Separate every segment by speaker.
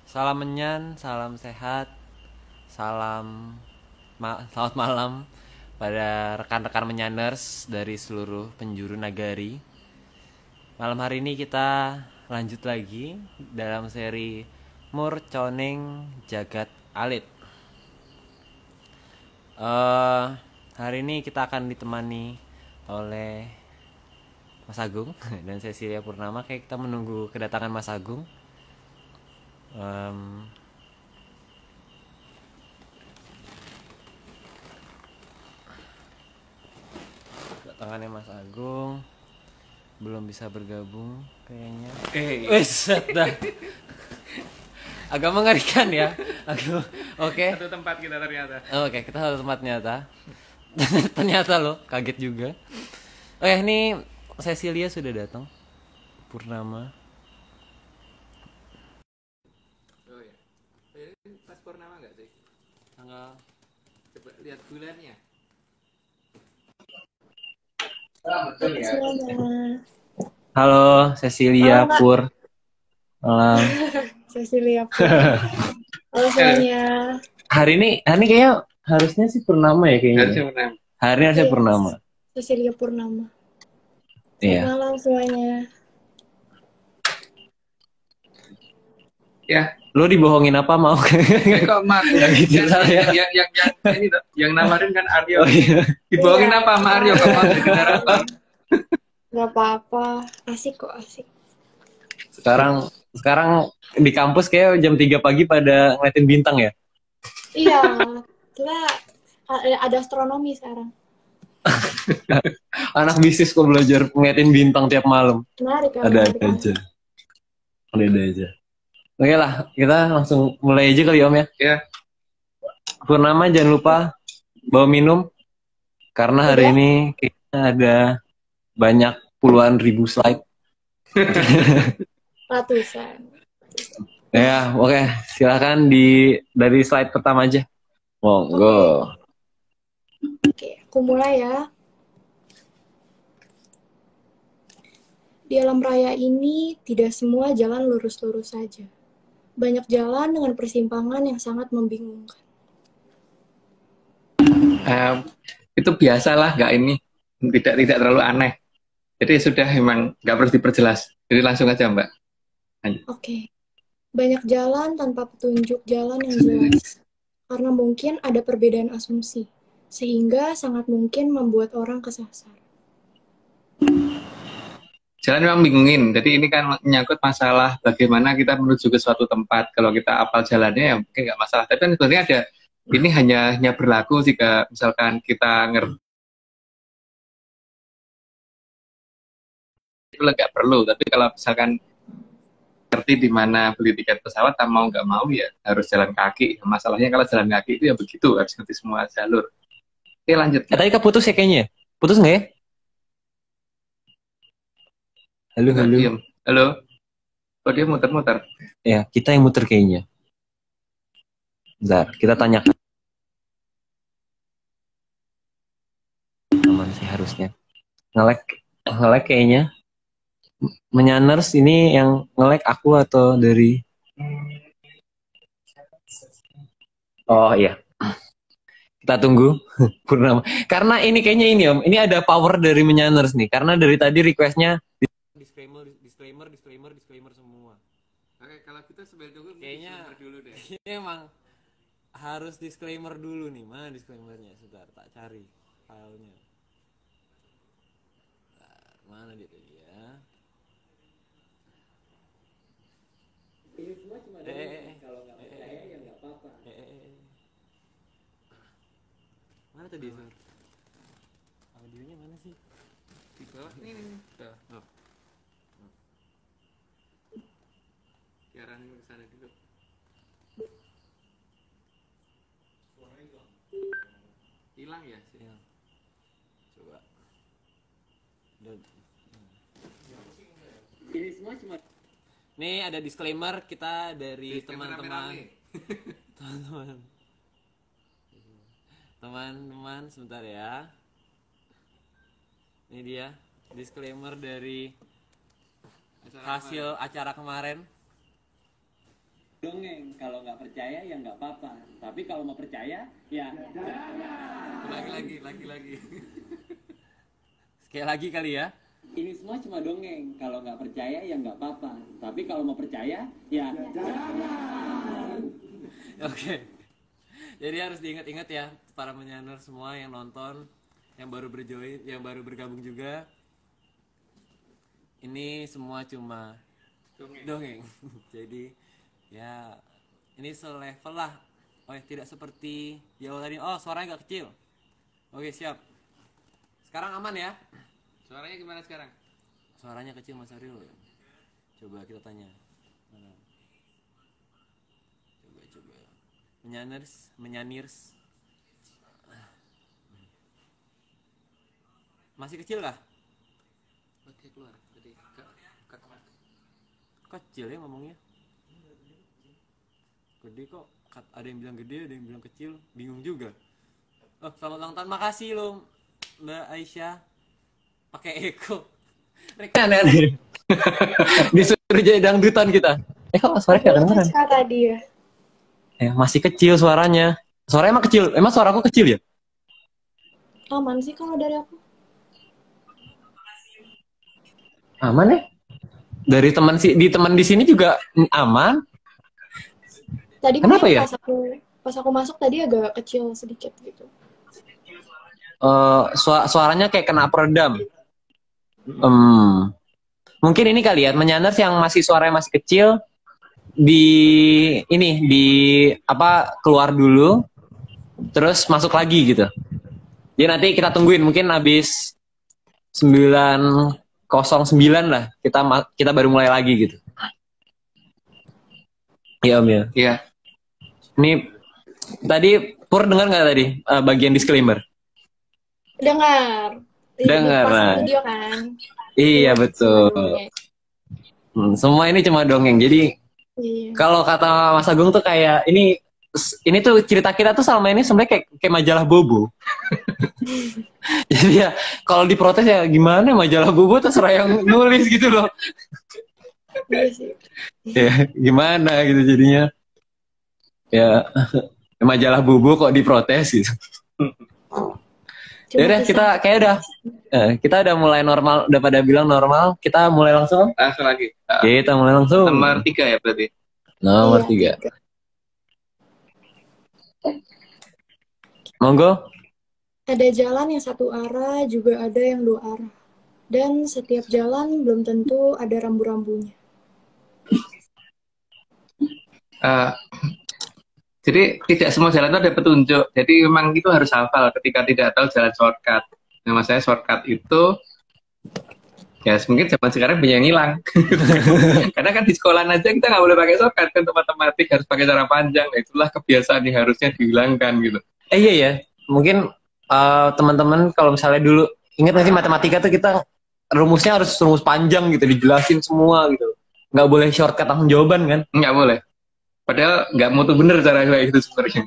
Speaker 1: Salam menyan, salam sehat, selamat malam pada rekan-rekan menyaners dari seluruh penjuru nagari. Malam hari ini kita lanjut lagi dalam seri Murconeng Jagat Alit. Hari ini kita akan ditemani oleh Mas Agung dan Cecilia Purnama. Kayak kita menunggu kedatangan Mas Agung. Kedatangannya Mas Agung belum bisa bergabung kayaknya. Dah. Agak mengerikan ya. Oke.
Speaker 2: Satu tempat kita ternyata.
Speaker 1: Oke, kita satu tempat ternyata. Ternyata loh, kaget juga. Oke, ini Cecilia sudah datang. Purnama.
Speaker 2: Oh ya. Ini pas purnama nggak sih?
Speaker 1: Tanggal.
Speaker 2: Coba lihat bulannya.
Speaker 3: Betul ya.
Speaker 1: Halo, Cecilia Pur. Malam.
Speaker 3: Cecilia Pur. Halo semuanya.
Speaker 1: Hari ini kayaknya harusnya sih purnama ya kayaknya.
Speaker 2: Harusnya purnama.
Speaker 1: Hari ini harusnya purnama.
Speaker 3: Cecilia Purnama.
Speaker 1: Iya.
Speaker 3: Selamat malam semuanya.
Speaker 2: Ya.
Speaker 1: Lo dibohongin apa mau?
Speaker 2: Kok Mar? yang nawarin kan Aryo.
Speaker 1: Oh, iya.
Speaker 2: Dibohongin apa sama Aryo? Kok mau jadi generator?
Speaker 3: Gak apa-apa. Asik kok, asik.
Speaker 1: Sekarang di kampus kayak jam 3 pagi pada ngeliatin bintang ya?
Speaker 3: Iya. Kita ada astronomi sekarang.
Speaker 1: Anak bisnis kok belajar ngeliatin bintang tiap malam.
Speaker 3: Menarik kan?
Speaker 1: Ada aja. Ada aja. Oke lah, kita langsung mulai aja kali Om ya.
Speaker 2: Ya.
Speaker 1: Purnama jangan lupa bawa minum. Karena hari ini kayaknya ada banyak puluhan ribu slide.
Speaker 3: Ratusan.
Speaker 1: Ya, oke. Silakan dari slide pertama aja. Monggo.
Speaker 3: Oke, aku mulai ya. Di alam raya ini tidak semua jalan lurus-lurus saja. Banyak jalan dengan persimpangan yang sangat membingungkan.
Speaker 2: Itu biasalah, nggak ini. Tidak terlalu aneh. Jadi sudah memang nggak perlu diperjelas. Jadi langsung aja Mbak.
Speaker 3: Oke. Banyak jalan tanpa petunjuk jalan yang jelas. Karena mungkin ada perbedaan asumsi. Sehingga sangat mungkin membuat orang kesasar.
Speaker 2: Jalan memang bingungin. Jadi ini kan menyangkut masalah bagaimana kita menuju ke suatu tempat. Kalau kita apal jalannya ya mungkin nggak masalah. Tapi kan sebenarnya ada, ini hanya berlaku jika misalkan kita ngerti. Itu nggak perlu. Tapi kalau misalkan ngerti di mana beli tiket pesawat, mau nggak mau ya harus jalan kaki. Masalahnya kalau jalan kaki itu ya begitu, harus ngerti semua jalur. Oke lanjut.
Speaker 1: Tadi keputus ya kayaknya. Putus nggak ya? Halo.
Speaker 2: Diem. Halo. Kok dia muter-muter?
Speaker 1: Ya, kita yang muter kayaknya. Bentar, kita tanyakan. Aman sih harusnya. Ngelek kayaknya. Menyaners ini yang ngelek aku atau dari... Oh iya. Kita tunggu Purnama. Karena ini kayaknya ini Om. Ini ada power dari Menyaners nih. Karena dari tadi requestnya disclaimer semua.
Speaker 2: Oke, kalau kita sambil tunggu
Speaker 1: Kayaknya
Speaker 2: dulu deh.
Speaker 1: emang harus disclaimer dulu nih. Mana disclaimernya? Sebentar, tak cari filenya. Mana dia tadi ya?
Speaker 4: Ini semua cuma kalau nggak percaya ya nggak apa-apa.
Speaker 1: Mana tadi? Audionya mana sih?
Speaker 2: Di bawah ini. Tuh. Oh. Siaran ke sana dulu. Hilang ya sih.
Speaker 1: Ya. Coba.
Speaker 4: Ini semua cuma
Speaker 1: Nih ada disclaimer kita dari
Speaker 2: Disclaimer
Speaker 1: teman-teman.
Speaker 2: rame-rame.
Speaker 1: Teman-teman sebentar ya. Ini dia disclaimer dari hasil acara kemarin.
Speaker 4: dongeng, kalau nggak percaya ya nggak apa-apa. Tapi kalau mau percaya ya jangan.
Speaker 5: Lagi. Sekali lagi kali ya.
Speaker 4: Ini semua cuma dongeng, kalau nggak percaya ya nggak apa-apa. Tapi kalau mau percaya ya jangan.
Speaker 5: Oke. Jadi harus diingat-ingat ya para menyanner semua yang nonton, yang baru berjoin, yang baru bergabung juga. Ini semua cuma dongeng. Jadi ya ini selevel lah. Oh ya, tidak seperti di awal tadi. Oh, suaranya agak kecil. Oke, siap. Sekarang aman ya?
Speaker 2: Suaranya gimana sekarang?
Speaker 5: Suaranya kecil Mas Ariel. Coba kita tanya. Mana? Coba. Menyanirs. Masih kecil kah?
Speaker 2: Oke, keluar. Jadi
Speaker 5: Kecil ya ngomongnya. Gede kok. Ada yang bilang gede, ada yang bilang kecil. Bingung juga. Oh, selamat ulang tahun. Makasih lo Mbak Aisyah. Pakai Eko.
Speaker 1: Aneh-aneh. Disuruh jadi dangdutan kita. Kok suaranya gak kedengeran?
Speaker 3: Tadi ya.
Speaker 1: Masih kecil suaranya. Suaranya emang kecil. Emang suaraku kecil ya?
Speaker 3: Aman sih kalau dari aku.
Speaker 1: Aman ya? Dari teman di sini juga aman.
Speaker 3: Tadi
Speaker 1: Kenapa ya?
Speaker 3: Pas aku masuk tadi agak kecil sedikit gitu.
Speaker 1: Suaranya kayak kena peredam. Mungkin ini kali ya, menyanders yang masih suaranya masih kecil keluar dulu, terus masuk lagi gitu. Jadi nanti kita tungguin mungkin habis 9:09 lah kita baru mulai lagi gitu. Iya Om ya.
Speaker 2: Iya.
Speaker 1: Ini tadi Pur dengar nggak tadi bagian disclaimer?
Speaker 3: Dengar.
Speaker 1: Dengar.
Speaker 3: Pas video kan.
Speaker 1: Iya betul. Semua ini cuma dongeng. Jadi kalau kata Mas Agung tuh kayak ini tuh cerita kita tuh selama ini sebenarnya kayak majalah Bobo. Jadi ya kalau diprotes ya gimana, majalah Bobo terserah yang nulis gitu loh.
Speaker 3: Iya sih.
Speaker 1: Ya gimana gitu jadinya. Ya majalah Bobo kok diprotes gitu. Ya udah kita udah mulai normal, udah pada bilang normal, kita mulai langsung.
Speaker 2: Langsung lagi.
Speaker 1: Kita mulai langsung.
Speaker 2: Nomor 3 ya berarti.
Speaker 1: Nomor 3. Monggo.
Speaker 3: Ada jalan yang satu arah, juga ada yang dua arah. Dan setiap jalan belum tentu ada rambu-rambunya.
Speaker 2: Jadi tidak semua jalan itu ada petunjuk. Jadi memang itu harus hafal ketika tidak tahu jalan shortcut. Nah, maksudnya shortcut itu ya mungkin zaman sekarang banyak yang hilang. Karena kan di sekolah aja kita nggak boleh pakai shortcut kan, untuk matematik harus pakai cara panjang. Nah, itulah kebiasaan yang harusnya dihilangkan gitu.
Speaker 1: Iya ya, mungkin teman-teman kalau misalnya dulu ingat nggak sih matematika tuh kita rumusnya harus rumus panjang gitu, dijelasin semua gitu. Nggak boleh shortcut langsung jawaban kan?
Speaker 2: Nggak boleh. Padahal nggak mutu bener cara kayak gitu sebenarnya.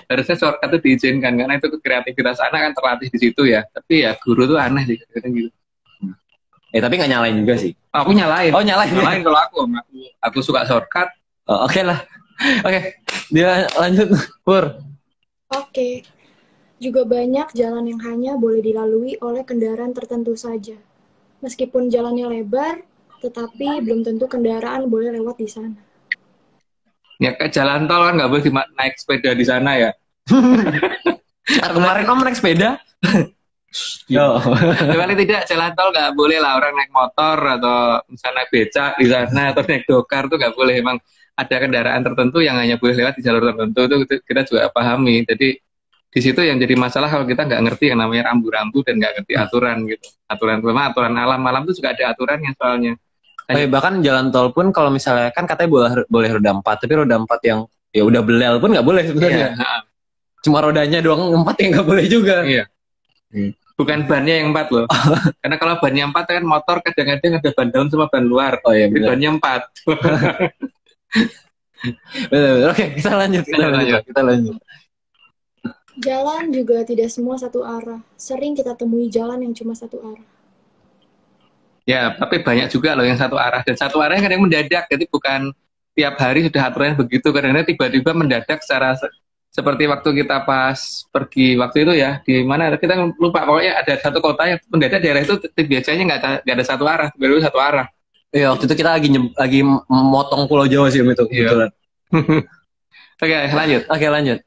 Speaker 2: Harusnya shortcut itu diizinkan karena itu kreativitas anak kan terlatih di situ ya. Tapi ya guru tuh aneh sih kadang gitu.
Speaker 1: Tapi nggak nyalain juga sih.
Speaker 2: Aku nyalain.
Speaker 1: Oh nyalain.
Speaker 2: Nyalain kalau aku suka shortcut.
Speaker 1: Oke lah. Oke. Dia lanjut Pur.
Speaker 3: Oke. Juga banyak jalan yang hanya boleh dilalui oleh kendaraan tertentu saja. Meskipun jalannya lebar, tetapi belum tentu kendaraan boleh lewat di sana.
Speaker 2: Ya kayak jalan tol kan nggak boleh naik sepeda di sana ya.
Speaker 1: Kemarin Om naik sepeda. Yo.
Speaker 2: Paling tidak jalan tol nggak boleh lah, orang naik motor atau misalnya naik becak di sana atau naik dokar tuh nggak boleh. Emang ada kendaraan tertentu yang hanya boleh lewat di jalur tertentu, itu kita juga pahami. Jadi di situ yang jadi masalah kalau kita nggak ngerti yang namanya rambu-rambu dan nggak ngerti aturan gitu. Aturan alam itu juga ada aturannya soalnya.
Speaker 1: Bahkan jalan tol pun kalau misalnya kan katanya boleh roda 4, tapi roda 4 yang ya udah belel pun nggak boleh sebenarnya.
Speaker 2: Iya.
Speaker 1: Cuma rodanya doang 4 yang nggak boleh juga.
Speaker 2: Iya. Bukan bannya yang 4 loh. Karena kalau bannya 4 kan motor kadang-kadang ada ban dalam sama ban luar. Oh iya, bannya 4.
Speaker 1: Oke, kita lanjut.
Speaker 3: Jalan juga tidak semua satu arah. Sering kita temui jalan yang cuma satu arah.
Speaker 2: Ya, tapi banyak juga loh yang satu arah. Dan satu arahnya kadang mendadak. Jadi bukan tiap hari sudah aturannya begitu, kadang-kadang tiba-tiba mendadak seperti waktu kita pas pergi waktu itu ya, di mana kita lupa, pokoknya ada satu kota yang mendadak daerah itu biasanya nggak ada satu arah, baru satu arah.
Speaker 1: Iya, waktu itu kita lagi motong Pulau Jawa sih itu.
Speaker 2: Iya. Oke, lanjut.
Speaker 1: Oke, lanjut.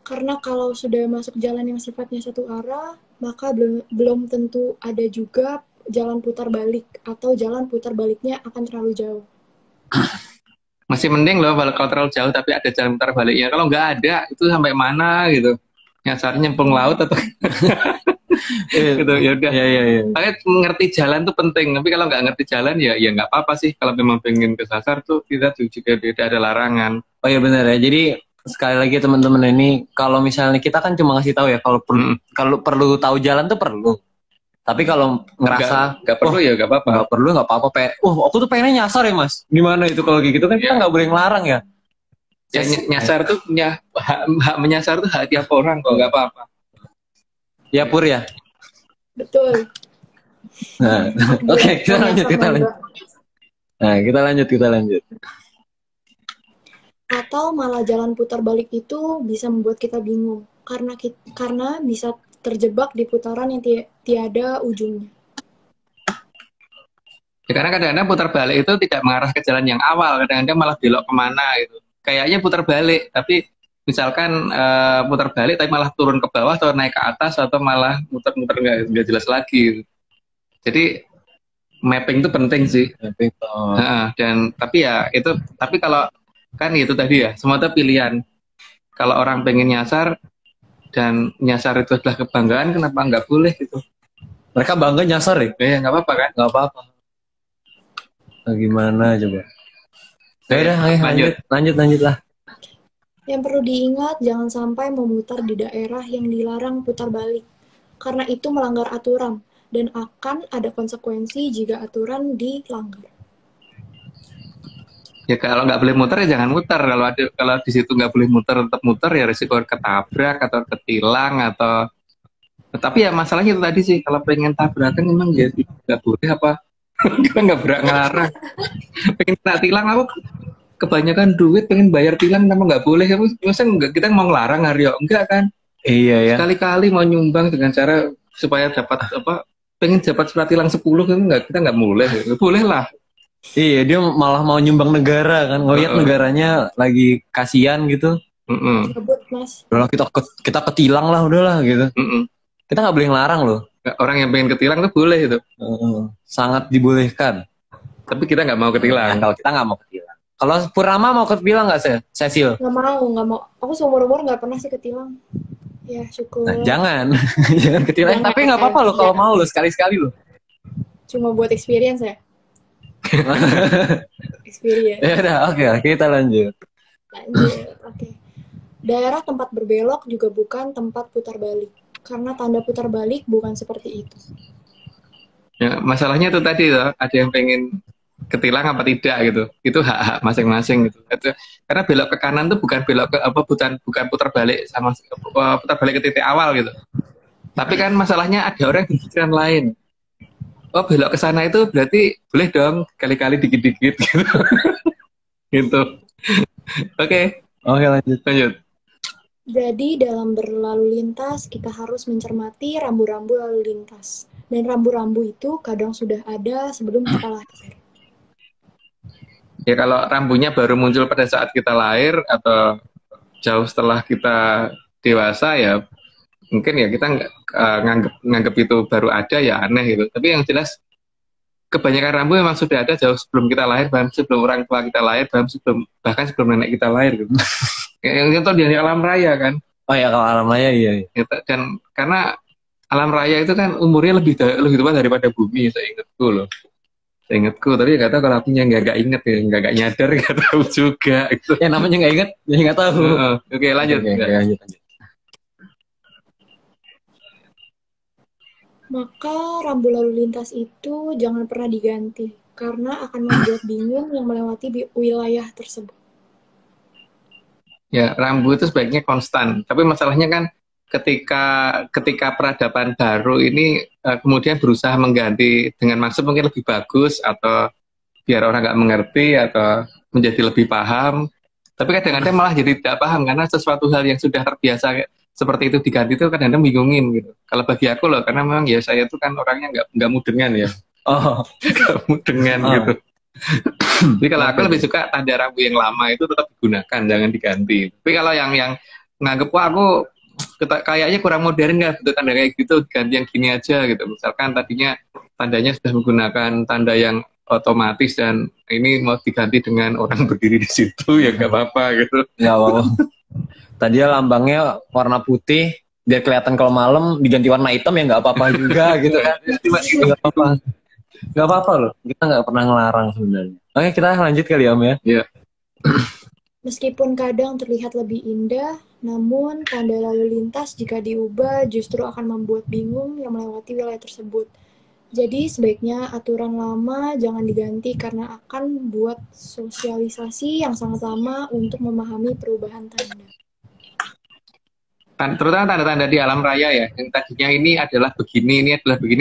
Speaker 3: Karena kalau sudah masuk jalan yang sifatnya satu arah, maka belum tentu ada juga jalan putar balik, atau jalan putar baliknya akan terlalu jauh.
Speaker 2: Masih mending loh kalau terlalu jauh tapi ada jalan putar baliknya. Kalau nggak ada, itu sampai mana gitu? Nyasarnya nyemplung laut atau gitu, ya udah.
Speaker 1: Iya.
Speaker 2: Makanya ngerti jalan tuh penting, tapi kalau nggak ngerti jalan ya nggak apa-apa sih. Kalau memang pengen kesasar tuh kita juga tidak ada larangan.
Speaker 1: Oh iya benar ya. Jadi sekali lagi teman-teman, ini kalau misalnya kita kan cuma ngasih tahu ya, kalau perlu tahu jalan tuh perlu. Tapi kalau ngerasa
Speaker 2: nggak perlu ya nggak apa-apa.
Speaker 1: Nggak perlu nggak apa-apa. Aku tuh pengennya nyasar ya mas. Gimana itu kalau kayak gitu kan kita nggak boleh ngelarang ya.
Speaker 2: Ya nyasar tuh punya hak menyasar tuh hak tiap orang kok, nggak apa-apa.
Speaker 1: Ya Pur ya.
Speaker 3: Betul.
Speaker 1: Nah, oke, kita lanjut. Nah, kita lanjut.
Speaker 3: Atau malah jalan putar balik itu bisa membuat kita bingung karena bisa terjebak di putaran yang tiada ujungnya.
Speaker 2: Ya, karena kadang-kadang putar balik itu tidak mengarah ke jalan yang awal, kadang-kadang malah belok kemana gitu. Kayaknya putar balik, tapi misalkan putar balik tapi malah turun ke bawah atau naik ke atas atau malah muter-muter nggak jelas lagi gitu. Jadi mapping itu penting sih. Tapi kalau kan itu tadi ya, semua itu pilihan. Kalau orang pengen nyasar dan nyasar itu adalah kebanggaan, kenapa nggak boleh gitu?
Speaker 1: Mereka bangga nyasar ya?
Speaker 2: Ya nggak apa-apa kan?
Speaker 1: Nggak apa-apa. Nah, gimana coba? Lanjut lah.
Speaker 3: Yang perlu diingat, jangan sampai memutar di daerah yang dilarang putar balik, karena itu melanggar aturan dan akan ada konsekuensi jika aturan dilanggar.
Speaker 2: Ya kalau nggak boleh muter ya jangan muter. Kalau di situ nggak boleh muter tetap muter ya risiko ketabrak atau ketilang atau. Tapi ya masalahnya itu tadi sih, kalau pengen tabrakan memang ya nggak boleh apa? Kita nggak berak ngelarang. Pengen tak tilang aku kebanyakan duit pengen bayar tilang kenapa nggak boleh? Masa kita mau ngelarang Aryo? Enggak kan?
Speaker 1: Iya ya.
Speaker 2: Sekali-kali mau nyumbang dengan cara supaya dapat pengen dapat surat tilang 10 kan kita nggak boleh. Boleh lah.
Speaker 1: Iya, dia malah mau nyumbang negara kan, ngeliat negaranya lagi kasihan gitu.
Speaker 3: Sebut mas.
Speaker 1: Udah kita ketilang lah, udahlah gitu. Kita nggak boleh ngelarang loh.
Speaker 2: Orang yang pengen ketilang tuh boleh itu.
Speaker 1: Sangat dibolehkan.
Speaker 2: Tapi kita nggak mau ketilang.
Speaker 1: Kalau kita nggak mau ketilang. Kalau Purnama mau ketilang nggak sih, Cecil?
Speaker 3: Nggak mau. Aku seumur-umur nggak pernah sih ketilang. Ya syukur.
Speaker 1: Nah, jangan ketilang. Tapi nggak apa-apa loh kalau mau lo sekali-sekali lo.
Speaker 3: Cuma buat experience ya. Experience.
Speaker 1: Ya udah, oke, kita lanjut.
Speaker 3: Oke. Daerah tempat berbelok juga bukan tempat putar balik, karena tanda putar balik bukan seperti itu.
Speaker 2: Ya, masalahnya itu tadi loh, ada yang pengen ketilang apa tidak gitu. Itu hak-hak masing-masing gitu. Karena belok ke kanan tuh bukan belok ke bukan putar balik putar balik ke titik awal gitu. Tapi kan masalahnya ada orang yang berpikiran lain. Oh belok ke sana itu berarti boleh dong kali-kali dikit-dikit gitu. Gitu. Oke, lanjut.
Speaker 3: Jadi dalam berlalu lintas kita harus mencermati rambu-rambu lalu lintas. Dan rambu-rambu itu kadang sudah ada sebelum kita lahir.
Speaker 2: Ya kalau rambunya baru muncul pada saat kita lahir atau jauh setelah kita dewasa ya mungkin ya kita nganggep itu baru ada ya aneh gitu. Tapi yang jelas kebanyakan rambu memang sudah ada jauh sebelum kita lahir, bahkan sebelum orang tua kita lahir, bahkan sebelum nenek kita lahir gitu. Yang itu di alam raya kan.
Speaker 1: Oh ya kalau alam raya iya.
Speaker 2: Dan karena alam raya itu kan umurnya lebih tua daripada bumi, seingatku loh. Tapi nggak tahu kalau aku nggak inget ya, nggak nyadar, nggak tahu juga. Gitu.
Speaker 1: Ya namanya nggak inget, jadi nggak tahu.
Speaker 2: Oke, lanjut.
Speaker 1: Lanjut.
Speaker 3: Maka rambu lalu lintas itu jangan pernah diganti, karena akan membuat bingung yang melewati wilayah tersebut.
Speaker 2: Ya, rambu itu sebaiknya konstan. Tapi masalahnya kan ketika peradaban baru ini kemudian berusaha mengganti dengan maksud mungkin lebih bagus atau biar orang nggak mengerti atau menjadi lebih paham. Tapi kadang-kadang malah jadi tidak paham karena sesuatu hal yang sudah terbiasa seperti itu diganti itu kadang-kadang bingungin gitu. Kalau bagi aku loh, karena memang ya saya tuh kan orangnya nggak mudengan ya,
Speaker 1: Oh,
Speaker 2: nggak mudengan
Speaker 1: Oh.
Speaker 2: gitu. Jadi kalau aku lebih suka tanda rambu yang lama itu tetap digunakan, jangan diganti. Tapi kalau yang nganggep wah aku kayaknya kurang modern nggak bentuk tanda kayak gitu, ganti yang gini aja gitu. Misalkan tadinya tandanya sudah menggunakan tanda yang otomatis dan ini mau diganti dengan orang berdiri di situ ya nggak apa-apa gitu.
Speaker 1: nggak apa-apa. Tadinya lambangnya warna putih, biar kelihatan kalau malam diganti warna hitam ya nggak apa-apa juga gitu kan. Nggak apa-apa. Nggak apa-apa loh. Kita nggak pernah ngelarang sebenarnya. Oke, kita lanjut kali ya, Om ya.
Speaker 2: Iya.
Speaker 3: Meskipun kadang terlihat lebih indah, namun tanda lalu lintas jika diubah justru akan membuat bingung yang melewati wilayah tersebut. Jadi sebaiknya aturan lama jangan diganti karena akan buat sosialisasi yang sangat lama untuk memahami perubahan tanda.
Speaker 2: Terutama tanda-tanda di alam raya ya, yang tadinya ini adalah begini,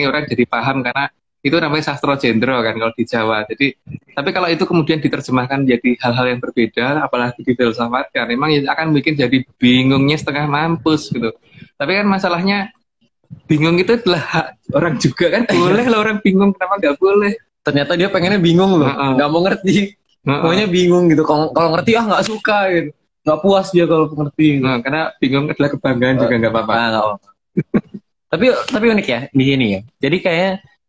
Speaker 2: orang jadi paham karena itu namanya sastro jendro kan kalau di Jawa. Jadi, tapi kalau itu kemudian diterjemahkan jadi hal-hal yang berbeda, apalagi difilsafatkan, memang ya akan bikin jadi bingungnya setengah mampus gitu. Tapi kan masalahnya bingung itu adalah hak orang juga kan, boleh lah orang bingung, kenapa nggak boleh?
Speaker 1: Ternyata dia pengennya bingung loh, nggak mau ngerti. Pokoknya bingung gitu. Kalau ngerti nggak suka gitu. Nggak puas dia kalau ngerti. Gitu.
Speaker 2: Karena bingung adalah kebanggaan juga nggak apa-apa.
Speaker 1: Nggak apa-apa. tapi unik ya di sini ya. Jadi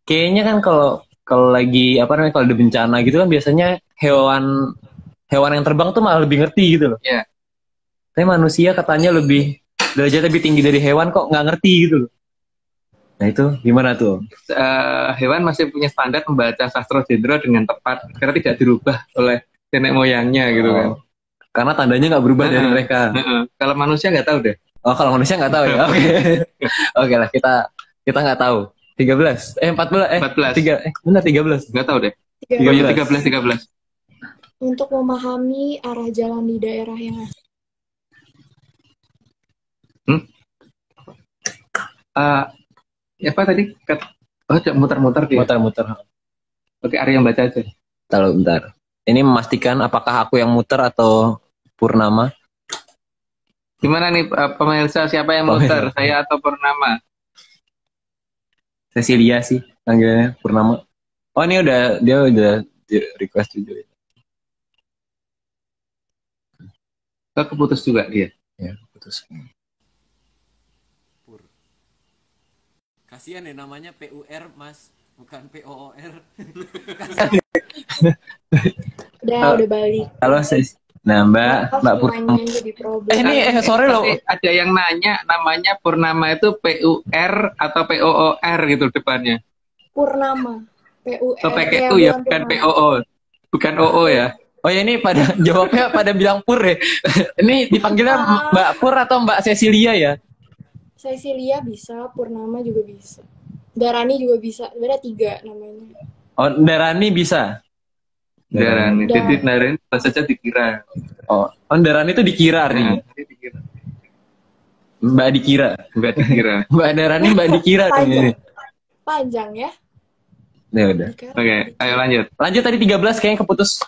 Speaker 1: kayaknya kan kalau lagi apa namanya kalau ada bencana gitu kan biasanya hewan yang terbang tuh malah lebih ngerti gitu loh.
Speaker 2: Iya.
Speaker 1: Tapi manusia katanya derajatnya lebih tinggi dari hewan kok nggak ngerti gitu loh. Nah itu gimana tuh?
Speaker 2: Hewan masih punya standar membaca sastro jendro dengan tepat karena tidak dirubah oleh nenek moyangnya gitu kan.
Speaker 1: Karena tandanya nggak berubah dari mereka.
Speaker 2: Kalau manusia nggak tahu deh.
Speaker 1: Oh kalau manusia nggak tahu ya. Oke. Oke lah kita nggak tahu. 14 14 benar 13
Speaker 2: nggak tahu deh. 13
Speaker 3: Untuk memahami arah jalan di daerah yang asli.
Speaker 2: Apa tadi? Muter-muter dia.
Speaker 1: Muter-muter.
Speaker 2: Oke, Arya yang baca aja.
Speaker 1: Tahu bentar. Ini memastikan apakah aku yang muter atau Purnama?
Speaker 2: Gimana nih pemirsa, siapa yang muter? Saya atau Purnama?
Speaker 1: Cecilia sih panggilnya, Purnama. Oh ini dia udah request juga.
Speaker 2: Keputus juga dia.
Speaker 1: Ya, keputus.
Speaker 5: Pur. Kasihan ya namanya PUR Mas, bukan POOR.
Speaker 3: Udah balik.
Speaker 1: Halo sis. Nah Mbak Purnama. Ini sore loh.
Speaker 2: Ada yang nanya namanya Purnama itu PUR atau POOR gitu depannya.
Speaker 3: Purnama. PUR.
Speaker 2: PKU ya, bukan POO. Bukan OO ya.
Speaker 1: Oh ya ini pada jawabnya pada bilang Pur ya. Ini dipanggilnya Mbak Pur atau Mbak Cecilia ya?
Speaker 3: Cecilia bisa, Purnama juga bisa. Darani juga bisa. Ada 3 namanya.
Speaker 1: Oh Darani bisa.
Speaker 2: Darani. Jadi Darani saja dikira.
Speaker 1: Oh Darani itu dikira nih. Mbak dikira. Mbak Darani Mbak dikira tuh ini.
Speaker 3: Panjang ya?
Speaker 1: Ya udah.
Speaker 2: Oke, ayo lanjut.
Speaker 1: Lanjut tadi 13 kayaknya keputus.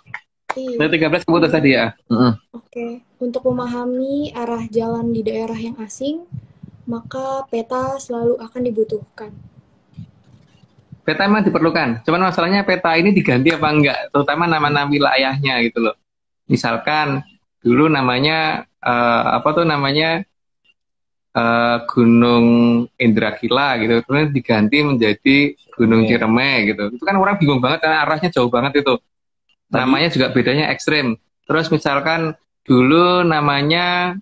Speaker 3: Iya.
Speaker 2: 13 keputus tadi ya.
Speaker 3: Oke. Untuk memahami arah jalan di daerah yang asing, maka peta selalu akan dibutuhkan.
Speaker 2: Peta emang diperlukan. Cuman masalahnya peta ini diganti apa enggak, terutama nama-nama wilayahnya gitu loh. Misalkan dulu namanya Gunung Indrakila gitu, kemudian diganti menjadi Gunung Ciremai gitu. Itu kan orang bingung banget karena arahnya jauh banget itu. Namanya juga bedanya ekstrim. Terus misalkan dulu namanya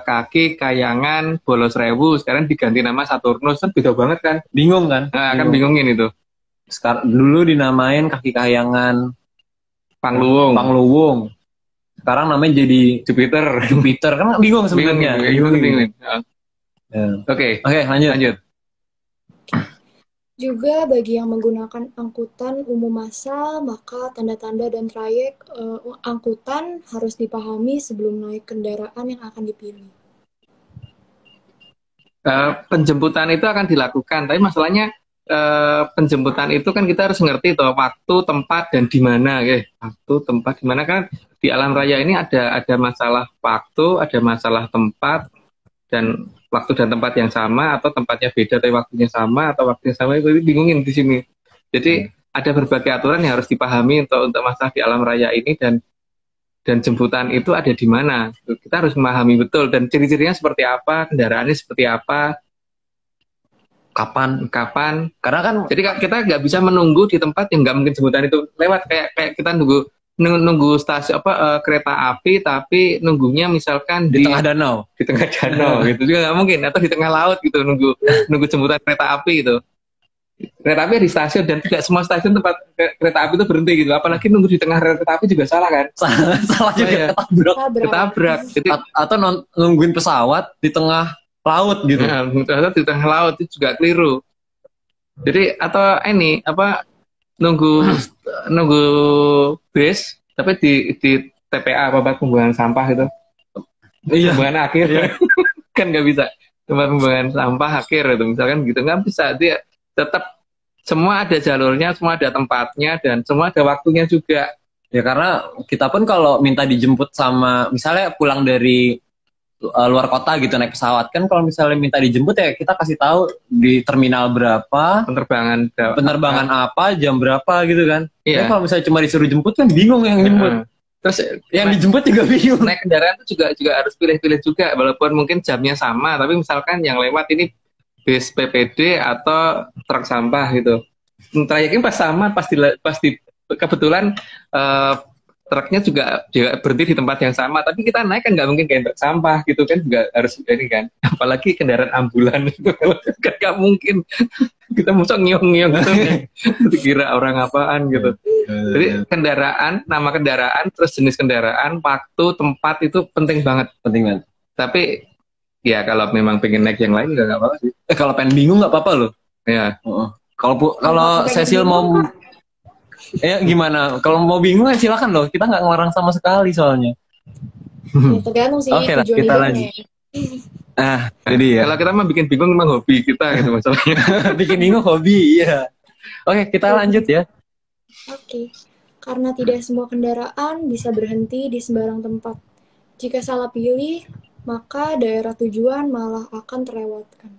Speaker 2: Kaki Kayangan Bolosrewu, sekarang diganti nama Saturnus, kan beda banget kan?
Speaker 1: Bingung kan?
Speaker 2: Nah, kan bingungin itu.
Speaker 1: Sekarang dulu dinamain Kaki Kayangan
Speaker 2: Pangluwung.
Speaker 1: Sekarang namanya jadi Jupiter kan bingung sebenarnya.
Speaker 2: Bingung. Oke, lanjut.
Speaker 3: Juga bagi yang menggunakan angkutan umum massal, maka tanda-tanda dan trayek angkutan harus dipahami sebelum naik kendaraan yang akan dipilih.
Speaker 2: Penjemputan itu akan dilakukan, tapi masalahnya penjemputan itu kan kita harus ngerti tuh waktu, tempat, dan di mana, waktu, tempat, di mana kan di alam raya ini ada masalah waktu, ada masalah tempat, dan waktu dan tempat yang sama atau tempatnya beda tapi waktunya sama atau waktunya sama itu bingungin di sini. Jadi ada berbagai aturan yang harus dipahami untuk masalah di alam raya ini dan jemputan itu ada di mana. Kita harus memahami betul dan ciri-cirinya seperti apa, kendaraannya seperti apa. Kapan? Karena kan jadi kita nggak bisa menunggu di tempat yang nggak mungkin jemputan itu lewat kayak kita nunggu stasiun kereta api tapi nunggunya misalkan
Speaker 1: di tengah danau.
Speaker 2: Di tengah danau gitu juga nggak mungkin atau di tengah laut gitu nunggu jemputan kereta api gitu. Kereta api di stasiun dan tidak semua stasiun tempat kereta api itu berhenti gitu. Apalagi nunggu di tengah kereta api juga salah kan? Salah juga ketabrak. Jadi,
Speaker 1: atau nungguin pesawat di tengah laut gitu.
Speaker 2: Nah, di tengah laut itu juga keliru. Jadi atau ini nunggu bis tapi di TPA tempat pembuangan sampah itu. Iya. Pembuangan akhir kan nggak bisa tempat pembuangan sampah akhir itu misalkan gitu nggak bisa dia tetap semua ada jalurnya, semua ada tempatnya dan semua ada waktunya juga.
Speaker 1: Ya karena kita pun kalau minta dijemput sama misalnya pulang dari luar kota gitu naik pesawat kan kalau misalnya minta dijemput ya kita kasih tahu di terminal berapa penerbangan apa jam berapa gitu kan. Iya. Tapi kalau misalnya cuma disuruh jemput kan bingung yang jemput. Terus yang dijemput juga bingung.
Speaker 2: Naik kendaraan itu juga harus pilih-pilih juga walaupun mungkin jamnya sama tapi misalkan yang lewat ini bis PPD atau truk sampah gitu. Trayeknya pas sama pasti kebetulan truknya juga berhenti di tempat yang sama, tapi kita naik kan nggak mungkin kayak truk sampah gitu kan juga harus ini kan, apalagi kendaraan ambulan itu kan nggak mungkin kita musuh ngiong-ngiong gitu dikira orang apaan gitu. Jadi nama kendaraan, terus jenis kendaraan, waktu, tempat itu penting banget. Tapi ya kalau memang pengen naik yang lain juga nggak apa-apa sih.
Speaker 1: Kalau pengen bingung nggak apa-apa loh.
Speaker 2: Ya.
Speaker 1: Kalau Cecil mau gimana? Kalau mau bingung ya silakan loh. Kita nggak ngelarang sama sekali soalnya.
Speaker 3: Ya, tergantung sih.
Speaker 1: Oke lah, kita lanjut. Jadi ya.
Speaker 2: Kalau kita mah bikin bingung memang hobi kita gitu masalahnya.
Speaker 1: Bikin bingung hobi, iya. Oke, kita lanjut ya.
Speaker 3: Oke. Karena tidak semua kendaraan bisa berhenti di sembarang tempat. Jika salah pilih, maka daerah tujuan malah akan terlewatkan.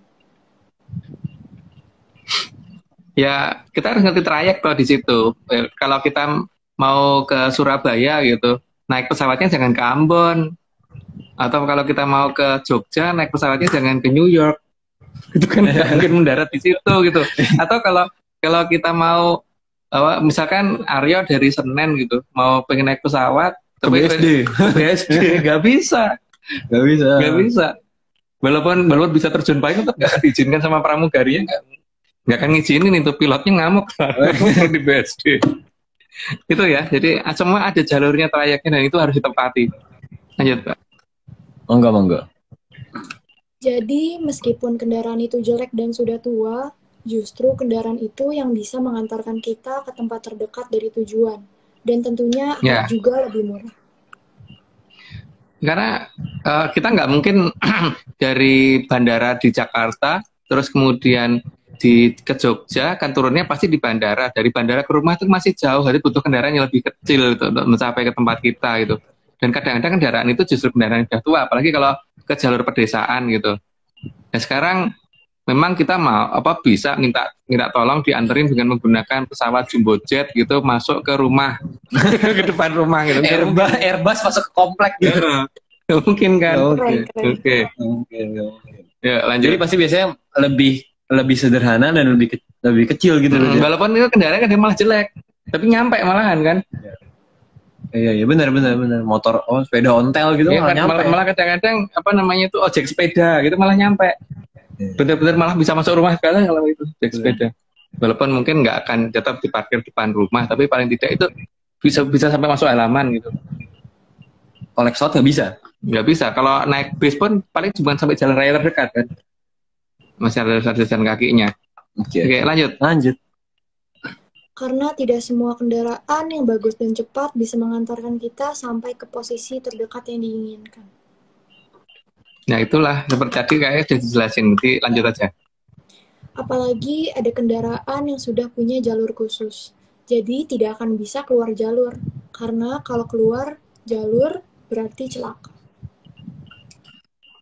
Speaker 2: Ya, kita harus ngerti trayek tuh di situ. Kalau kita mau ke Surabaya gitu, naik pesawatnya jangan ke Ambon. Atau kalau kita mau ke Jogja, naik pesawatnya jangan ke New York. Itu kan mungkin mendarat di situ gitu. Atau kalau kita mau misalkan Aryo dari Senen gitu, mau pengen naik pesawat
Speaker 1: ke BSD,
Speaker 2: nggak bisa. Walaupun bisa terjun payung tetap nggak diizinkan sama pramugarinya nggak akan ngizinin itu pilotnya ngamuk di BSD. Itu ya. Jadi semua ada jalurnya trayeknya dan itu harus ditepati. Lanjut, Pak.
Speaker 1: Monggo.
Speaker 3: Jadi meskipun kendaraan itu jelek dan sudah tua, justru kendaraan itu yang bisa mengantarkan kita ke tempat terdekat dari tujuan dan tentunya juga lebih murah.
Speaker 2: Karena kita nggak mungkin dari bandara di Jakarta terus kemudian ke Jogja kan turunnya pasti di bandara. Dari bandara ke rumah itu masih jauh, jadi butuh kendaraan yang lebih kecil gitu, untuk mencapai ke tempat kita gitu. Dan kadang-kadang kendaraan itu justru kendaraan yang sudah tua, apalagi kalau ke jalur pedesaan gitu. Nah sekarang memang kita bisa minta tolong dianterin dengan menggunakan pesawat jumbo jet gitu masuk ke rumah ke depan rumah gitu.
Speaker 1: Airbus masuk ke komplek gitu.
Speaker 2: Mungkin kan. Oke. Ya lanjut.
Speaker 1: Jadi pasti biasanya lebih sederhana dan lebih kecil gitu.
Speaker 2: Walaupun itu kendaraan kan malah jelek, tapi nyampe malahan kan.
Speaker 1: Iya benar. Motor sepeda ontel gitu
Speaker 2: ya, malah kadang-kadang itu ojek sepeda gitu malah nyampe. Bener-bener malah bisa masuk rumah sekali kalau itu ojek sepeda. Walaupun mungkin nggak akan tetap diparkir depan rumah, tapi paling tidak itu bisa sampai masuk halaman gitu.
Speaker 1: Kalau naik pesawat nggak bisa. Kalau naik bis pun paling cuma sampai jalan raya terdekat kan. Masih ada jalan kakinya. Oke, lanjut.
Speaker 3: Karena tidak semua kendaraan yang bagus dan cepat bisa mengantarkan kita sampai ke posisi terdekat yang diinginkan.
Speaker 2: Nah itulah seperti tadi kayaknya sudah dijelasin, nanti lanjut aja.
Speaker 3: Apalagi ada kendaraan yang sudah punya jalur khusus. Jadi tidak akan bisa keluar jalur. Karena kalau keluar jalur berarti celaka.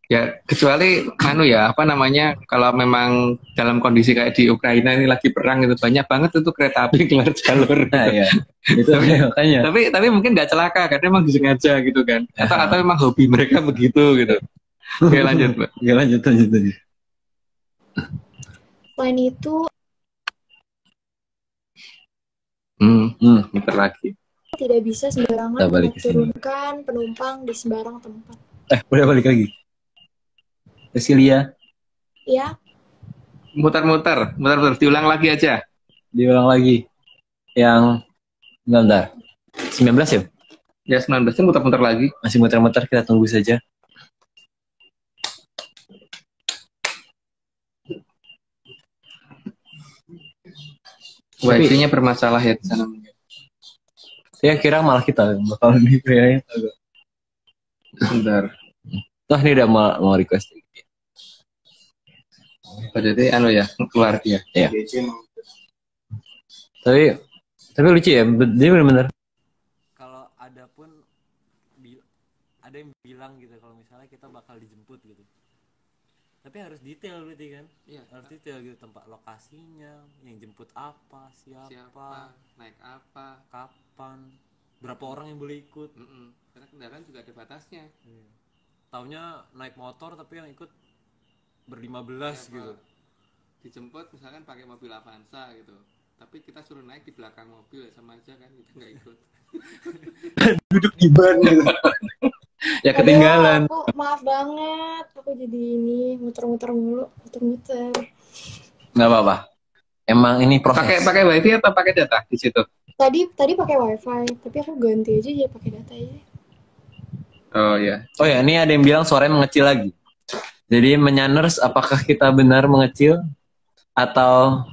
Speaker 2: Ya, kecuali apa namanya, kalau memang dalam kondisi kayak di Ukraina ini lagi perang itu banyak banget itu kereta api keluar jalur.
Speaker 1: Nah, ya. Itu makanya.
Speaker 2: Tapi mungkin nggak celaka karena emang disengaja gitu kan. Atau memang hobi mereka begitu gitu. Oke, lanjut, Mbak.
Speaker 1: Ya, lanjut.
Speaker 3: Selain itu,
Speaker 2: muter lagi.
Speaker 3: tidak bisa sembarangan
Speaker 1: Kita balik ke sini.
Speaker 3: menurunkan penumpang di sembarang tempat.
Speaker 1: Udah balik lagi. Cecilia,
Speaker 3: Ya,
Speaker 2: Muter-muter, diulang lagi aja.
Speaker 1: diulang lagi. Yang bentar. 19 ya?
Speaker 2: Ya, 19 muter-muter lagi.
Speaker 1: Masih muter-muter, kita tunggu saja.
Speaker 2: Wifi-nya bermasalah ya di sana.
Speaker 1: Saya kira malah kita bakal di ya.
Speaker 2: Bentar.
Speaker 1: Toh ini udah mau request.
Speaker 2: Jadi ya, keluar dia.
Speaker 1: Iya. Tapi lucu ya, dia benar-benar.
Speaker 5: Kalau ada pun ada yang bilang gitu kalau misalnya kita bakal dijemput gitu. Tapi harus detail berarti kan? Iya. Harus detail gitu, tempat lokasinya, yang jemput apa, siapa,
Speaker 2: naik apa,
Speaker 5: kapan, berapa orang yang boleh ikut.
Speaker 2: Karena kendaraan juga ada batasnya.
Speaker 5: Taunya naik motor tapi yang ikut ber-15 gitu.
Speaker 2: Dijemput misalkan pakai mobil Avanza gitu. Tapi kita suruh naik di belakang mobil sama aja kan, kita nggak ikut.
Speaker 1: Duduk di ban gitu. Ya ketinggalan.
Speaker 3: Aduh, maaf banget, aku jadi ini muter-muter mulu, muter-muter.
Speaker 1: Nggak apa-apa. Emang ini proses.
Speaker 2: Pakai wifi atau pakai data di situ?
Speaker 3: Tadi pakai wifi, tapi aku ganti aja jadi pakai data aja.
Speaker 2: Oh ya.
Speaker 1: Oh ya, ini ada yang bilang suaranya mengecil lagi. Jadi menyanners, apakah kita benar mengecil atau?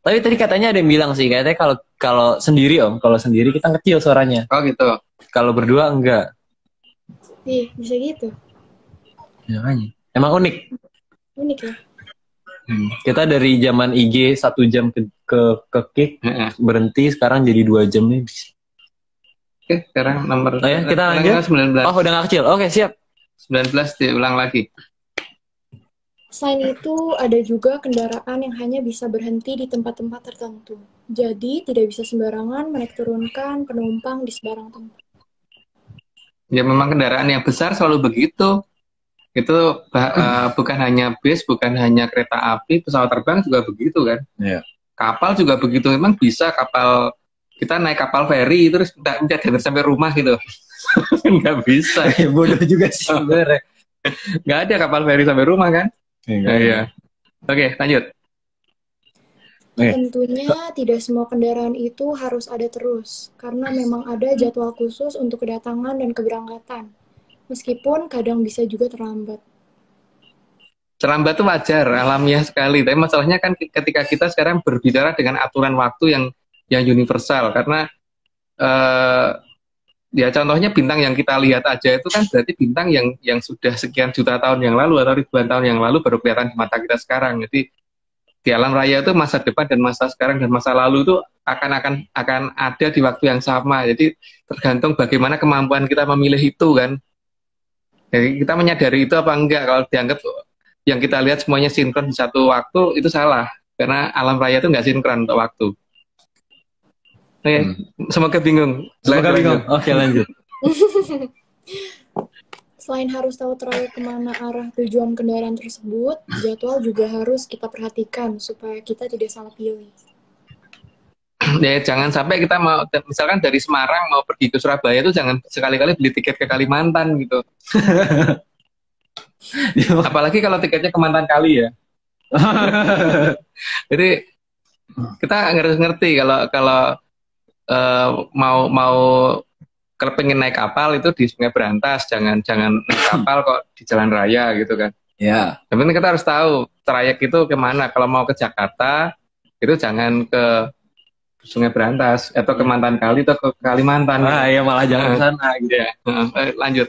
Speaker 1: Tapi tadi katanya ada yang bilang sih, katanya kalau sendiri kalau sendiri kita kecil suaranya.
Speaker 2: Oh gitu.
Speaker 1: Kalau berdua enggak.
Speaker 3: Ih, bisa gitu.
Speaker 1: Ya, emang unik.
Speaker 3: Unik ya.
Speaker 1: Kita dari zaman IG 1 jam ke kick berhenti, sekarang jadi 2 jam nih.
Speaker 2: Oke, sekarang nomor.
Speaker 1: Oh ya, kita lanjut.
Speaker 2: 19.
Speaker 1: Oh, udah nggak kecil. Oke, siap.
Speaker 2: 19 diulang lagi.
Speaker 3: Selain itu, ada juga kendaraan yang hanya bisa berhenti di tempat-tempat tertentu. Jadi, tidak bisa sembarangan menaik turunkan penumpang di sembarang tempat.
Speaker 2: Ya memang kendaraan yang besar selalu begitu. Itu bukan hanya bis, bukan hanya kereta api, pesawat terbang juga begitu kan.
Speaker 1: Iya.
Speaker 2: Kapal juga begitu. Memang bisa kapal, kita naik kapal feri terus minta sampai rumah gitu. Nggak bisa.
Speaker 1: Bodoh juga sih sebenarnya.
Speaker 2: Nggak ada kapal feri sampai rumah kan. Iya. Oke, lanjut.
Speaker 3: Tentunya tidak semua kendaraan itu harus ada terus, karena memang ada jadwal khusus untuk kedatangan dan keberangkatan. Meskipun kadang bisa juga terlambat.
Speaker 2: Terlambat itu wajar, alamiah sekali. Tapi masalahnya kan ketika kita sekarang berbicara dengan aturan waktu yang universal, karena ya contohnya bintang yang kita lihat aja itu kan berarti bintang yang sudah sekian juta tahun yang lalu atau ribuan tahun yang lalu baru kelihatan di mata kita sekarang. Jadi di alam raya itu masa depan dan masa sekarang dan masa lalu itu akan ada di waktu yang sama. Jadi tergantung bagaimana kemampuan kita memilih itu kan. Jadi kita menyadari itu apa enggak. Kalau dianggap yang kita lihat semuanya sinkron di satu waktu itu salah, karena alam raya itu nggak sinkron untuk waktu. Oke, semoga bingung.
Speaker 1: Semoga bingung. Oke, lanjut.
Speaker 3: Selain harus tahu trayek kemana arah tujuan kendaraan tersebut, jadwal juga harus kita perhatikan supaya kita tidak salah pilih.
Speaker 2: Ya, jangan sampai kita mau, misalkan dari Semarang mau pergi ke Surabaya itu jangan sekali-kali beli tiket ke Kalimantan gitu. Apalagi kalau tiketnya ke Mantan Kali ya. Jadi kita harus ngerti kalau kalau pengen naik kapal itu di Sungai Berantas, jangan naik kapal kok di jalan raya gitu kan.
Speaker 1: Ya.
Speaker 2: Tapi kita harus tahu trayek itu kemana. Kalau mau ke Jakarta itu jangan ke Sungai Berantas atau ke Mantan Kali atau ke Kalimantan.
Speaker 1: Iya malah jangan ke sana gitu.
Speaker 2: Ya. Lanjut.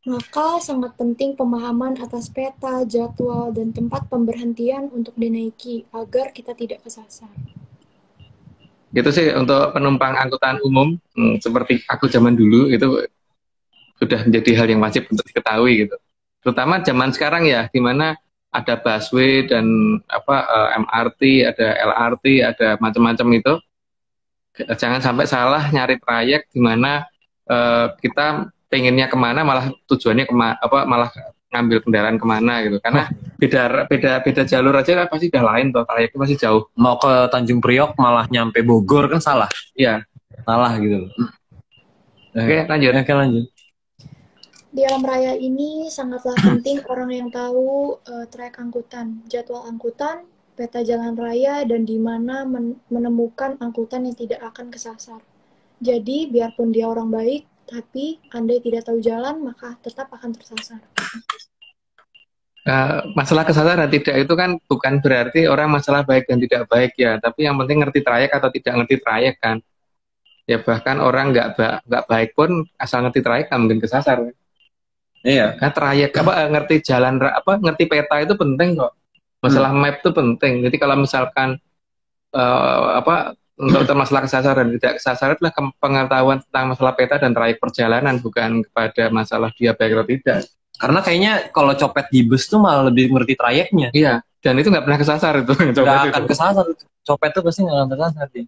Speaker 3: Maka sangat penting pemahaman atas peta, jadwal, dan tempat pemberhentian untuk dinaiki agar kita tidak kesasar.
Speaker 2: Itu sih untuk penumpang angkutan umum, seperti aku zaman dulu itu sudah menjadi hal yang wajib untuk diketahui gitu. Terutama zaman sekarang ya, di mana ada busway dan MRT, ada LRT, ada macam-macam itu. Jangan sampai salah nyari trayek di mana kita pengennya kemana malah tujuannya malah ngambil kendaraan kemana gitu. Karena beda jalur aja kan pasti udah lain tuh, trayeknya pasti jauh.
Speaker 1: Mau ke Tanjung Priok malah nyampe Bogor kan salah.
Speaker 2: Iya.
Speaker 1: Salah gitu.
Speaker 2: Oke, lanjut.
Speaker 1: Oke, lanjut.
Speaker 3: Di alam raya ini sangatlah penting orang yang tahu trayek angkutan, jadwal angkutan, peta jalan raya, dan di mana menemukan angkutan yang tidak akan kesasar. Jadi, biarpun dia orang baik, tapi andai tidak tahu jalan, maka tetap akan tersasar.
Speaker 2: Masalah kesasaran tidak itu kan bukan berarti orang masalah baik dan tidak baik ya, tapi yang penting ngerti trayek atau tidak ngerti trayek kan. Ya bahkan orang nggak baik pun asal ngerti trayek nggak mungkin kesasar.
Speaker 1: Iya.
Speaker 2: Nah, trayek ngerti jalan ngerti peta itu penting kok. Masalah map itu penting. Jadi kalau misalkan untuk masalah kesasaran tidak kesasaran adalah pengetahuan tentang masalah peta dan trayek perjalanan, bukan kepada masalah dia baik atau tidak.
Speaker 1: Karena kayaknya kalau copet di bus tuh malah lebih ngerti trayeknya.
Speaker 2: Iya, dan itu nggak pernah kesasar itu.
Speaker 1: Nggak akan kesasar. Copet tuh pasti nggak akan kesasar sih.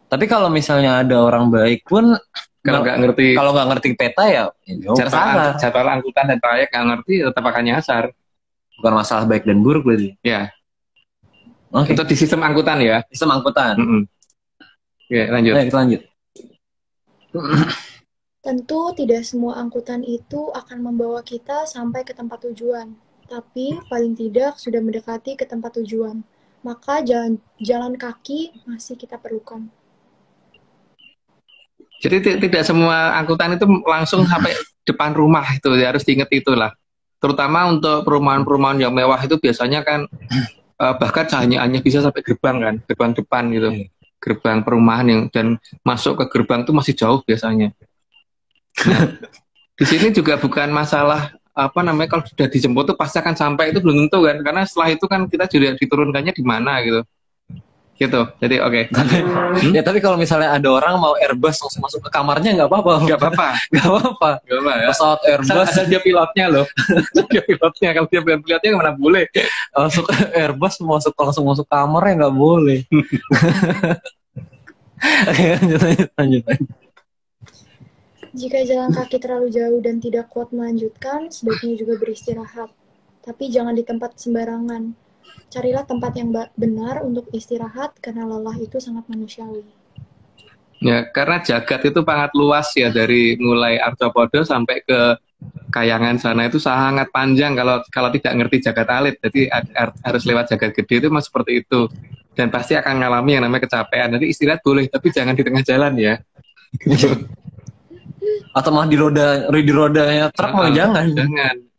Speaker 1: Tapi kalau misalnya ada orang baik pun
Speaker 2: kalau nggak ngerti
Speaker 1: peta ya
Speaker 2: jadwal angkutan dan trayek nggak ngerti tetap akan nyasar.
Speaker 1: Bukan masalah baik dan buruk berarti.
Speaker 2: Ya.
Speaker 1: Oke.
Speaker 2: Itu di sistem angkutan ya.
Speaker 1: Sistem angkutan.
Speaker 2: Oke, lanjut.
Speaker 1: Kita lanjut.
Speaker 3: Tentu tidak semua angkutan itu akan membawa kita sampai ke tempat tujuan, tapi paling tidak sudah mendekati ke tempat tujuan. Maka jalan kaki masih kita perlukan.
Speaker 2: Jadi tidak semua angkutan itu langsung sampai depan rumah itu, ya, harus diingat itulah. Terutama untuk perumahan-perumahan yang mewah itu biasanya kan bahkan hanya bisa sampai gerbang kan, gerbang depan gitu. Gerbang perumahan yang dan masuk ke gerbang itu masih jauh biasanya. Nah, di sini juga bukan masalah kalau sudah dijemput tuh pasti akan sampai, itu belum tentu kan, karena setelah itu kan kita juga diturunkannya di mana gitu. Jadi oke.
Speaker 1: Ya tapi kalau misalnya ada orang mau Airbus langsung masuk ke kamarnya nggak apa-apa.
Speaker 2: Nggak apa-apa ya.
Speaker 1: Pesawat Airbus
Speaker 2: asal dia pilotnya loh. Dia pilotnya, kalau dia pilotnya mana boleh.
Speaker 1: Masuk Airbus langsung masuk kamarnya nggak boleh. Oke, lanjut.
Speaker 3: Jika jalan kaki terlalu jauh dan tidak kuat melanjutkan, sebaiknya juga beristirahat. Tapi jangan di tempat sembarangan. Carilah tempat yang benar untuk istirahat, karena lelah itu sangat manusiawi.
Speaker 2: Ya, karena jagat itu sangat luas ya, dari mulai Arjopodo sampai ke Kayangan sana itu sangat panjang kalau tidak ngerti jagat alit. Jadi harus lewat jagat gede itu mas seperti itu. Dan pasti akan ngalami yang namanya kecapean. Nanti istirahat boleh, tapi jangan di tengah jalan ya.
Speaker 1: Atau malah di rodanya truk malah jangan.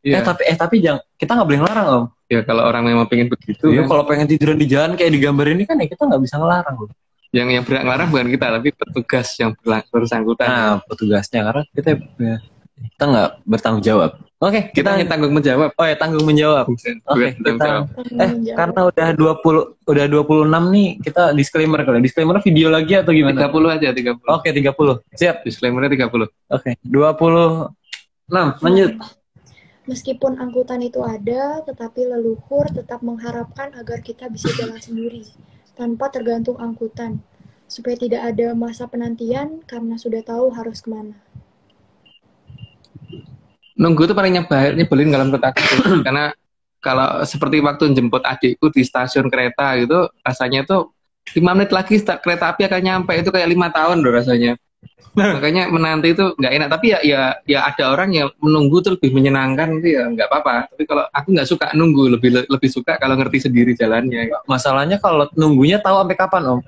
Speaker 2: Ya.
Speaker 1: Tapi jangan, kita nggak boleh ngelarang om.
Speaker 2: Ya kalau orang memang pengen begitu.
Speaker 1: Iya, kalau pengen tiduran di jalan kayak di gambar ini kan ya kita nggak bisa ngelarang loh.
Speaker 2: Yang berhak ngelarang bukan kita, tapi petugas yang bersangkutan.
Speaker 1: Nah, petugasnya, karena kita nggak bertanggung jawab. Oke,
Speaker 2: kita hanya tanggung menjawab.
Speaker 1: Oh ya, tanggung menjawab. Oke, kita karena udah 26 nih, kita disclaimer kali. Disclaimer video lagi atau gimana?
Speaker 2: 30 aja, 30.
Speaker 1: Oke, 30. Siap.
Speaker 2: Disclaimernya 30.
Speaker 1: Oke, 26. Lanjut.
Speaker 3: Meskipun angkutan itu ada, tetapi leluhur tetap mengharapkan agar kita bisa jalan sendiri, tanpa tergantung angkutan, supaya tidak ada masa penantian karena sudah tahu harus kemana.
Speaker 2: Nunggu itu paling nyebelin dalam kereta api. Karena kalau seperti waktu jemput adikku di stasiun kereta gitu, rasanya tuh 5 menit lagi kereta api akan nyampe, itu kayak 5 tahun loh rasanya. Makanya menanti itu nggak enak. Tapi ya ada orang yang menunggu tuh lebih menyenangkan, itu ya nggak apa-apa. Tapi kalau aku nggak suka nunggu, lebih suka kalau ngerti sendiri jalannya.
Speaker 1: Masalahnya kalau nunggunya tahu sampai kapan om?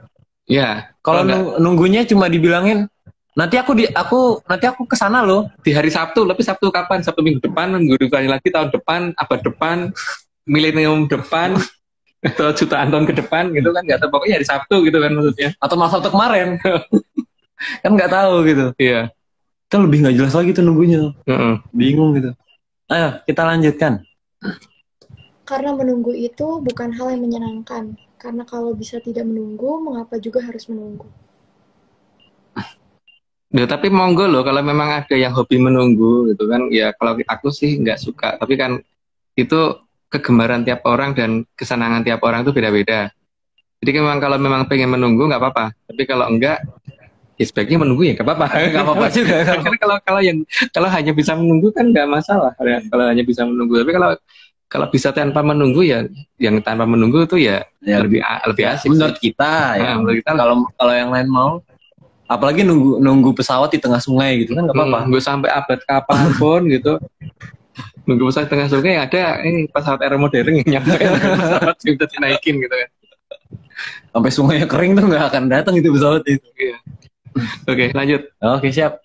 Speaker 2: Ya.
Speaker 1: Kalau nunggunya cuma dibilangin nanti aku kesana loh
Speaker 2: di hari Sabtu. Tapi Sabtu kapan? Sabtu minggu depan, minggu depan lagi, tahun depan, abad depan, milenium depan, atau jutaan tahun ke depan gitu kan, nggak tahu, pokoknya hari Sabtu gitu kan maksudnya.
Speaker 1: Atau malah Sabtu kemarin. Kan nggak tahu gitu.
Speaker 2: Iya.
Speaker 1: Itu lebih nggak jelas lagi tuh nunggunya.
Speaker 2: Heeh.
Speaker 1: Bingung gitu. Ayo kita lanjutkan.
Speaker 3: Karena menunggu itu bukan hal yang menyenangkan. Karena kalau bisa tidak menunggu, mengapa juga harus menunggu?
Speaker 2: Ya, tapi monggo loh kalau memang ada yang hobi menunggu gitu kan. Ya kalau aku sih nggak suka. Tapi kan itu kegemaran tiap orang dan kesenangan tiap orang itu beda-beda. Jadi memang kalau memang pengen menunggu nggak apa-apa. Tapi kalau enggak, ya sebaiknya menunggu ya nggak apa-apa.
Speaker 1: Nggak apa-apa juga.
Speaker 2: Karena kalau hanya bisa menunggu kan nggak masalah. Ya, kalau hanya bisa menunggu. Tapi kalau bisa tanpa menunggu ya, yang tanpa menunggu itu ya,
Speaker 1: Ya,
Speaker 2: lebih asik.
Speaker 1: menurut kita ya.
Speaker 2: Menurut kita
Speaker 1: Kalau yang lain mau, apalagi nunggu pesawat di tengah sungai gitu kan nggak apa-apa.
Speaker 2: nunggu sampai abad kapanpun gitu. Nunggu pesawat tengah sungai ada ini pesawat era modern yang nyampe pesawat sudah dinaikin gitu kan.
Speaker 1: Sampai sungainya kering tuh nggak akan datang itu pesawat itu.
Speaker 2: Iya. Oke, lanjut.
Speaker 1: Oke, siap.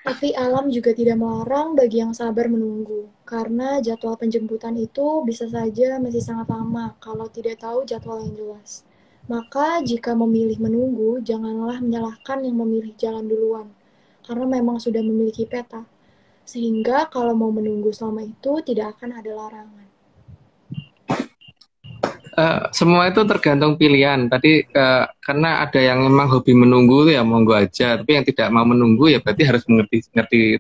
Speaker 3: Tapi alam juga tidak melarang bagi yang sabar menunggu. Karena jadwal penjemputan itu bisa saja masih sangat lama kalau tidak tahu jadwal yang jelas. Maka jika memilih menunggu, janganlah menyalahkan yang memilih jalan duluan. Karena memang sudah memiliki peta. Sehingga kalau mau menunggu selama itu tidak akan ada larangan.
Speaker 2: Semua itu tergantung pilihan. Tadi karena ada yang memang hobi menunggu ya monggo aja. Tapi yang tidak mau menunggu ya berarti harus ngerti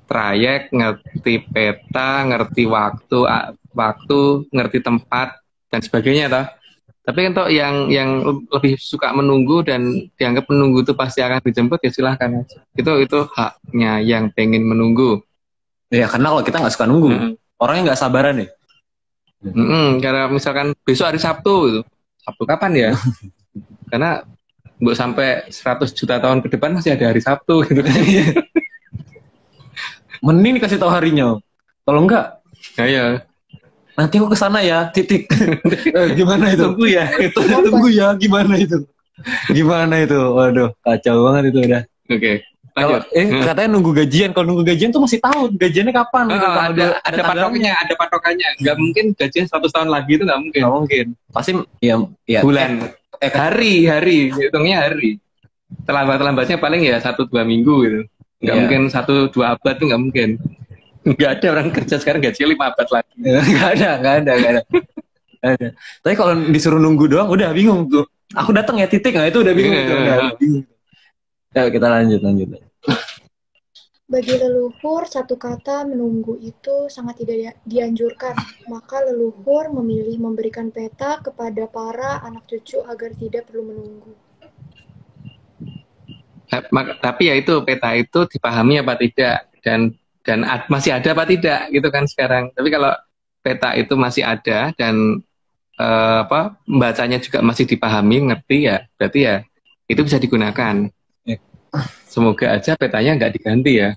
Speaker 2: trayek, ngerti peta, ngerti waktu, ngerti tempat dan sebagainya toh. Tapi untuk yang lebih suka menunggu dan dianggap menunggu itu pasti akan dijemput ya silahkan aja. Itu haknya yang pengen menunggu.
Speaker 1: Ya karena kalau kita nggak suka nunggu, orangnya nggak sabaran ya.
Speaker 2: Karena misalkan besok hari Sabtu gitu. Sabtu kapan ya? Karena buat sampai 100 juta tahun ke depan masih ada hari Sabtu gitu kan.
Speaker 1: Mending dikasih tahu harinya. Kalau enggak,
Speaker 2: Ya.
Speaker 1: nanti aku kesana ya, titik. Gimana itu?
Speaker 2: Tunggu ya.
Speaker 1: Tunggu ya, gimana itu? Gimana itu? Waduh, kacau banget itu udah.
Speaker 2: Oke.
Speaker 1: Kalau
Speaker 2: Lanjut.
Speaker 1: katanya nunggu gajian, kalau nunggu gajian tuh masih tahu gajiannya kapan gitu. Kalau
Speaker 2: ada patokannya, ada patokannya. Nggak mungkin gajian 100 tahun lagi itu nggak mungkin.
Speaker 1: nggak mungkin. Pasti ya
Speaker 2: Bulan, hari, hitungnya hari. Terlambatnya paling ya 1-2 minggu gitu. Nggak
Speaker 1: Iya.
Speaker 2: mungkin 1-2 abad tuh nggak mungkin. Nggak ada orang kerja sekarang gajinya 5 abad lagi.
Speaker 1: nggak ada. Nggak ada. Tapi kalau disuruh nunggu doang, udah bingung tuh. Aku datang ya titik, nah itu udah bingung.
Speaker 2: Iya.
Speaker 1: Tuh, udah bingung. Ya kita lanjut.
Speaker 3: Bagi leluhur, satu kata menunggu itu sangat tidak dianjurkan. Maka leluhur memilih memberikan peta kepada para anak cucu agar tidak perlu menunggu.
Speaker 2: Tapi ya itu peta itu dipahami apa tidak dan masih ada apa tidak gitu kan sekarang. Tapi kalau peta itu masih ada dan membacanya juga masih dipahami, ngerti ya, berarti ya itu bisa digunakan. Semoga aja petanya nggak diganti ya.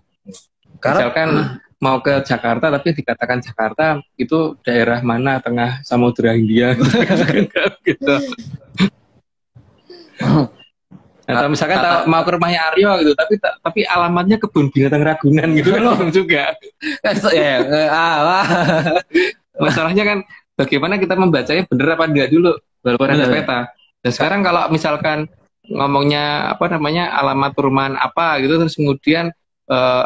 Speaker 2: Misalkan mau ke Jakarta tapi dikatakan Jakarta itu daerah mana tengah Samudra Hindia gitu. Atau misalkan mau ke rumahnya Aryo gitu, tapi alamatnya kebun binatang Ragunan gitu kan juga. Masalahnya kan bagaimana kita membacanya benar apa enggak dulu walaupun ada peta. Dan sekarang kalau misalkan ngomongnya alamat perumahan apa gitu terus kemudian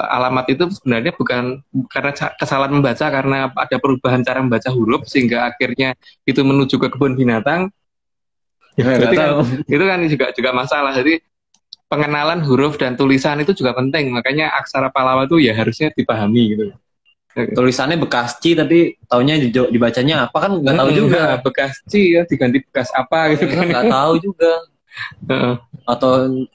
Speaker 2: alamat itu sebenarnya bukan karena kesalahan membaca karena ada perubahan cara membaca huruf sehingga akhirnya itu menuju ke kebun binatang. Itu kan juga masalah. Jadi pengenalan huruf dan tulisan itu juga penting. Makanya aksara Pallawa itu ya harusnya dipahami gitu.
Speaker 1: Tulisannya Bekasci tapi taunya dibacanya apa kan nggak tahu juga.
Speaker 2: Bekasci ya diganti bekas apa gitu kan.
Speaker 1: Nggak tahu juga. Atau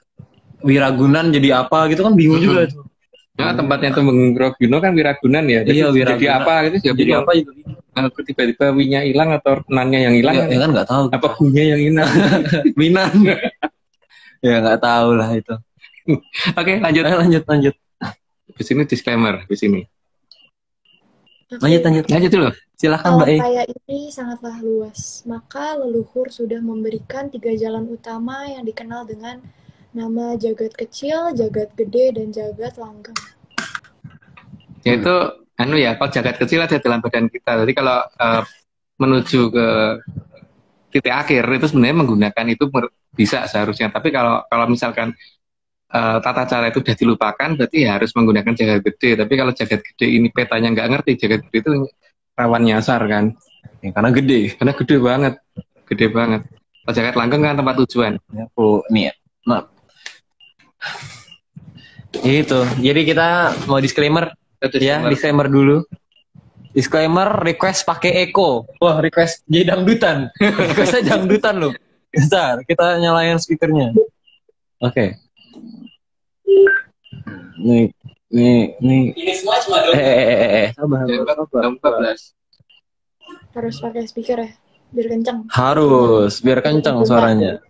Speaker 1: Wiragunan jadi apa gitu kan bingung juga tuh.
Speaker 2: Nah, tempatnya Tumenggung kan Wiragunan ya.
Speaker 1: Iya,
Speaker 2: Wiragunan. Jadi apa gitu
Speaker 1: jadi apa juga bingung.
Speaker 2: Tiba-tiba winya hilang atau nannya yang hilang
Speaker 1: Ya kan nggak tahu.
Speaker 2: apa gunya yang hilang.
Speaker 1: Winan. Ya nggak tahu lah itu.
Speaker 2: Oke, lanjut. Di sini disclaimer di sini. Lanjut dulu.
Speaker 1: Silakan Mbak E.
Speaker 3: Alam raya ini sangatlah luas, maka leluhur sudah memberikan 3 jalan utama yang dikenal dengan nama jagat kecil, jagat gede, dan jagat langgeng.
Speaker 2: Yaitu kalau jagat kecil ada dalam badan kita. Jadi kalau menuju ke titik akhir itu sebenarnya menggunakan itu bisa seharusnya. Tapi kalau misalkan tata cara itu udah dilupakan, berarti ya harus menggunakan jagat gede. Tapi kalau jagat gede ini petanya nggak ngerti, jagat gede itu rawan nyasar kan.
Speaker 1: Ya, karena gede.
Speaker 2: Karena gede banget, gede banget. Kalau jagat langgeng kan tempat tujuan.
Speaker 1: Ya, nih ya. Maaf. Itu. Jadi kita mau disclaimer. Ya, disclaimer dulu. Disclaimer, request pakai Eko. Wah, request jadi dangdutan. Requestnya dangdutan loh. Bentar, kita nyalain speakernya. Oke. Nih.
Speaker 4: Ini semua cuma
Speaker 1: Sabar.
Speaker 2: Jam 14.
Speaker 3: Harus pakai speaker ya, biar kencang.
Speaker 1: Harus, biar kencang suaranya.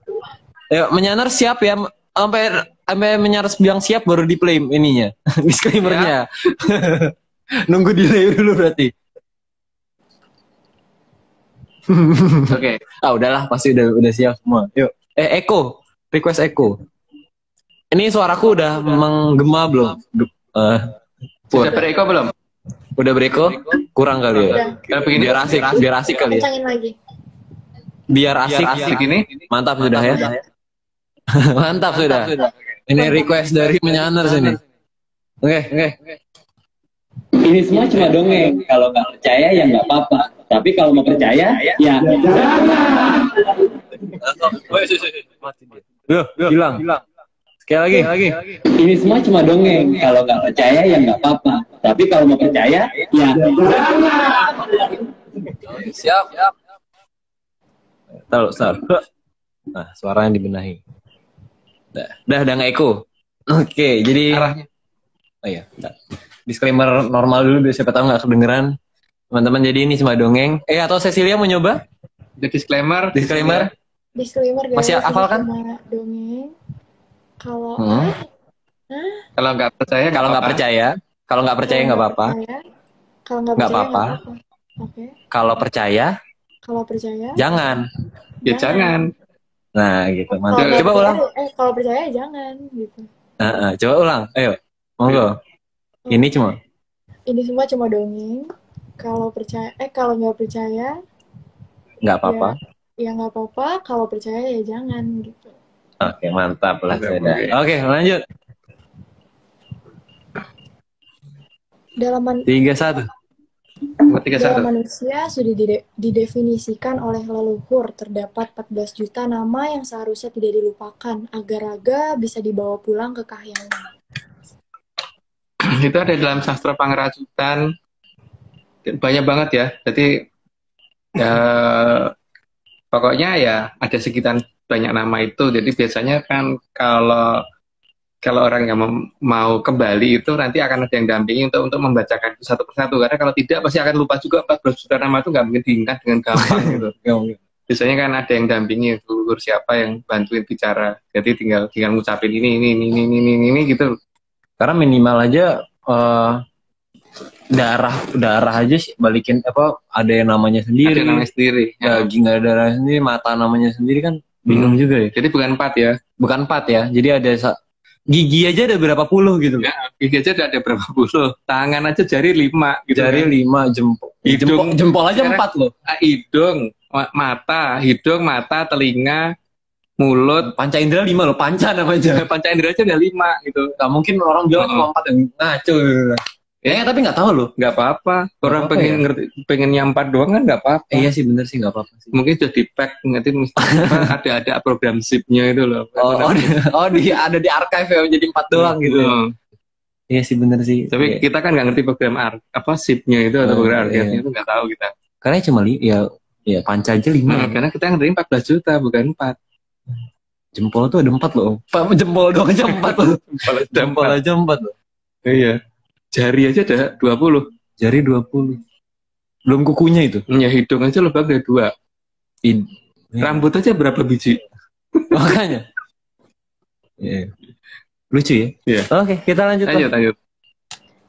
Speaker 1: Ayo, menyanar siap ya. Sampai menyanar bilang siap baru di play ininya. Disclaimernya. Nunggu delay dulu berarti.
Speaker 2: Oke.
Speaker 1: Ah, udahlah, pasti udah siap semua. Yuk. Eko, request Eko. Ini suaraku udah menggema belum?
Speaker 2: Sudah bereko belum?
Speaker 1: Udah bereko? Kurang kali ya. Biar asik kali ya.
Speaker 3: Kencangin lagi.
Speaker 1: Biar asik
Speaker 2: Begini.
Speaker 1: Mantap sudah ya. Mantap sudah. Ini request dari menyanar sini. Oke.
Speaker 4: Ini semua cuma dongeng. Kalau nggak percaya ya nggak apa-apa. Tapi kalau mau percaya ya
Speaker 1: Yuk, hilang. Sekali lagi.
Speaker 4: ini semua cuma dongeng. Kalau nggak percaya ya nggak apa-apa. Tapi kalau mau percaya ya
Speaker 1: Siap. Tahu. Nah, suaranya dibenahi. Dah nggak Eko. Oke, jadi
Speaker 2: Arahnya.
Speaker 1: Oh iya, bentar. Disclaimer normal dulu biar siapa tahu nggak kedengeran. Teman-teman, jadi ini cuma dongeng. Atau Cecilia mau nyoba?
Speaker 2: Disclaimer.
Speaker 3: Disclaimer guys.
Speaker 1: Masih hafal kan?
Speaker 3: Cuma dongeng. Kalau
Speaker 2: Kalau nggak percaya,
Speaker 1: Kalau nggak percaya nggak apa-apa.
Speaker 3: Kalau nggak
Speaker 1: Nggak
Speaker 3: percaya
Speaker 1: apa-apa.
Speaker 3: Oke.
Speaker 1: Kalau percaya,
Speaker 3: Kalau percaya
Speaker 1: jangan.
Speaker 2: ya jangan.
Speaker 1: Nah, gitu.
Speaker 3: Kalau
Speaker 1: Mantap.
Speaker 3: nggak
Speaker 1: Coba ulang.
Speaker 3: percaya, kalau percaya jangan gitu.
Speaker 1: Coba ulang. Ayo. Monggo. Ini cuma.
Speaker 3: Ini semua cuma dongeng. Kalau nggak percaya
Speaker 1: Nggak apa-apa.
Speaker 3: ya nggak apa-apa. Kalau percaya ya jangan gitu.
Speaker 1: Oke, mantap lah. Oke, lanjut.
Speaker 3: Dalam
Speaker 1: 3-1.
Speaker 3: manusia sudah didefinisikan oleh leluhur, terdapat 14 juta nama yang seharusnya tidak dilupakan, agar-agar bisa dibawa pulang ke kahyangan.
Speaker 2: Itu ada dalam sastra pangeracutan. Banyak banget ya. Jadi pokoknya ya ada sekitar banyak nama itu. Jadi biasanya kan kalau orang yang mau kembali itu nanti akan ada yang dampingi untuk membacakan itu satu persatu. Karena kalau tidak pasti akan lupa juga 14 juta nama itu nggak mungkin diingat dengan gampang gitu. Biasanya kan ada yang dampingi leluhur siapa yang bantuin bicara. Jadi tinggal ngucapin ini gitu.
Speaker 1: Karena minimal aja darah aja sih balikin ada yang namanya sendiri.
Speaker 2: Ada namanya sendiri.
Speaker 1: Daging ada darah sendiri, mata namanya sendiri kan bingung juga ya.
Speaker 2: Jadi bukan 4 ya.
Speaker 1: Bukan 4 ya. Jadi ada gigi aja ada berapa puluh gitu.
Speaker 2: Ya, gigi aja ada berapa puluh. Tangan aja jari 5 gitu.
Speaker 1: Jari 5, jempol aja 4 loh.
Speaker 2: Hidung, mata, telinga, mulut,
Speaker 1: panca indera 5 loh, panca namanya.
Speaker 2: panca indera aja udah 5 gitu.
Speaker 1: Gak mungkin orang bilang cuma 4 yang ngaco. Ya, tapi nggak tahu loh.
Speaker 2: Nggak apa-apa. Orang
Speaker 1: apa-apa
Speaker 2: pengen ngerti, pengen nyampar doang kan nggak apa-apa.
Speaker 1: Iya sih, bener sih nggak apa-apa sih.
Speaker 2: Mungkin sudah di pack nanti ada program zip-nya itu loh.
Speaker 1: Ada di archive ya jadi 4 doang gitu. Iya sih, bener sih.
Speaker 2: Tapi kita kan nggak ngerti program zip-nya itu atau program archive-nya itu nggak tahu kita.
Speaker 1: Karena cuma ya panca aja 5.
Speaker 2: Karena kita ngerti 14 juta bukan 4.
Speaker 1: Jempol tuh ada 4 loh. Jempol doang aja 4 loh. Jempol aja 4 loh.
Speaker 2: Iya. Jari aja ada 20.
Speaker 1: Jari 20. Belum kukunya itu.
Speaker 2: Ya, hidung aja lebih ada 2. Rambut aja berapa biji?
Speaker 1: Makanya. Yeah. Lucu ya?
Speaker 2: Yeah.
Speaker 1: Oke, kita lanjut.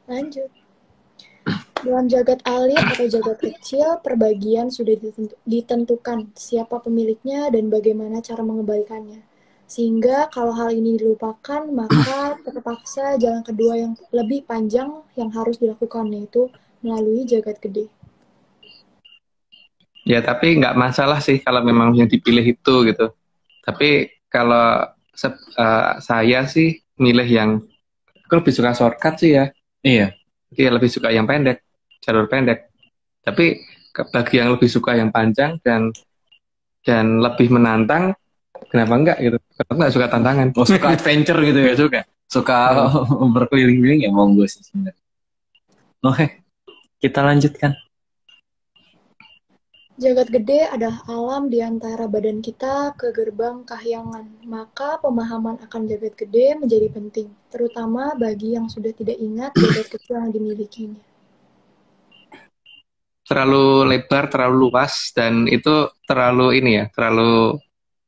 Speaker 3: Lanjut. Dalam jagat alit atau jagat kecil, perbagian sudah ditentukan siapa pemiliknya dan bagaimana cara mengembalikannya. Sehingga kalau hal ini dilupakan, maka terpaksa jalan kedua yang lebih panjang yang harus dilakukan, yaitu melalui jagat gede.
Speaker 2: Ya, tapi nggak masalah sih kalau memang yang dipilih itu gitu. Tapi kalau saya sih milih yang, aku lebih suka shortcut sih ya.
Speaker 1: Iya.
Speaker 2: Iya, lebih suka yang pendek, jalur pendek. Tapi bagi yang lebih suka yang panjang dan lebih menantang, kenapa enggak gitu? Kenapa enggak suka tantangan?
Speaker 1: Oh, suka adventure gitu ya? Suka berkeliling-keliling ya monggo sih sebenarnya. Oke, kita lanjutkan.
Speaker 3: Jagat gede adalah alam di antara badan kita ke gerbang kahyangan. Maka pemahaman akan jagat gede menjadi penting, terutama bagi yang sudah tidak ingat jagat kecil yang dimilikinya.
Speaker 2: Terlalu lebar, terlalu luas, dan itu terlalu terlalu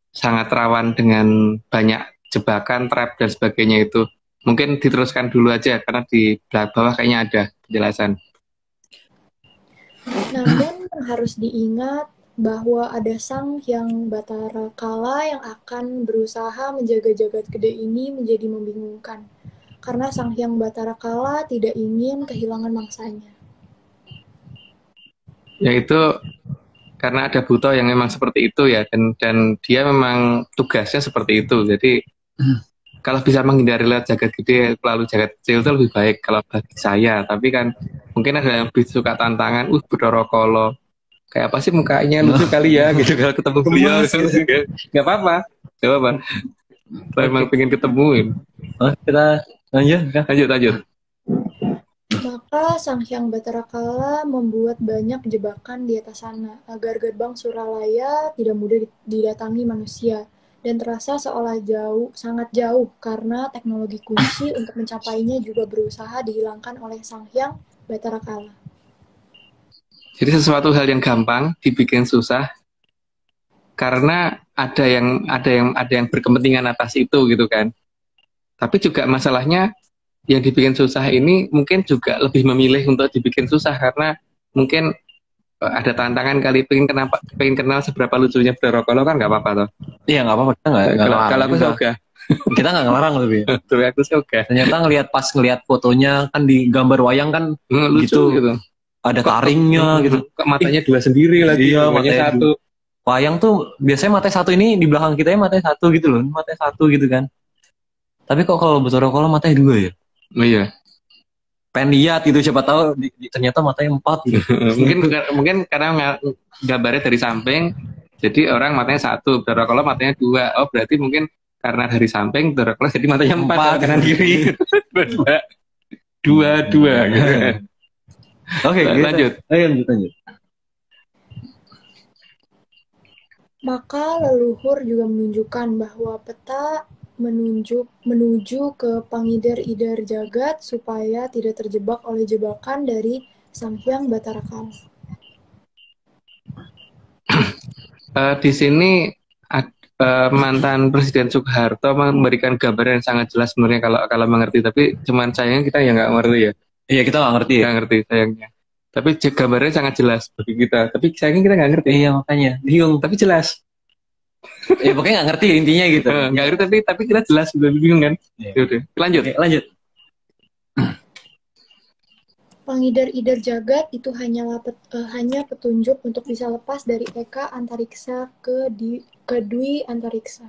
Speaker 2: sangat rawan dengan banyak jebakan, trap, dan sebagainya itu. Mungkin diteruskan dulu aja, karena di bawah kayaknya ada penjelasan.
Speaker 3: Namun harus diingat bahwa ada Sang Hyang Batara Kala yang akan berusaha menjaga jagat gede ini menjadi membingungkan. Karena Sang Hyang Batara Kala tidak ingin kehilangan mangsanya.
Speaker 2: Yaitu karena ada Buto yang memang seperti itu ya, dan dia memang tugasnya seperti itu. Jadi kalau bisa menghindari lewat jagat gede lalu jagat kecil itu lebih baik kalau bagi saya. Tapi kan mungkin ada yang lebih suka tantangan, Bathara Kala kayak apa sih mukanya lucu kali ya gitu kalau ketemu beliau. Nggak apa-apa, kalau memang pengen ketemuin.
Speaker 1: Kita lanjut.
Speaker 3: Maka Sang Hyang Batara Kala membuat banyak jebakan di atas sana agar gerbang Suralaya tidak mudah didatangi manusia dan terasa seolah sangat jauh karena teknologi kunci untuk mencapainya juga berusaha dihilangkan oleh Sang Hyang Batara Kala.
Speaker 2: Jadi sesuatu hal yang gampang dibikin susah karena ada yang berkepentingan atas itu gitu kan. Tapi juga masalahnya yang dibikin susah ini mungkin juga lebih memilih untuk dibikin susah karena mungkin ada tantangan kali pengen kenal seberapa lucunya Bathara Kala kan nggak apa-apa toh.
Speaker 1: Iya nggak apa-apa, kita nggak
Speaker 2: Kalau aku sih oke.
Speaker 1: Kita nggak ngelarang lebih.
Speaker 2: Tapi aku sih oke.
Speaker 1: Ternyata ngelihat fotonya kan di gambar wayang kan
Speaker 2: lucu gitu.
Speaker 1: Ada taringnya gitu.
Speaker 2: Matanya dua sendiri lagi.
Speaker 1: Iya, matanya
Speaker 2: satu.
Speaker 1: Wayang tuh biasanya matanya satu, ini di belakang kita matanya satu gitu loh, matanya satu gitu kan. Tapi kok kalau Bathara Kala matanya dua ya?
Speaker 2: Iya.
Speaker 1: Pengen lihat gitu, siapa tahu ternyata matanya 4 gitu.
Speaker 2: mungkin karena gambarnya dari samping, jadi orang matanya satu, Bathara Kala matanya 2. Oh berarti mungkin karena dari samping Bathara Kala jadi matanya 4 kanan kiri. dua gitu.
Speaker 1: Oke, lanjut.
Speaker 3: Maka leluhur juga menunjukkan bahwa peta menuju ke pangidar-idar jagat supaya tidak terjebak oleh jebakan dari Sang Hyang Batara Kala.
Speaker 2: Di sini mantan Presiden Soeharto memberikan gambaran yang sangat jelas sebenarnya kalau mengerti, tapi cuman sayangnya kita ya nggak ngerti ya.
Speaker 1: Iya, kita nggak ngerti.
Speaker 2: Nggak ngerti sayangnya. Tapi gambarnya sangat jelas bagi kita. Tapi sayangnya kita nggak ngerti.
Speaker 1: Iya, makanya bingung.
Speaker 2: Tapi jelas.
Speaker 1: Ya pokoknya nggak ngerti intinya gitu.
Speaker 2: Nggak ngerti tapi kita jelas, udah bingung kan. Yaudah, lanjut.
Speaker 3: Pangidar-idar jagat itu hanya petunjuk untuk bisa lepas dari eka antariksa ke dwi antariksa.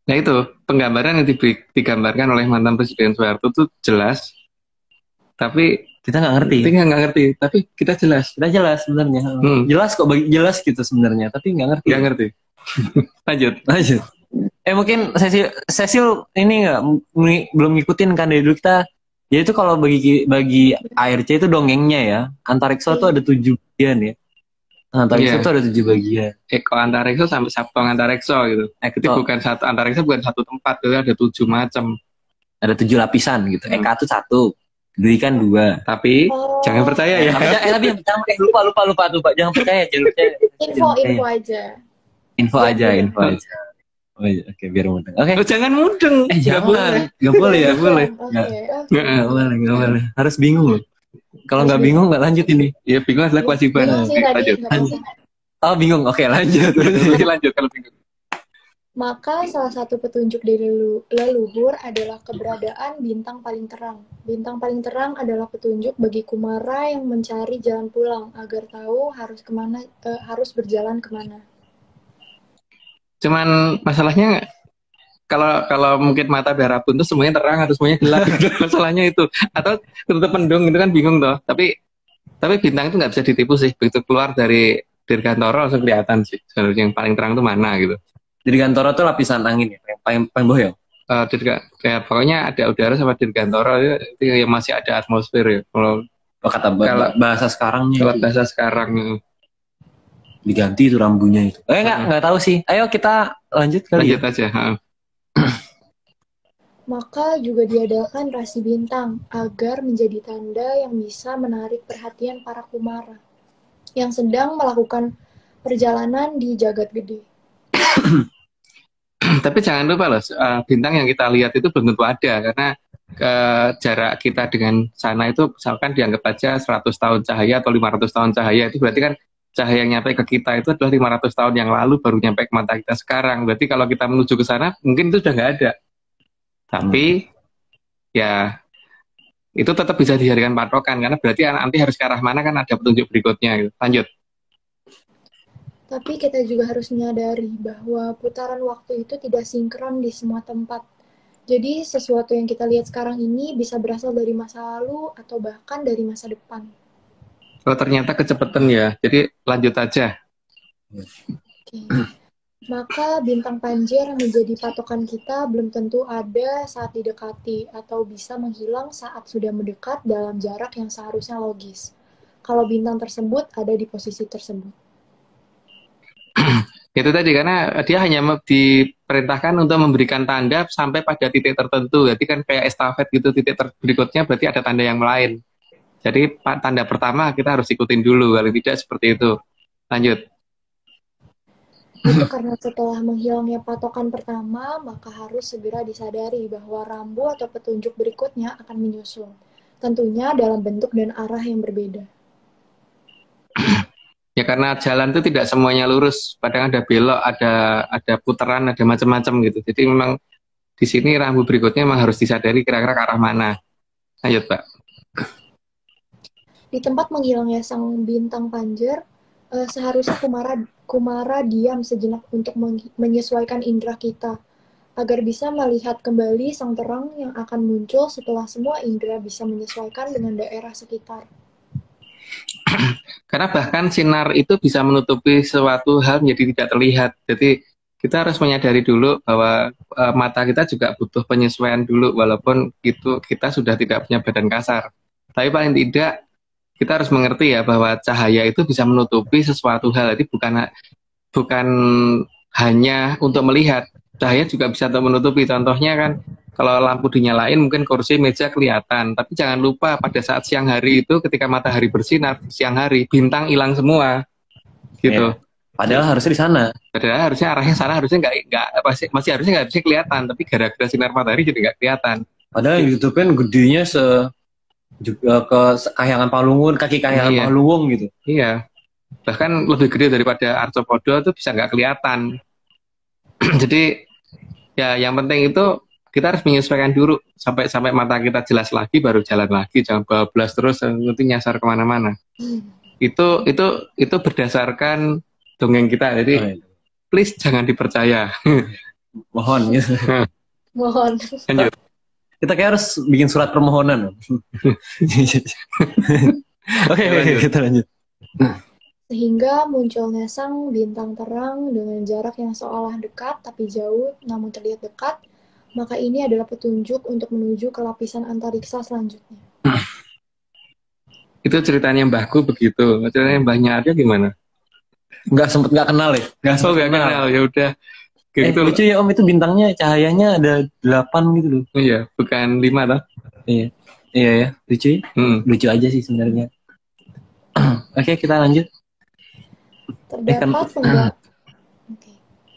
Speaker 2: Nah itu penggambaran yang digambarkan oleh mantan Presiden Soeharto itu jelas, tapi
Speaker 1: kita nggak ngerti.
Speaker 2: Tapi kita jelas
Speaker 1: sebenarnya. Jelas kok, jelas gitu sebenarnya, tapi nggak ngerti. Lanjut. Mungkin Cecil ini belum ngikutin kan dari dulu kita. Ya itu kalau bagi ARC itu dongengnya ya. Antariksa itu ada 7 bagian ya. Antariksa itu ada 7 bagian.
Speaker 2: Eko Antariksa sampai Sabtong Antariksa gitu. Itu bukan satu Antariksa, bukan satu tempat, itu ada 7 macam. Ada 7 lapisan gitu. Eka itu 1, Dwi kan 2. Tapi jangan percaya ya.
Speaker 1: Tapi jangan lupa. Jangan percaya. Info aja. Oh iya, oke, biar mudeng. Oke.
Speaker 2: Jangan mudeng.
Speaker 1: Nggak boleh. Nggak boleh. Harus bingung loh. Kalau nggak bingung nggak lanjut ini.
Speaker 2: Ya bingung adalah kewajiban. Lanjut.
Speaker 1: Oh bingung, oke lanjut.
Speaker 2: Lanjut kalau bingung.
Speaker 3: Maka salah satu petunjuk dari leluhur adalah keberadaan bintang paling terang. Bintang paling terang adalah petunjuk bagi Kumara yang mencari jalan pulang agar tahu harus berjalan kemana.
Speaker 2: Cuman masalahnya kalau mungkin mata udah rabun tuh semuanya terang atau semuanya gelap. Masalahnya itu. Atau tutup mendung itu kan bingung tuh. Tapi bintang itu nggak bisa ditipu sih. Begitu keluar dari Dirgantara langsung kelihatan sih. Sebenarnya yang paling terang tuh mana gitu.
Speaker 1: Dirgantara tuh lapisan angin ya, yang paling bawah ya.
Speaker 2: Ya, pokoknya ada udara sama Dirgantara itu yang masih ada atmosfer ya. Kalau
Speaker 1: bahasa sekarangnya.
Speaker 2: Kalau bahasa sekarang
Speaker 1: diganti itu rambunya itu. Nggak tahu sih. Ayo kita lanjut kali.
Speaker 2: Lanjut aja.
Speaker 3: Maka juga diadakan rasi bintang agar menjadi tanda yang bisa menarik perhatian para kumara yang sedang melakukan perjalanan di jagat gede.
Speaker 2: Tapi jangan lupa loh, bintang yang kita lihat itu belum tentu ada karena jarak kita dengan sana itu misalkan dianggap aja 100 tahun cahaya atau 500 tahun cahaya, itu berarti kan cahaya yang nyampe ke kita itu adalah 500 tahun yang lalu baru nyampe ke mata kita sekarang. Berarti kalau kita menuju ke sana mungkin itu sudah nggak ada. Tapi ya itu tetap bisa dijadikan patokan karena berarti nanti harus ke arah mana kan ada petunjuk berikutnya gitu. Lanjut.
Speaker 3: Tapi kita juga harus menyadari bahwa putaran waktu itu tidak sinkron di semua tempat. Jadi sesuatu yang kita lihat sekarang ini bisa berasal dari masa lalu atau bahkan dari masa depan.
Speaker 2: Oh ternyata kecepatan ya, jadi lanjut aja.
Speaker 3: Oke. Maka bintang Panjer yang menjadi patokan kita belum tentu ada saat didekati atau bisa menghilang saat sudah mendekat dalam jarak yang seharusnya logis. Kalau bintang tersebut ada di posisi tersebut.
Speaker 2: Itu tadi karena dia hanya diperintahkan untuk memberikan tanda sampai pada titik tertentu. Jadi kan kayak estafet gitu, titik berikutnya berarti ada tanda yang lain. Jadi tanda pertama kita harus ikutin dulu, kalau tidak seperti itu. Lanjut.
Speaker 3: Itu karena setelah menghilangnya patokan pertama, maka harus segera disadari bahwa rambu atau petunjuk berikutnya akan menyusul. Tentunya dalam bentuk dan arah yang berbeda.
Speaker 2: Ya karena jalan itu tidak semuanya lurus, kadang ada belok, ada putaran, ada macam-macam gitu. Jadi memang di sini rambu berikutnya memang harus disadari kira-kira ke arah mana. Lanjut, Pak.
Speaker 3: Di tempat menghilangnya sang bintang Panjer, seharusnya Kumara diam sejenak untuk menyesuaikan indera kita, agar bisa melihat kembali sang terang yang akan muncul setelah semua indera bisa menyesuaikan dengan daerah sekitar.
Speaker 2: Karena bahkan sinar itu bisa menutupi suatu hal menjadi tidak terlihat. Jadi kita harus menyadari dulu bahwa mata kita juga butuh penyesuaian dulu, walaupun itu kita sudah tidak punya badan kasar. Tapi paling tidak kita harus mengerti ya bahwa cahaya itu bisa menutupi sesuatu hal. Jadi bukan hanya untuk melihat, cahaya juga bisa untuk menutupi. Contohnya kan kalau lampu dinyalain mungkin kursi meja kelihatan, tapi jangan lupa pada saat siang hari itu ketika matahari bersinar siang hari, bintang hilang semua gitu.
Speaker 1: Padahal harusnya di sana.
Speaker 2: Padahal harusnya arahnya sana, harusnya nggak masih harusnya nggak bisa kelihatan, tapi gara-gara sinar matahari jadi nggak kelihatan.
Speaker 1: Padahal YouTube kan gedenya juga ke Kahyangan Palungun, kaki Kahyangan Palungun gitu.
Speaker 2: Iya. Bahkan lebih gede daripada Arcopodo itu bisa nggak kelihatan. Jadi ya yang penting itu kita harus menyesuaikan dulu sampai mata kita jelas lagi baru jalan lagi, jangan bablas terus nanti nyasar kemana-mana. Itu berdasarkan dongeng kita, jadi please jangan dipercaya.
Speaker 1: Mohon gitu.
Speaker 3: Mohon.
Speaker 2: Lanjut.
Speaker 1: Kita kayak harus bikin surat permohonan. Oke, kita lanjut.
Speaker 3: Sehingga munculnya sang bintang terang dengan jarak yang seolah dekat tapi jauh namun terlihat dekat, maka ini adalah petunjuk untuk menuju ke lapisan antariksa selanjutnya.
Speaker 2: Itu ceritanya Mbahku begitu. Ceritanya Mbahnya ada gimana?
Speaker 1: Nggak kenal ya? Nggak
Speaker 2: kenal. Ya udah. Gitu.
Speaker 1: Lucu ya Om, itu bintangnya cahayanya ada 8 gitu loh.
Speaker 2: Iya, bukan 5 toh?
Speaker 1: Iya ya, lucu. Lucu aja sih sebenarnya. Oke, kita lanjut.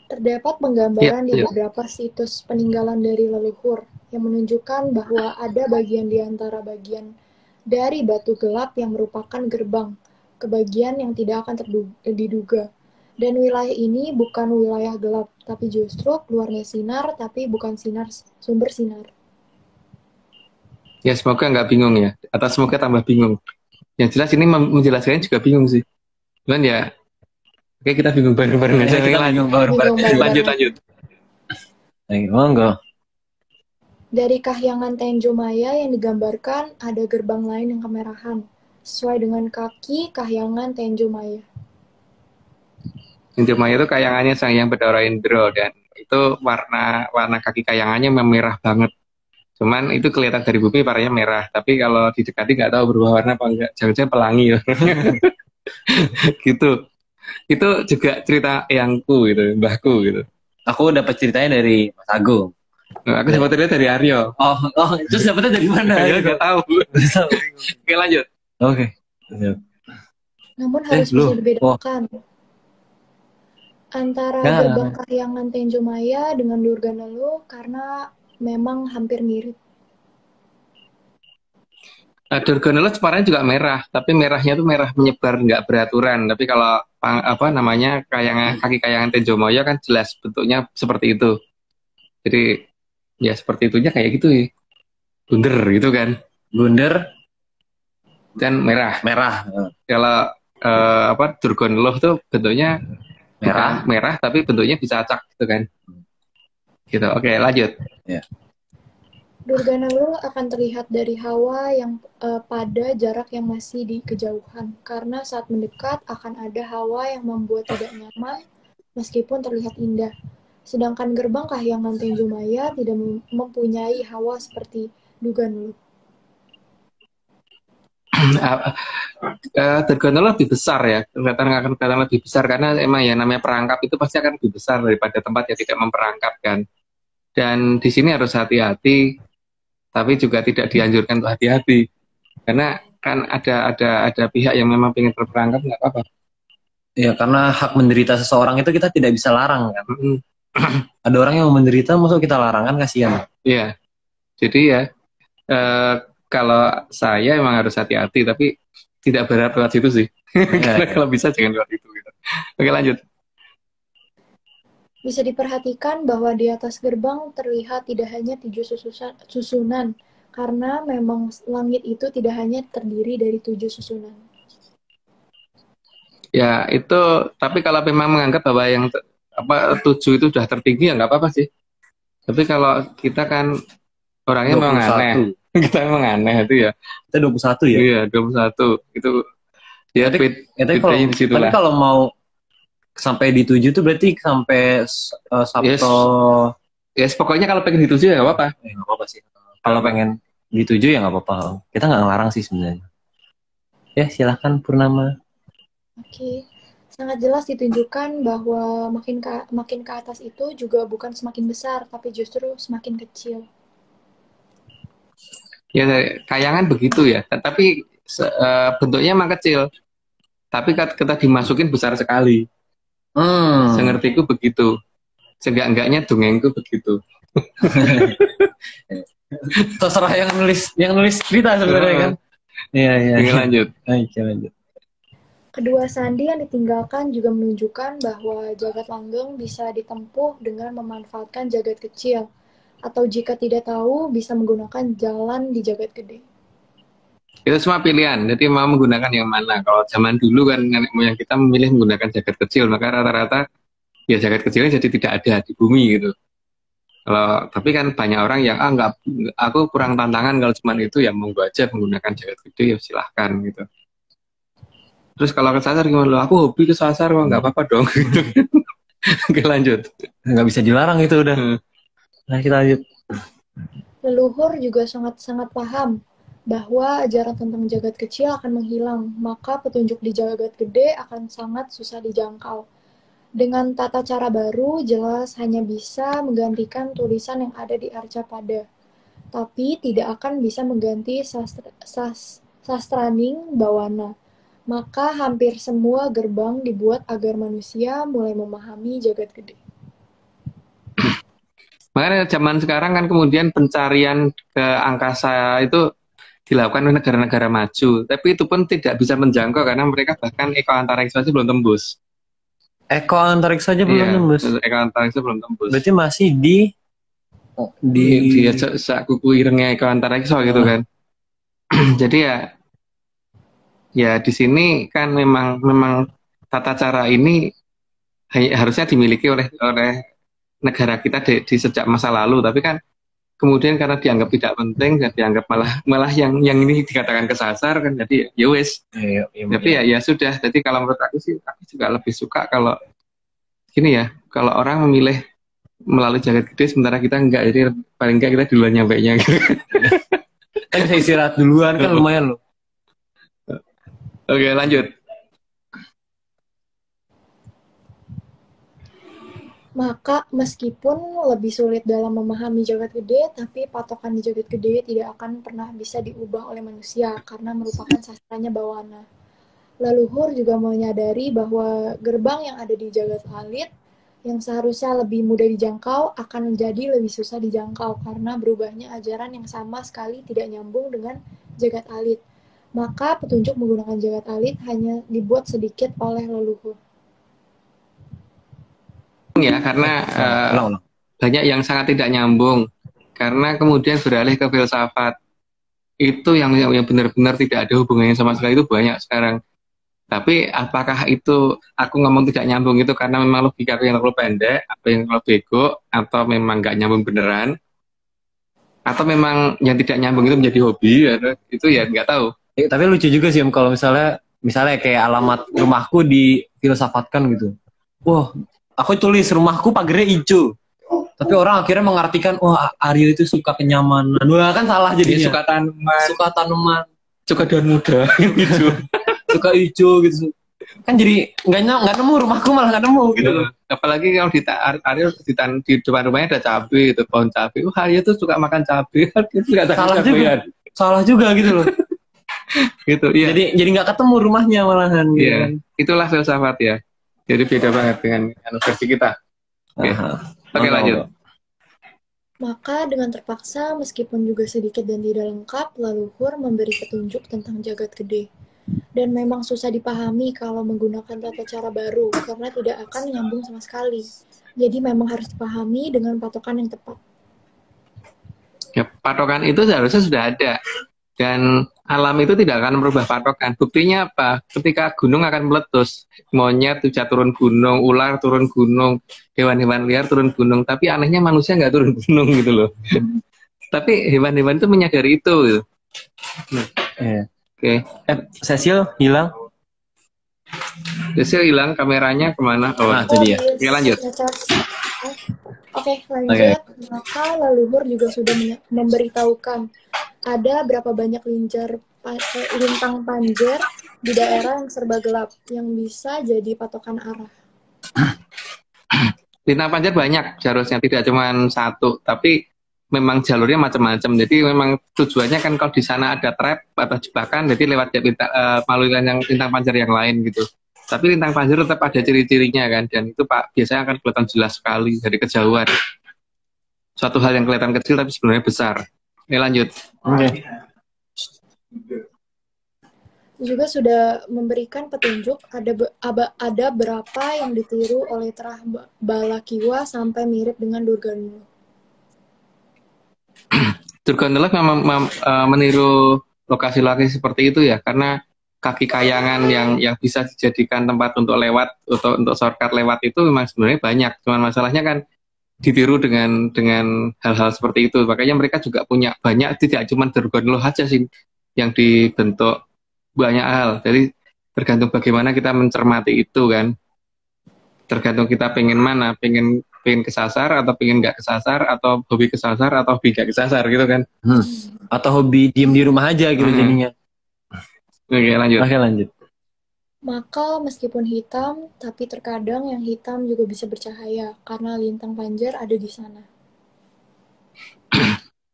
Speaker 3: Terdapat penggambaran di beberapa situs peninggalan dari leluhur yang menunjukkan bahwa ada bagian di antara bagian dari batu gelap yang merupakan gerbang ke bagian yang tidak akan diduga. Dan wilayah ini bukan wilayah gelap, tapi justru keluarnya sinar, tapi bukan sumber sinar.
Speaker 2: Ya semoga nggak bingung ya, atau semoga tambah bingung. Yang jelas ini menjelaskannya juga bingung sih. Cuman ya, oke kita bingung bareng-bareng aja.
Speaker 1: Kita bingung bareng-bareng.
Speaker 2: Lanjut.
Speaker 1: Monggo.
Speaker 3: Dari kahyangan Tenjo Maya yang digambarkan ada gerbang lain yang kemerahan, sesuai dengan kaki kahyangan Tenjo Maya.
Speaker 2: Tenjo Maya itu kayangannya Sang Hyang Bathara Indra, dan itu warna kaki kayangannya memerah banget. Cuman itu kelihatan dari bumi warnanya merah, tapi kalau didekati nggak tahu berubah warna apa enggak. Jangan-jangan pelangi ya. Gitu. Itu juga cerita eyangku gitu, mbahku gitu.
Speaker 1: Aku dapat ceritanya dari Mas Agung.
Speaker 2: Nah, aku dapat cerita dari Aryo.
Speaker 1: Oh, terus dapetnya dari mana?
Speaker 2: Ya nggak tahu. Oke, lanjut.
Speaker 1: Oke.
Speaker 3: Namun harus
Speaker 1: belum.
Speaker 3: bisa dibedakan antara
Speaker 1: Ya.
Speaker 3: gerbang kahyangan Tenjo Maya dengan Durganalu karena memang hampir mirip.
Speaker 2: Durganalu warnanya juga merah, tapi merahnya tuh merah menyebar, nggak beraturan. Tapi kalau apa namanya kaki kayangan Tenjo Maya kan jelas bentuknya seperti itu. Jadi ya seperti itunya kayak gitu ya. Bunder gitu kan.
Speaker 1: Bunder
Speaker 2: Dan merah. Kalau Durganalu tuh bentuknya merah tapi bentuknya bisa acak gitu kan. Gitu. Oke, lanjut.
Speaker 1: Ya.
Speaker 3: Durganalu akan terlihat dari hawa yang pada jarak yang masih di kejauhan, karena saat mendekat akan ada hawa yang membuat tidak nyaman meskipun terlihat indah. Sedangkan gerbang kahyangan Tenjo Maya tidak mempunyai hawa seperti Durganalu.
Speaker 2: Durganalu lebih besar ya, kelihatan lebih besar karena emang ya namanya perangkap itu pasti akan lebih besar daripada tempat yang tidak memperangkap kan. Dan di sini harus hati-hati, tapi juga tidak dianjurkan untuk hati-hati karena kan ada pihak yang memang ingin terperangkap, nggak apa-apa.
Speaker 1: Ya, karena hak menderita seseorang itu kita tidak bisa larang kan. Ada orang yang menderita, maksud kita larang kan, kasihan.
Speaker 2: Iya, jadi ya kalau saya emang harus hati-hati, tapi tidak berharap lewat situ sih. Karena kalau bisa jangan lewat itu. Gitu. Oke, lanjut.
Speaker 3: Bisa diperhatikan bahwa di atas gerbang terlihat tidak hanya 7 susunan, karena memang langit itu tidak hanya terdiri dari 7 susunan.
Speaker 2: Ya, itu, tapi kalau memang menganggap bahwa yang 7 itu sudah tertinggi ya nggak apa-apa sih. Tapi kalau kita kan orangnya memang aneh. Kita memang aneh itu ya.
Speaker 1: Kita 21 ya?
Speaker 2: Iya, 21. Itu ya bedanya di situ lah.
Speaker 1: Tapi kalau mau sampai di 7 itu berarti sampai Sabto.
Speaker 2: Yes, pokoknya kalau pengen di 7 ya nggak apa-apa.
Speaker 1: Nggak apa-apa sih. Kalau pengen di 7 ya nggak apa-apa. Kita nggak ngelarang sih sebenarnya. Ya, silahkan Purnama.
Speaker 3: Oke. Sangat jelas ditunjukkan bahwa makin ke atas itu juga bukan semakin besar, tapi justru semakin kecil.
Speaker 2: Ya, kayangan begitu ya. Tapi bentuknya emang kecil. Tapi kita dimasukin besar sekali. Sengertiku begitu. Seenggak-enggaknya dongengku begitu.
Speaker 1: Terserah yang nulis cerita sebenarnya kan. Iya.
Speaker 2: Lanjut.
Speaker 1: Lanjut.
Speaker 3: Kedua sandi yang ditinggalkan juga menunjukkan bahwa jagat langgeng bisa ditempuh dengan memanfaatkan jagat kecil, atau jika tidak tahu bisa menggunakan jalan di jagat gede.
Speaker 2: Itu semua pilihan, jadi mau menggunakan yang mana. Kalau zaman dulu kan nenek moyang kita memilih menggunakan jagat kecil, maka rata-rata ya jagat kecilnya jadi tidak ada di bumi gitu. Tapi kan banyak orang yang aku kurang tantangan kalau cuma itu, ya monggo aja menggunakan jagat gede, ya silahkan gitu. Terus kalau kesasar gimana? Loh, aku hobi kesasar kok, nggak apa-apa dong. Gitu. Oke, lanjut.
Speaker 1: Nggak bisa dilarang itu udah. Nah, kita lanjut.
Speaker 3: Leluhur juga sangat-sangat paham bahwa ajaran tentang jagat kecil akan menghilang, maka petunjuk di jagat gede akan sangat susah dijangkau. Dengan tata cara baru, jelas hanya bisa menggantikan tulisan yang ada di Arcapada, tapi tidak akan bisa mengganti sastraning bawana. Maka hampir semua gerbang dibuat agar manusia mulai memahami jagat gede.
Speaker 2: Makanya zaman sekarang kan kemudian pencarian ke angkasa itu dilakukan oleh negara-negara maju, tapi itu pun tidak bisa menjangkau karena mereka bahkan eko antariksa saja belum tembus.
Speaker 1: Eko antariksa saja belum tembus.
Speaker 2: Eko antariksa belum tembus.
Speaker 1: Berarti masih di
Speaker 2: kuku irengnya eko antariksa gitu kan. Jadi ya di sini kan memang tata cara ini harusnya dimiliki oleh negara kita di sejak masa lalu, tapi kan kemudian karena dianggap tidak penting dan dianggap malah yang ini dikatakan kesasar kan, jadi ya wes. Tapi ya sudah. Jadi kalau menurut aku sih, aku juga lebih suka kalau gini ya, kalau orang memilih melalui jagat gede sementara kita enggak, jadi paling enggak kita duluan nyampe nya gitu.
Speaker 1: Kan bisa istirahat duluan kan lumayan loh.
Speaker 2: Oke, lanjut.
Speaker 3: Maka meskipun lebih sulit dalam memahami jagat gede, tapi patokan di jagat gede tidak akan pernah bisa diubah oleh manusia karena merupakan sastranya bawana. Leluhur juga menyadari bahwa gerbang yang ada di jagat alit yang seharusnya lebih mudah dijangkau akan menjadi lebih susah dijangkau karena berubahnya ajaran yang sama sekali tidak nyambung dengan jagat alit. Maka petunjuk menggunakan jagat alit hanya dibuat sedikit oleh leluhur.
Speaker 2: Ya, karena banyak yang sangat tidak nyambung karena kemudian beralih ke filsafat. Itu yang benar-benar tidak ada hubungannya sama sekali, itu banyak sekarang. Tapi apakah itu aku ngomong tidak nyambung itu karena memang logika yang terlalu pendek, apa yang terlalu bego, atau memang nggak nyambung beneran, atau memang yang tidak nyambung itu menjadi hobi, itu ya nggak tahu.
Speaker 1: Tapi lucu juga sih kalau misalnya kayak alamat rumahku difilsafatkan gitu. Wah, aku tulis rumahku pagarnya hijau. Tapi orang akhirnya mengartikan, wah Aryo itu suka kenyamanan. Wah kan salah jadinya.
Speaker 2: Suka tanaman.
Speaker 1: Suka daun muda gitu. Suka hijau gitu. Kan jadi nggak nemu, rumahku malah nggak nemu gitu.
Speaker 2: Apalagi kalau Aryo di depan rumahnya ada cabai, itu pohon cabai. Aryo tuh suka makan cabai.
Speaker 1: Salah juga. Salah juga gitu loh.
Speaker 2: Gitu, iya.
Speaker 1: Jadi nggak ketemu rumahnya malahan. Gitu.
Speaker 2: Iya. Itulah filsafat ya. Jadi beda banget dengan versi kita. Oke, lanjut.
Speaker 3: Maka dengan terpaksa, meskipun juga sedikit dan tidak lengkap, leluhur memberi petunjuk tentang jagat gede. Dan memang susah dipahami kalau menggunakan tata cara baru, karena tidak akan nyambung sama sekali. Jadi memang harus dipahami dengan patokan yang tepat.
Speaker 2: Ya, patokan itu seharusnya sudah ada. Dan alam itu tidak akan merubah patokan. Buktinya apa? Ketika gunung akan meletus, monyet bisa turun gunung, ular turun gunung, hewan-hewan liar turun gunung. Tapi anehnya manusia nggak turun gunung gitu loh. Tapi hewan-hewan itu menyadari itu. Gitu. Oke.
Speaker 1: Cecil hilang.
Speaker 2: Cecil hilang, kameranya kemana? Oh,
Speaker 1: itu dia.
Speaker 2: Oke, lanjut.
Speaker 3: Oke, lanjut. Maka leluhur juga sudah memberitahukan ada berapa banyak lintang panjer di daerah yang serba gelap yang bisa jadi patokan arah.
Speaker 2: Lintang panjer banyak, seharusnya tidak cuma satu, tapi memang jalurnya macam-macam. Jadi memang tujuannya kan kalau di sana ada trap atau jebakan, jadi lewat melalui lintang panjer yang lain gitu. Tapi lintang panjer tetap ada ciri-cirinya kan, dan itu biasanya akan kelihatan jelas sekali dari kejauhan. Suatu hal yang kelihatan kecil tapi sebenarnya besar. Ini lanjut.
Speaker 1: Oke.
Speaker 3: Juga sudah memberikan petunjuk ada berapa yang ditiru oleh Terah Balakiwa sampai mirip dengan Durganula.
Speaker 2: Durganula memang meniru lokasi-lokasi seperti itu ya, karena kaki kayangan yang bisa dijadikan tempat untuk lewat, untuk shortcut lewat itu memang sebenarnya banyak. Cuman masalahnya kan ditiru dengan hal-hal seperti itu. Makanya mereka juga punya banyak, tidak cuma Durganula aja sih yang dibentuk, banyak hal. Jadi tergantung bagaimana kita mencermati itu kan. Tergantung kita pengen mana, pengen kesasar atau pengen nggak kesasar, atau hobi kesasar atau hobi nggak kesasar gitu kan.
Speaker 1: Atau hobi diem di rumah aja gitu jadinya.
Speaker 2: Oke, lanjut.
Speaker 3: Maka meskipun hitam, tapi terkadang yang hitam juga bisa bercahaya karena lintang panjer ada di sana.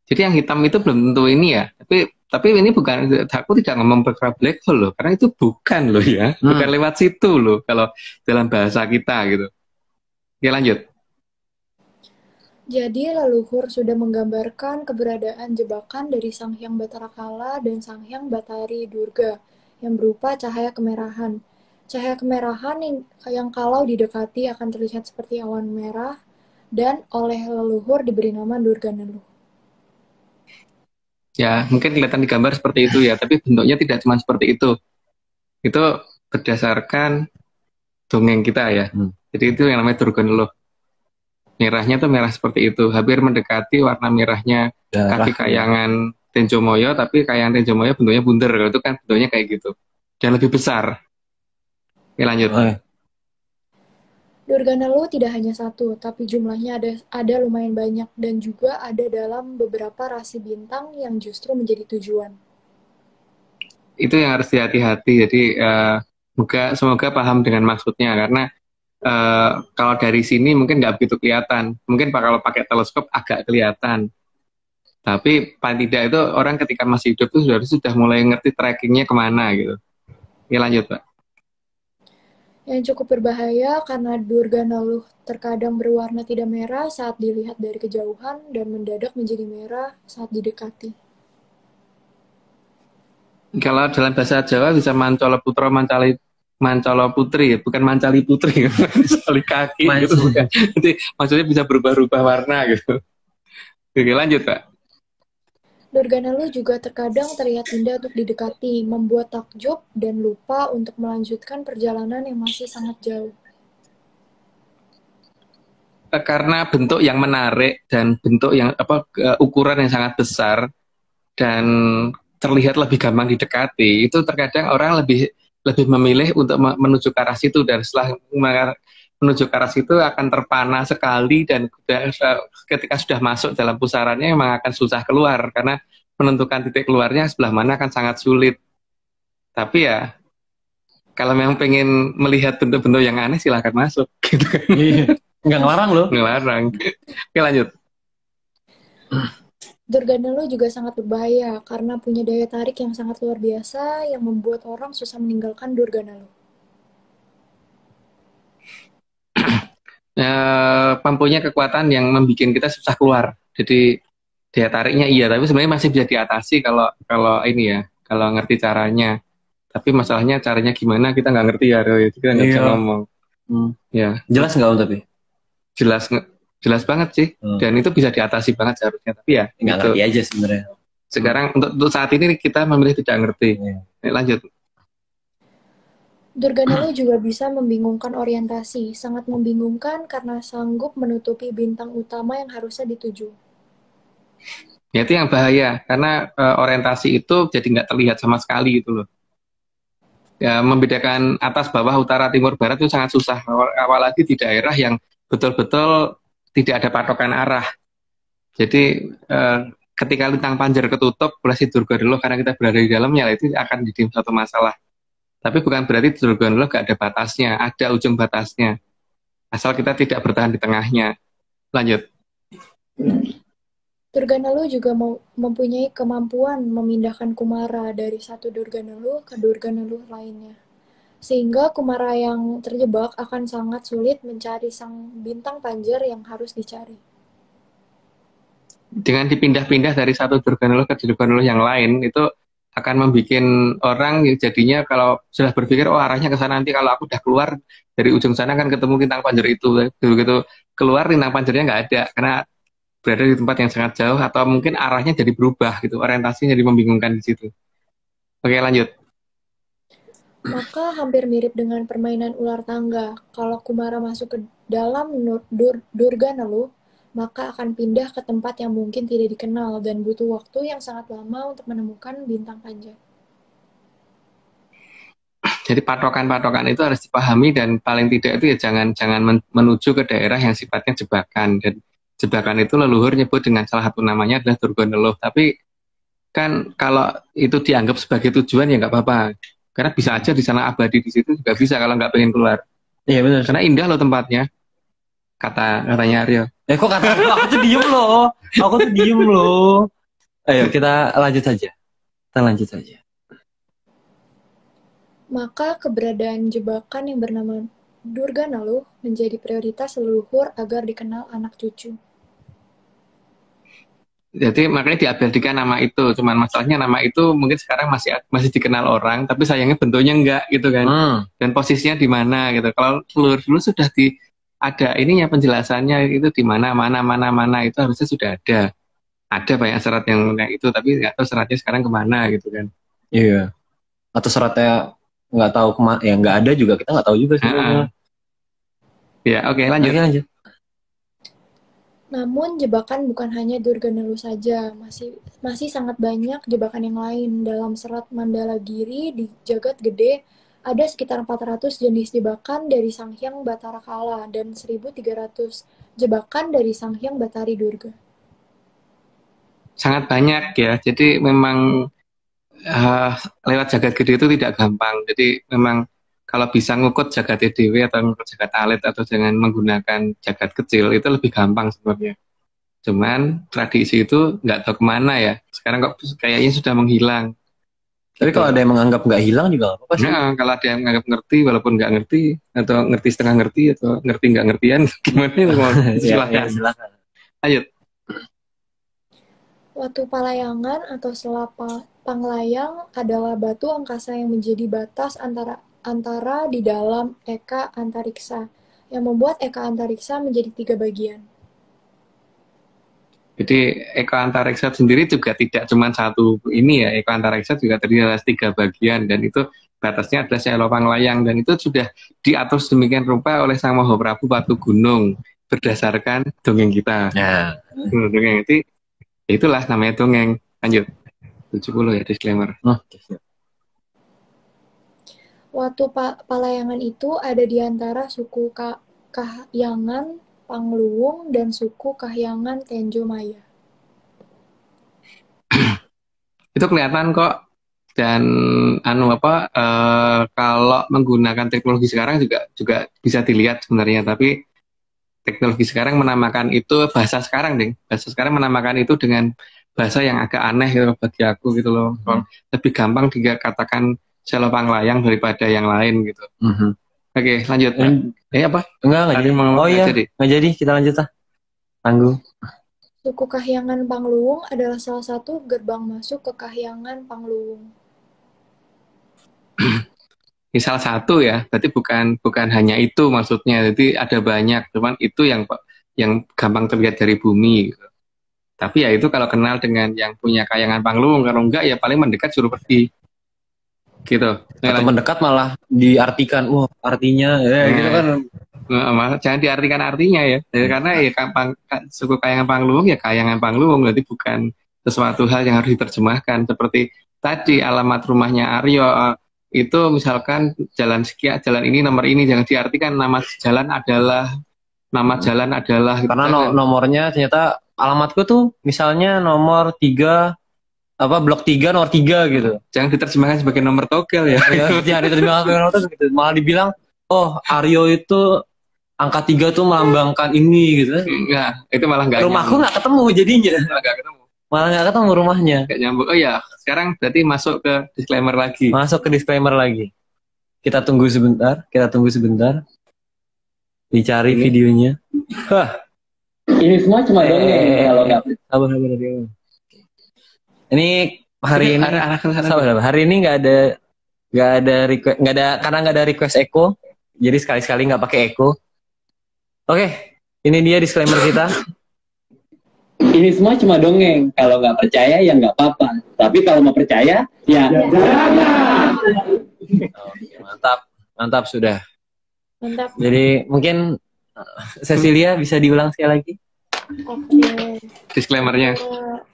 Speaker 2: Jadi yang hitam itu belum tentu ini ya. Tapi ini bukan, aku tidak ngomong perkara black hole loh, karena itu bukan loh ya, bukan lewat situ loh kalau dalam bahasa kita gitu. Oke, lanjut.
Speaker 3: Jadi leluhur sudah menggambarkan keberadaan jebakan dari Sang Hyang Batara Kala dan Sang Hyang Batari Durga yang berupa cahaya kemerahan. Cahaya kemerahan yang kalau didekati akan terlihat seperti awan merah dan oleh leluhur diberi nama Durganulu.
Speaker 2: Ya, mungkin kelihatan di gambar seperti itu ya, tapi bentuknya tidak cuma seperti itu. Itu berdasarkan dongeng kita ya. Jadi itu yang namanya Durganulu. Merahnya tuh merah seperti itu, hampir mendekati warna merahnya
Speaker 1: Darah.
Speaker 2: kaki kayangan Tenjomoyo, tapi kayangan Tenjomoyo bentuknya bunder. Kalau itu kan bentuknya kayak gitu. Dan lebih besar. Oke, lanjut.
Speaker 1: Oh,
Speaker 3: Durganalu tidak hanya satu, tapi jumlahnya ada lumayan banyak dan juga ada dalam beberapa rasi bintang yang justru menjadi tujuan.
Speaker 2: Itu yang harus hati-hati. Jadi semoga paham dengan maksudnya, karena kalau dari sini mungkin nggak begitu kelihatan. Mungkin kalau pakai teleskop agak kelihatan. Tapi paling tidak itu orang ketika masih hidup itu sudah mulai ngerti trackingnya kemana gitu. Oke, lanjut, Pak.
Speaker 3: Yang cukup berbahaya karena Durganalu terkadang berwarna tidak merah saat dilihat dari kejauhan dan mendadak menjadi merah saat didekati.
Speaker 2: Kalau dalam bahasa Jawa bisa mancala putra, mancala putri, bukan mancali putri, mancali kaki gitu, bukan. Jadi maksudnya bisa berubah-ubah warna gitu. Oke, lanjut, Pak.
Speaker 3: Durganalu juga terkadang terlihat indah untuk didekati, membuat takjub dan lupa untuk melanjutkan perjalanan yang masih sangat jauh.
Speaker 2: Karena bentuk yang menarik dan bentuk yang ukuran yang sangat besar dan terlihat lebih gampang didekati, itu terkadang orang lebih memilih untuk menuju ke arah situ, dan setelah menuju ke arah situ akan terpana sekali, dan ketika sudah masuk dalam pusarannya memang akan susah keluar, karena menentukan titik keluarnya sebelah mana akan sangat sulit. Tapi ya kalau memang pengen melihat bentuk-bentuk yang aneh silahkan masuk gitu kan.
Speaker 1: Nggak ngelarang loh.
Speaker 2: Ngelarang. Oke, lanjut.
Speaker 3: Durganalu juga sangat berbahaya karena punya daya tarik yang sangat luar biasa yang membuat orang susah meninggalkan Durganalu.
Speaker 2: Mempunyai kekuatan yang membuat kita susah keluar. Jadi daya tariknya iya, tapi sebenarnya masih bisa diatasi kalau ini ya, kalau ngerti caranya. Tapi masalahnya caranya gimana kita nggak ngerti ya, kita nggak bisa ngomong. Ya.
Speaker 1: Jelas nggak Om tapi?
Speaker 2: Jelas banget sih, dan itu bisa diatasi banget seharusnya. Tapi ya
Speaker 1: nggak
Speaker 2: gitu.
Speaker 1: ngerti aja sebenarnya.
Speaker 2: Sekarang untuk saat ini kita memilih tidak ngerti. Lanjut.
Speaker 3: Durganalu juga bisa membingungkan orientasi, sangat membingungkan karena sanggup menutupi bintang utama yang harusnya dituju.
Speaker 2: Ya, itu yang bahaya, karena orientasi itu jadi nggak terlihat sama sekali gitu loh. Ya, membedakan atas, bawah, utara, timur, barat itu sangat susah. Apalagi di daerah yang betul-betul tidak ada patokan arah. Jadi ketika lintang panjar ketutup oleh si Durganalu karena kita berada di dalamnya, itu akan jadi suatu masalah. Tapi bukan berarti Durganalu nggak ada batasnya, ada ujung batasnya. Asal kita tidak bertahan di tengahnya. Lanjut.
Speaker 3: Durganalu juga mempunyai kemampuan memindahkan Kumara dari satu Durganalu ke Durganalu lainnya. Sehingga Kumara yang terjebak akan sangat sulit mencari sang bintang panjar yang harus dicari.
Speaker 2: Dengan dipindah-pindah dari satu Durganalu ke Durganalu yang lain, itu akan membuat orang jadinya kalau sudah berpikir, oh arahnya ke sana, nanti kalau aku udah keluar dari ujung sana kan ketemu bintang panjar itu. Begitu keluar bintang panjarnya nggak ada, karena berada di tempat yang sangat jauh, atau mungkin arahnya jadi berubah gitu, orientasinya jadi membingungkan di situ. Oke, lanjut.
Speaker 3: Maka hampir mirip dengan permainan ular tangga. Kalau Kumara masuk ke dalam Durganalu, maka akan pindah ke tempat yang mungkin tidak dikenal dan butuh waktu yang sangat lama untuk menemukan bintang panjar.
Speaker 2: Jadi patokan-patokan itu harus dipahami, dan paling tidak itu ya jangan menuju ke daerah yang sifatnya jebakan. Dan jebakan itu leluhur nyebut dengan salah satu namanya adalah Durganalu. Tapi kan kalau itu dianggap sebagai tujuan ya nggak apa-apa. Karena bisa aja di sana abadi, di situ juga bisa kalau nggak pengen keluar.
Speaker 1: Iya benar.
Speaker 2: Karena indah loh tempatnya. Katanya Aryo.
Speaker 1: Kok kata aku tuh diem loh. Aku tuh diem loh. Ayo kita lanjut saja.
Speaker 3: Maka keberadaan jebakan yang bernama Durganalu menjadi prioritas leluhur agar dikenal anak cucu.
Speaker 2: Jadi makanya diabadikan nama itu. Cuman masalahnya nama itu mungkin sekarang masih dikenal orang, tapi sayangnya bentuknya enggak gitu kan. Dan posisinya di mana gitu. Kalau dulu sudah ada ininya penjelasannya, itu di mana itu harusnya sudah ada. Ada banyak serat yang itu, tapi nggak tahu seratnya sekarang kemana gitu kan.
Speaker 1: Iya. Atau seratnya nggak tahu kemana, ya nggak ada juga, kita nggak tahu juga sebenarnya.
Speaker 2: Ya, oke, lanjut.
Speaker 3: Namun jebakan bukan hanya Durganelu saja, masih sangat banyak jebakan yang lain. Dalam serat Mandalagiri di Jagat Gede ada sekitar 400 jenis jebakan dari Sang Hyang Batara Kala dan 1.300 jebakan dari Sang Hyang Batari Durga.
Speaker 2: Sangat banyak ya. Jadi memang lewat jagat gede itu tidak gampang. Jadi memang kalau bisa ngukut jagat dewe atau ngukut jagat alit atau dengan menggunakan jagat kecil itu lebih gampang sebenarnya. Cuman tradisi itu nggak tahu kemana ya. Sekarang kok kayaknya sudah menghilang.
Speaker 1: Tapi kalau ada yang menganggap nggak hilang juga nggak apa-apa sih.
Speaker 2: Nah, kalau ada yang menganggap ngerti walaupun nggak ngerti atau ngerti setengah ngerti atau ngerti nggak ngertian gimana itu silahkan.
Speaker 1: Silakan.
Speaker 2: Ayo.
Speaker 3: Watu Palayangan atau Selapa Panglayang adalah batu angkasa yang menjadi batas antara di dalam eka antariksa, yang membuat eka antariksa menjadi 3 bagian.
Speaker 2: Jadi eka antariksa sendiri juga tidak cuma satu ini ya, eka antariksa juga terdiri atas 3 bagian dan itu batasnya adalah Selo Panglayang dan itu sudah diatur sedemikian rupa oleh Sang Mahaprabu Patu Gunung berdasarkan dongeng kita.
Speaker 1: Ya.
Speaker 2: Dongeng itu itulah namanya dongeng. Lanjut. 70 ya disclaimer.
Speaker 3: Watu Palayangan itu ada di antara suku Kahyangan Pangluwung dan suku Kahyangan Tenjo Maya.
Speaker 2: Itu kelihatan kok dan kalau menggunakan teknologi sekarang juga bisa dilihat sebenarnya, tapi teknologi sekarang menamakan itu bahasa sekarang menamakan itu dengan bahasa yang agak aneh gitu bagi aku gitu loh. Lebih gampang dikatakan Selo Panglayang daripada yang lain gitu. Oke, lanjut. Apa?
Speaker 1: Enggak jadi. Oh iya, nggak jadi. Kita lanjut lah. Tangguh.
Speaker 3: Suku Kahyangan Pangluwung adalah salah satu gerbang masuk ke Kahyangan Pangluwung.
Speaker 2: Ini salah satu ya, berarti bukan hanya itu maksudnya. Jadi ada banyak, cuman itu yang gampang terlihat dari bumi. Gitu. Tapi ya itu kalau kenal dengan yang punya Kahyangan Pangluwung, kalau enggak ya paling mendekat suruh pergi. Gitu.
Speaker 1: Atau mendekat malah diartikan, artinya ya gitu kan.
Speaker 2: Jangan diartikan artinya ya. Karena ya suku Kahyangan Pangluwung ya Kahyangan Pangluwung, berarti bukan sesuatu hal yang harus diterjemahkan. Seperti tadi alamat rumahnya Aryo itu misalkan jalan sekian, jalan ini nomor ini, jangan diartikan nama jalan adalah gitu.
Speaker 1: Karena nomornya ternyata alamatku tuh misalnya nomor 3 blok 3 nomor 3 gitu.
Speaker 2: Jangan diterjemahkan sebagai nomor togel ya.
Speaker 1: Jangan diterjemahkan sebagai nomor togel gitu. Malah dibilang, Aryo itu angka 3 tuh melambangkan ini gitu.
Speaker 2: Enggak, itu malah enggak.
Speaker 1: Rumahku nggak ketemu jadinya. Malah nggak ketemu rumahnya.
Speaker 2: Nggak nyambung. Oh ya, sekarang berarti masuk ke disclaimer lagi. Kita tunggu sebentar. Dicari videonya.
Speaker 4: Ini semua cuma dongeng kalau nggak.
Speaker 1: Sabar. Ini hari ini nggak ada request echo, jadi sekali-sekali nggak pakai echo. Oke, ini dia disclaimer kita.
Speaker 4: Ini semua cuma dongeng, kalau nggak percaya ya nggak apa-apa. Tapi kalau mau percaya ya jangan.
Speaker 1: Oke, mantap sudah.
Speaker 3: Mantap.
Speaker 1: Jadi mungkin Cecilia bisa diulang sekali lagi.
Speaker 3: Oke.
Speaker 2: Disclaimernya.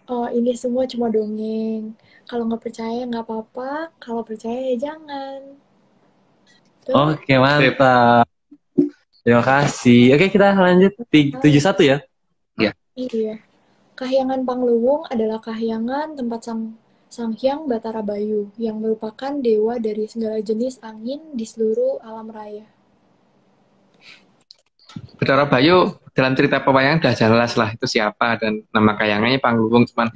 Speaker 3: Ini semua cuma dongeng. Kalau nggak percaya nggak apa-apa. Kalau percaya ya jangan.
Speaker 1: Oke, mantap. Terima kasih. Oke, kita lanjut 71 ya.
Speaker 3: Iya. Kahyangan Pangluwung adalah kahyangan tempat Sang Hyang Batara Bayu yang merupakan dewa dari segala jenis angin di seluruh alam raya.
Speaker 2: Batara Bayu dalam cerita pewayangan sudah jelas lah itu siapa dan nama kahyangannya Pangluwung, cuman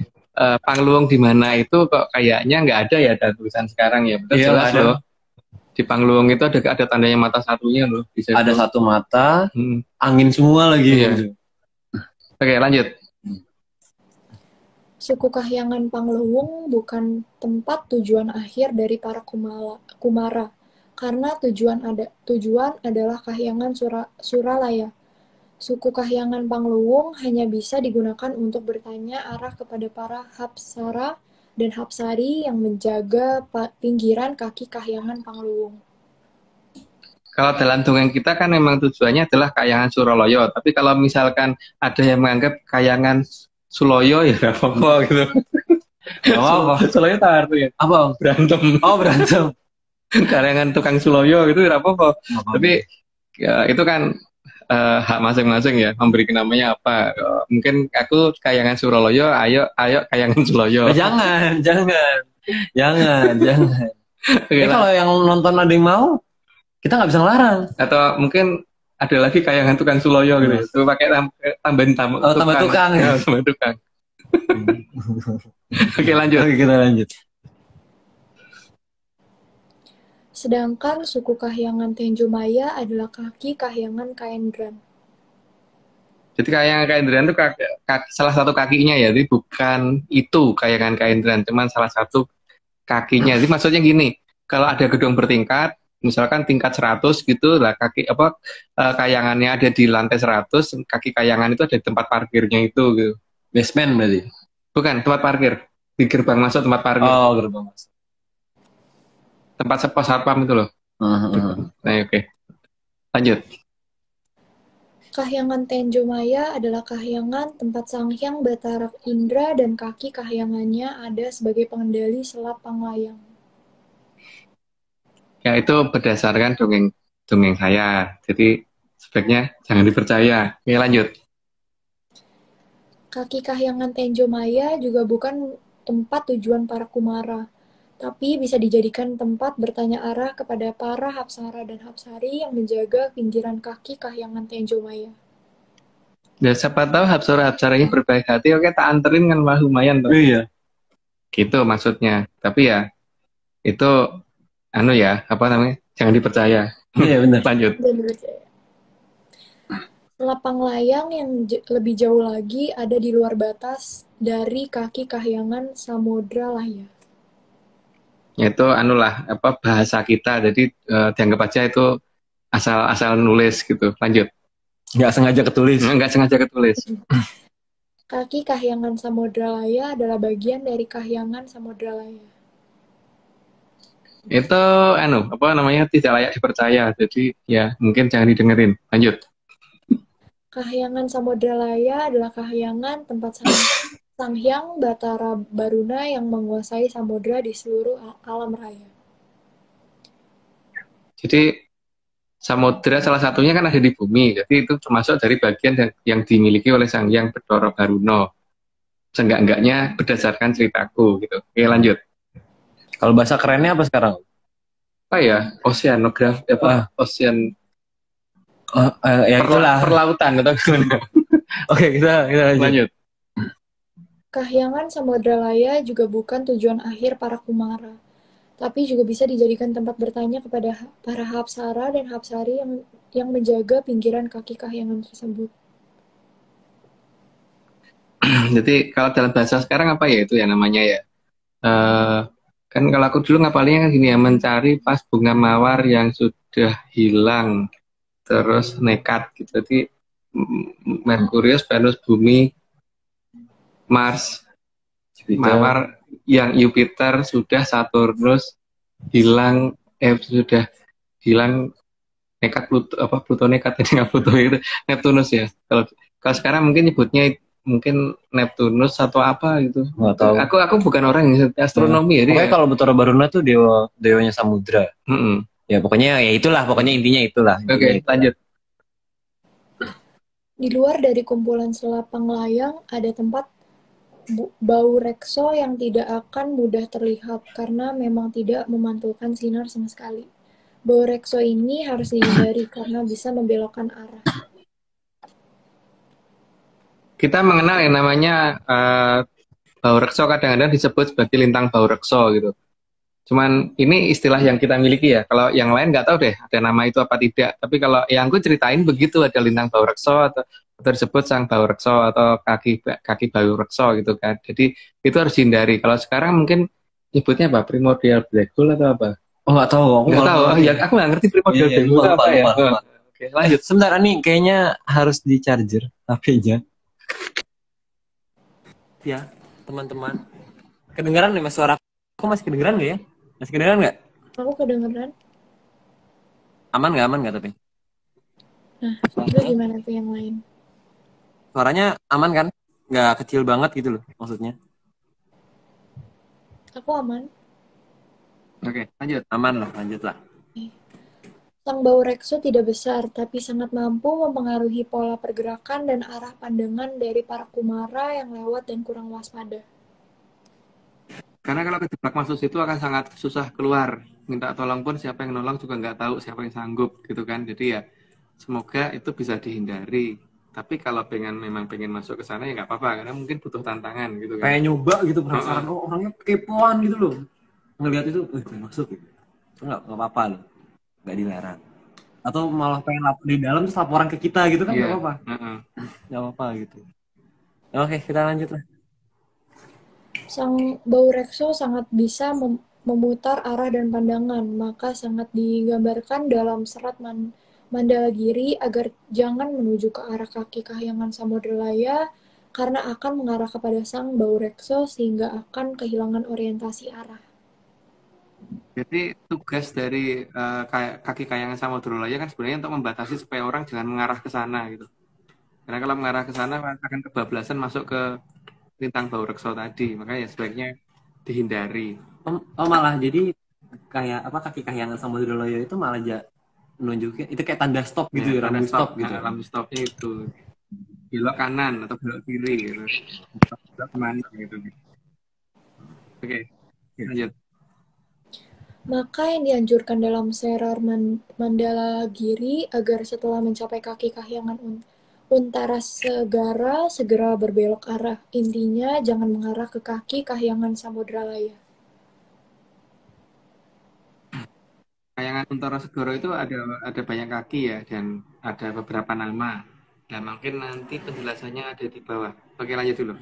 Speaker 2: Pangluwung di mana itu kok kayaknya nggak ada ya ada tulisan sekarang ya. Betul jelas loh. Di Pangluwung itu ada tandanya mata satunya loh.
Speaker 1: Ada satu mata, angin semua lagi.
Speaker 2: Iya. Oke, lanjut.
Speaker 3: Suku Kahyangan Pangluwung bukan tempat tujuan akhir dari para kumara, karena tujuan adalah Kahyangan Suralaya. Suku Kahyangan Pangluwung hanya bisa digunakan untuk bertanya arah kepada para Hapsara dan Hapsari yang menjaga pinggiran kaki Kahyangan Pangluwung.
Speaker 2: Kalau dalam dongeng kita kan memang tujuannya adalah Kahyangan Suraloyo. Tapi kalau misalkan ada yang menganggap Kahyangan Suloyo ya nggak apa-apa gitu.
Speaker 1: Gak apa-apa.
Speaker 2: Suloyo tak artinya
Speaker 1: Apa?
Speaker 2: berantem.
Speaker 1: Oh, berantem.
Speaker 2: Kahyangan tukang Suloyo gitu nggak apa-apa.
Speaker 1: Apa-apa.
Speaker 2: Tapi ya, itu kan hak masing-masing ya, memberi namanya apa. Mungkin aku Kahyangan Suraloyo, ayo Kahyangan Suloyo.
Speaker 1: Jangan. Jangan.
Speaker 2: Oke,
Speaker 1: Kalau yang nonton ada yang mau, kita nggak bisa ngelarang.
Speaker 2: atau mungkin ada lagi Kahyangan tukang Suloyo gitu. Itu pakai tambahin
Speaker 1: Tambah tukang.
Speaker 2: Ya, tambah tukang. Oke, lanjut.
Speaker 1: Oke, kita lanjut.
Speaker 3: Sedangkan suku Kahyangan Tenjomaya adalah kaki Kahyangan Kaendran.
Speaker 2: Jadi Kahyangan Kaendran itu salah satu kakinya ya, jadi bukan itu Kahyangan Kaendran, cuman salah satu kakinya. Jadi maksudnya gini, kalau ada gedung bertingkat, misalkan tingkat 100 gitu lah, kayangannya ada di lantai 100, kaki kayangan itu ada di tempat parkirnya itu gitu.
Speaker 1: Basement berarti.
Speaker 2: Bukan, tempat parkir. Di gerbang masuk tempat parkir.
Speaker 1: Oh, gerbang masuk.
Speaker 2: Tempat pos satpam itu loh. Nah, oke. Lanjut.
Speaker 3: Kahyangan Tenjomaya adalah kahyangan tempat Sanghyang Batara Indra dan kaki kahyangannya ada sebagai pengendali selap Panglayang.
Speaker 2: Ya, itu berdasarkan dongeng saya. Jadi sebaiknya jangan dipercaya. Oke, lanjut.
Speaker 3: Kaki Kahyangan Tenjomaya juga bukan tempat tujuan para kumara, tapi bisa dijadikan tempat bertanya arah kepada para hapsara dan hapsari yang menjaga pinggiran kaki Kahyangan Tenjomaya.
Speaker 2: Ya, siapa tahu hapsara-hapsaranya berbaik hati, oke tak anterin kan mah lumayan tuh.
Speaker 1: Iya.
Speaker 2: Gitu maksudnya. Tapi ya, itu, apa namanya, jangan dipercaya.
Speaker 1: Iya, benar.
Speaker 2: Lanjut.
Speaker 3: Dan dipercaya. Selap Panglayang yang lebih jauh lagi ada di luar batas dari kaki Kahyangan Samodra Laya.
Speaker 2: Itu bahasa kita, jadi dianggap aja itu asal nulis gitu. Lanjut.
Speaker 1: Nggak sengaja ketulis.
Speaker 2: Nggak sengaja ketulis.
Speaker 3: Kaki Kahyangan Samodra Laya adalah bagian dari Kahyangan Samodra Laya.
Speaker 2: Itu tidak layak dipercaya. Jadi ya mungkin jangan didengerin. Lanjut.
Speaker 3: Kahyangan Samodra Laya adalah kahyangan tempat Sanghyang Batara Baruna yang menguasai samudra di seluruh alam raya.
Speaker 2: Jadi samudra salah satunya kan ada di bumi. Jadi itu termasuk dari bagian yang dimiliki oleh Sang Hyang Bathara Baruna. Seenggak-enggaknya berdasarkan ceritaku gitu. Oke, lanjut.
Speaker 1: Kalau bahasa kerennya apa sekarang?
Speaker 2: Apa ya? Oceanografi ocean
Speaker 1: Ya itulah.
Speaker 2: perlautan atau gimana?
Speaker 1: Oke, kita
Speaker 2: Lanjut.
Speaker 3: Kahyangan Samodra Laya juga bukan tujuan akhir para kumara, tapi juga bisa dijadikan tempat bertanya kepada para hapsara dan hapsari yang menjaga pinggiran kaki kahyangan tersebut.
Speaker 2: Jadi kalau dalam bahasa sekarang apa ya itu ya namanya ya? Kan kalau aku dulu ngapalinnya kan gini ya, mencari pas bunga mawar yang sudah hilang, terus nekat gitu. Jadi Merkurius, Venus, Bumi, Mars, mawar, yang Jupiter sudah, Saturnus hilang, sudah hilang, nekat Pluto nekat ini Pluto itu Neptunus ya. Kalau sekarang mungkin nyebutnya mungkin Neptunus atau apa gitu.
Speaker 1: Nggak tahu.
Speaker 2: Aku bukan orang yang astronomi ya.
Speaker 1: Pokoknya kalau Bathara Baruna tuh dewanya samudra. Ya pokoknya ya itulah, pokoknya intinya itulah.
Speaker 2: Oke, lanjut.
Speaker 3: Di luar dari kumpulan selap Panglayang ada tempat bau rekso yang tidak akan mudah terlihat karena memang tidak memantulkan sinar sama sekali. Bau rekso ini harus dihindari karena bisa membelokkan arah.
Speaker 2: Kita mengenal yang namanya bau rekso kadang-kadang disebut sebagai lintang bau rekso gitu. Cuman ini istilah yang kita miliki ya. Kalau yang lain nggak tahu deh ada nama itu apa tidak. Tapi kalau yang aku ceritain begitu, ada lintang bau rekso atau disebut sang bau rekso atau kaki bau rekso gitu kan. Jadi itu harus dihindari. Kalau sekarang mungkin nyebutnya apa? Primordial black hole atau apa?
Speaker 1: Oh nggak tahu. Aku
Speaker 2: nggak tahu. Aku nggak ngerti primordial black hole apa ya.
Speaker 1: Oke, lanjut. Sebentar nih, kayaknya harus di charger HP-nya. Ya, teman-teman. Kedengaran nih mas suara aku masih kedengeran nggak ya? Masih kedengeran nggak?
Speaker 3: Aku kedengeran.
Speaker 5: Aman nggak tapi?
Speaker 3: Nah, itu gimana tuh yang lain?
Speaker 5: Suaranya aman kan? Nggak kecil banget gitu loh maksudnya.
Speaker 3: Aku aman.
Speaker 5: Oke, lanjut. Aman lah, lanjut lah.
Speaker 3: Sang bau rekso tidak besar, tapi sangat mampu mempengaruhi pola pergerakan dan arah pandangan dari para kumara yang lewat dan kurang waspada.
Speaker 2: Karena kalau kejebak masuk situ akan sangat susah keluar. Minta tolong pun siapa yang nolong juga nggak tahu siapa yang sanggup gitu kan. Jadi ya semoga itu bisa dihindari. Tapi kalau memang pengen masuk ke sana ya nggak apa-apa karena mungkin butuh tantangan gitu kan.
Speaker 5: Kayak nyoba gitu penasaran, oh orangnya kepoan gitu loh. Ngelihat itu, pengen masuk gitu. Itu nggak apa-apa loh. Nggak dilarang. Atau malah pengen lapor di dalam terus laporan ke kita gitu kan
Speaker 2: Iya.
Speaker 5: nggak apa-apa. Nggak apa-apa gitu. Oke, kita lanjut lah.
Speaker 3: Sang bau rekso sangat bisa memutar arah dan pandangan, maka sangat digambarkan dalam serat Mandalagiri agar jangan menuju ke arah kaki Kahyangan Samodralaya karena akan mengarah kepada sang bau rekso sehingga akan kehilangan orientasi arah.
Speaker 2: Jadi tugas dari kaki kayangan Samudra kan sebenarnya untuk membatasi supaya orang jangan mengarah ke sana gitu. Karena kalau mengarah ke sana akan kebablasan masuk ke lintang bau rekso tadi. Makanya sebaiknya dihindari.
Speaker 5: Oh malah jadi kayak apa kaki Kahyangan Samudra Loyo itu malah nunjukin itu kayak tanda stop gitu ya,
Speaker 2: tanda
Speaker 5: rambu stop gitu.
Speaker 2: Rambu stopnya itu belok kanan atau belok kiri gitu. Belok kemana gitu. Oke, lanjut.
Speaker 3: Maka yang dianjurkan dalam Serar Mandalagiri agar setelah mencapai kaki Kahyangan Untara Segara segera berbelok arah. Intinya jangan mengarah ke kaki Kahyangan Samodralaya.
Speaker 2: Kayangan Untara Segoro itu ada banyak kaki ya dan ada beberapa nama. Nah mungkin nanti penjelasannya ada di bawah. Oke lanjut dulu.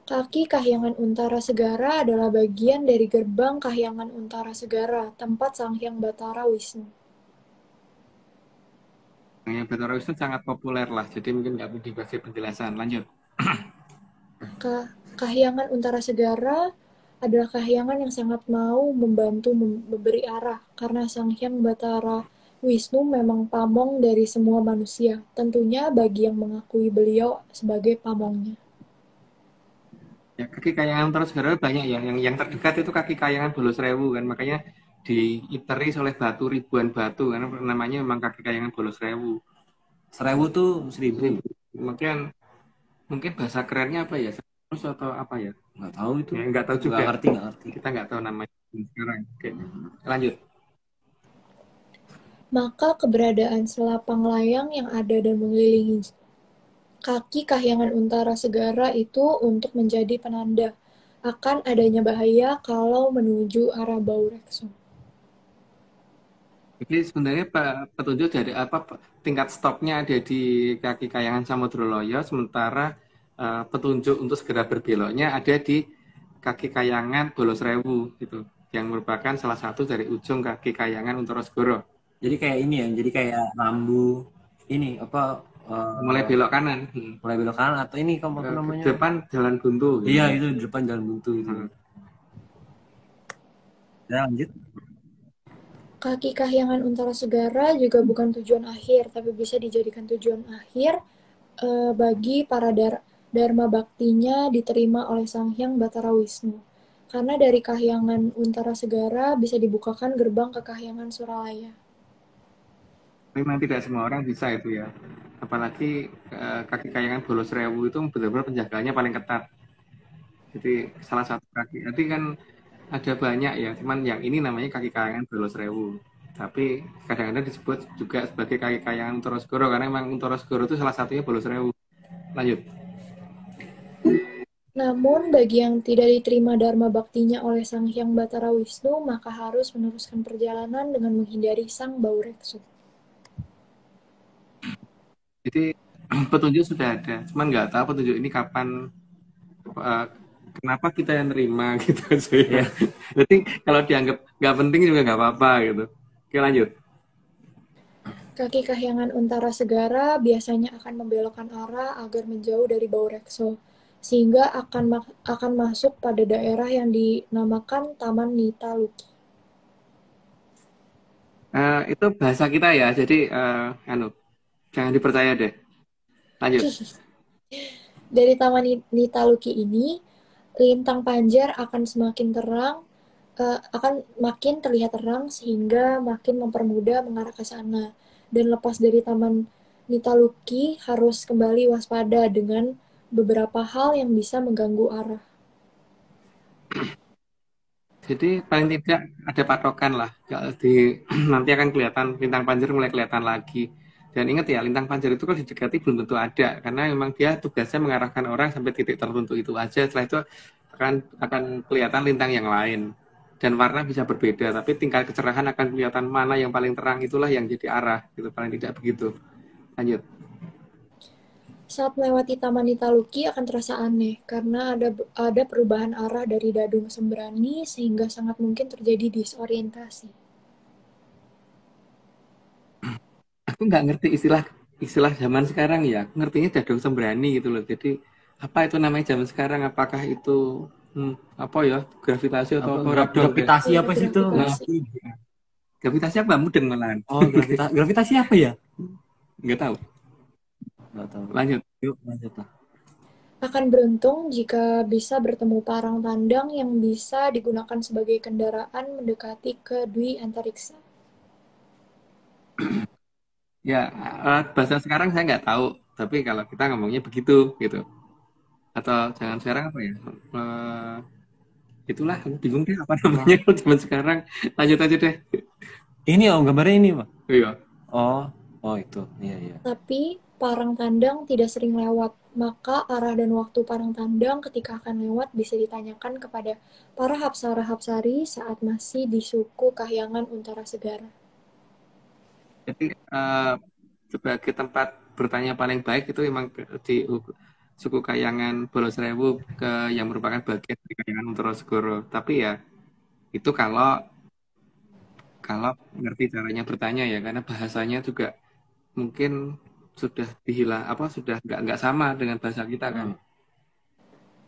Speaker 3: Kaki Kahyangan Untara Segara adalah bagian dari gerbang Kahyangan Untara Segara, tempat Sang Hyang Batara Wisnu.
Speaker 2: Yang Batara Wisnu sangat populer lah, jadi mungkin nggak perlu dikasih penjelasan. Lanjut.
Speaker 3: Kahyangan Untara Segara adalah kahyangan yang sangat mau membantu memberi arah, karena Sang Hyang Batara Wisnu memang pamong dari semua manusia, tentunya bagi yang mengakui beliau sebagai pamongnya.
Speaker 2: Ya, kaki kayangan Untara Segoro banyak ya. Yang terdekat itu kaki kayangan Bolosrewu kan, makanya diiteri oleh ribuan batu karena namanya memang kaki kayangan Bolosrewu.
Speaker 5: 1000 tuh 1000.
Speaker 2: Mungkin bahasa kerennya apa ya? Terus atau apa ya?
Speaker 5: Nggak tahu itu.
Speaker 2: Ya, nggak tahu juga.
Speaker 5: Nggak ngerti.
Speaker 2: Kita nggak tahu namanya sekarang. Oke, lanjut.
Speaker 3: Maka keberadaan selapang layang yang ada dan mengelilingi kaki Kahyangan Untara Segara itu untuk menjadi penanda akan adanya bahaya kalau menuju arah Bau Rekso.
Speaker 2: Jadi sebenarnya petunjuk dari tingkat stopnya ada di kaki kayangan Samudra Loyo, sementara petunjuk untuk segera berbeloknya ada di kaki kayangan Bolosrewu gitu, yang merupakan salah satu dari ujung kaki kayangan Untara Segoro.
Speaker 5: Jadi kayak ini ya, jadi kayak rambu ini apa?
Speaker 2: Mulai belok kanan.
Speaker 5: Mulai belok kanan atau ini kamu apa namanya?
Speaker 2: Depan jalan buntu.
Speaker 5: Gitu. Iya itu di depan jalan buntu itu. Ya lanjut.
Speaker 3: Kaki Kahyangan Untara Segara juga bukan tujuan akhir, tapi bisa dijadikan tujuan akhir bagi para dharma baktinya diterima oleh Sang Hyang Batara Wisnu. Karena dari Kahyangan Untara Segara bisa dibukakan gerbang ke Kahyangan Suralaya.
Speaker 2: Memang tidak semua orang bisa itu ya. Apalagi kaki kayangan Bolosrewu itu benar-benar penjagaannya paling ketat. Jadi salah satu kaki. Nanti kan ada banyak ya, cuman yang ini namanya kaki kayangan Bolosrewu. Tapi kadang-kadang disebut juga sebagai kaki kayangan Untara Segoro karena memang Untara Segoro itu salah satunya Bolosrewu. Lanjut.
Speaker 3: Namun bagi yang tidak diterima dharma baktinya oleh Sang Hyang Batara Wisnu, maka harus meneruskan perjalanan dengan menghindari Sang Bau Rekso.
Speaker 2: Jadi petunjuk sudah ada, cuman nggak tahu petunjuk ini kapan, kenapa kita yang nerima gitu sih. Ya. Jadi kalau dianggap nggak penting juga nggak apa-apa gitu. Oke lanjut.
Speaker 3: Kaki Kahyangan Untara Segara biasanya akan membelokkan arah agar menjauh dari Bau Rekso, sehingga akan masuk pada daerah yang dinamakan Taman Nita Luki.
Speaker 2: Itu bahasa kita ya, jadi jangan dipercaya deh. Lanjut.
Speaker 3: Dari Taman Nitaluki ini, lintang panjar akan semakin terang, akan makin terlihat terang sehingga makin mempermudah mengarah ke sana. Dan lepas dari Taman Nitaluki harus kembali waspada dengan beberapa hal yang bisa mengganggu arah.
Speaker 2: Jadi paling tidak ada patokan lah. Kalau nanti akan kelihatan lintang panjang mulai kelihatan lagi. Dan ingat ya, lintang panjang itu kalau didekati belum tentu ada, karena memang dia tugasnya mengarahkan orang sampai titik tertentu itu aja. Setelah itu akan kelihatan lintang yang lain. Dan warna bisa berbeda, tapi tingkat kecerahan akan kelihatan mana yang paling terang, itulah yang jadi arah. Gitu, paling tidak begitu. Lanjut.
Speaker 3: Saat melewati Taman Nitaluki akan terasa aneh, karena ada perubahan arah dari Dadung Sembrani sehingga sangat mungkin terjadi disorientasi.
Speaker 2: Aku nggak ngerti istilah zaman sekarang ya. Aku ngertinya Dadung Sembrani gitu loh. Jadi apa itu namanya zaman sekarang? Apakah itu apa ya, gravitasi atau
Speaker 5: Gravitasi apa sih itu?
Speaker 3: Gravitasi.
Speaker 2: Gravitasi apa? Mudeng malahan.
Speaker 5: Oh, gravitasi apa ya?
Speaker 2: Nggak tahu.
Speaker 5: Nggak tahu.
Speaker 2: Lanjut.
Speaker 5: Yuk, lanjut lah.
Speaker 3: Akan beruntung jika bisa bertemu parang tandang yang bisa digunakan sebagai kendaraan mendekati ke Dwi Antariksa.
Speaker 2: Ya, bahasa sekarang saya nggak tahu. Tapi kalau kita ngomongnya begitu gitu. Atau jangan sekarang apa ya? Itulah, aku bingung deh apa namanya kalau zaman sekarang. Lanjut aja deh.
Speaker 5: Ini gambarnya ini, Pak.
Speaker 2: Iya.
Speaker 5: Oh itu. Iya.
Speaker 3: Tapi parang tandang tidak sering lewat, maka arah dan waktu parang tandang ketika akan lewat bisa ditanyakan kepada para hapsara-hapsari saat masih di suku Kahyangan Untara Segara.
Speaker 2: Jadi sebagai tempat bertanya paling baik itu memang di suku Kayangan Bolosrewu yang merupakan bagian dari Kayangan Untara Segara. Tapi ya itu kalau ngerti caranya bertanya ya, karena bahasanya juga mungkin sudah sudah nggak sama dengan bahasa kita kan.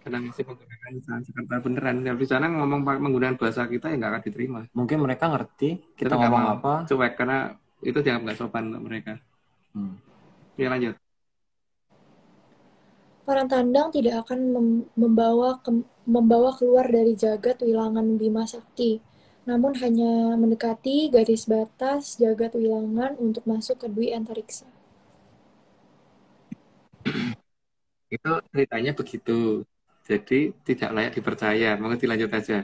Speaker 2: Karena masih menggunakan lisan Jakarta beneran. Kalau di sana ngomong menggunakan bahasa kita ya nggak akan diterima.
Speaker 5: Mungkin mereka ngerti kita
Speaker 2: Tapi
Speaker 5: ngomong
Speaker 2: nggak mau,
Speaker 5: apa.
Speaker 2: cuek, karena itu dianggap nggak sopan untuk mereka. Ya lanjut.
Speaker 3: Parang tandang tidak akan membawa keluar dari jagat wilangan Bima Sakti, namun hanya mendekati garis batas jagat wilangan untuk masuk ke Dwi Antariksa.
Speaker 2: Itu ceritanya begitu. Jadi tidak layak dipercaya. Mau dilanjut aja.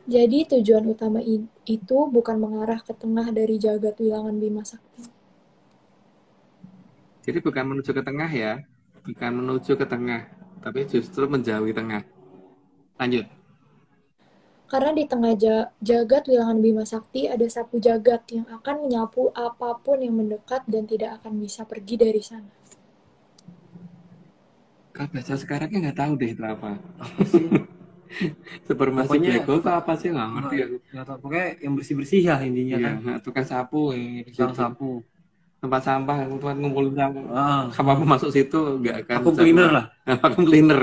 Speaker 3: Jadi tujuan utama itu bukan mengarah ke tengah dari jagat wilangan Bima Sakti.
Speaker 2: Jadi bukan menuju ke tengah ya. Bukan menuju ke tengah. Tapi justru menjauhi tengah. Lanjut.
Speaker 3: Karena di tengah jagat wilangan Bima Sakti ada sapu jagat yang akan menyapu apapun yang mendekat dan tidak akan bisa pergi dari sana.
Speaker 2: Kalau bahasa sekarangnya nggak tahu deh itu apa. Supermasif black hole itu apa sih, nggak ngerti aku.
Speaker 5: Nggak tahu. Pokoknya yang bersih-bersih ya intinya
Speaker 2: Iya,
Speaker 5: kan.
Speaker 2: tukang sapu.
Speaker 5: Tukang sapu.
Speaker 2: Tempat sampah, tempat ngumpulin sampah masuk situ nggak akan.
Speaker 5: Vacuum cleaner lah.
Speaker 2: Vacuum cleaner.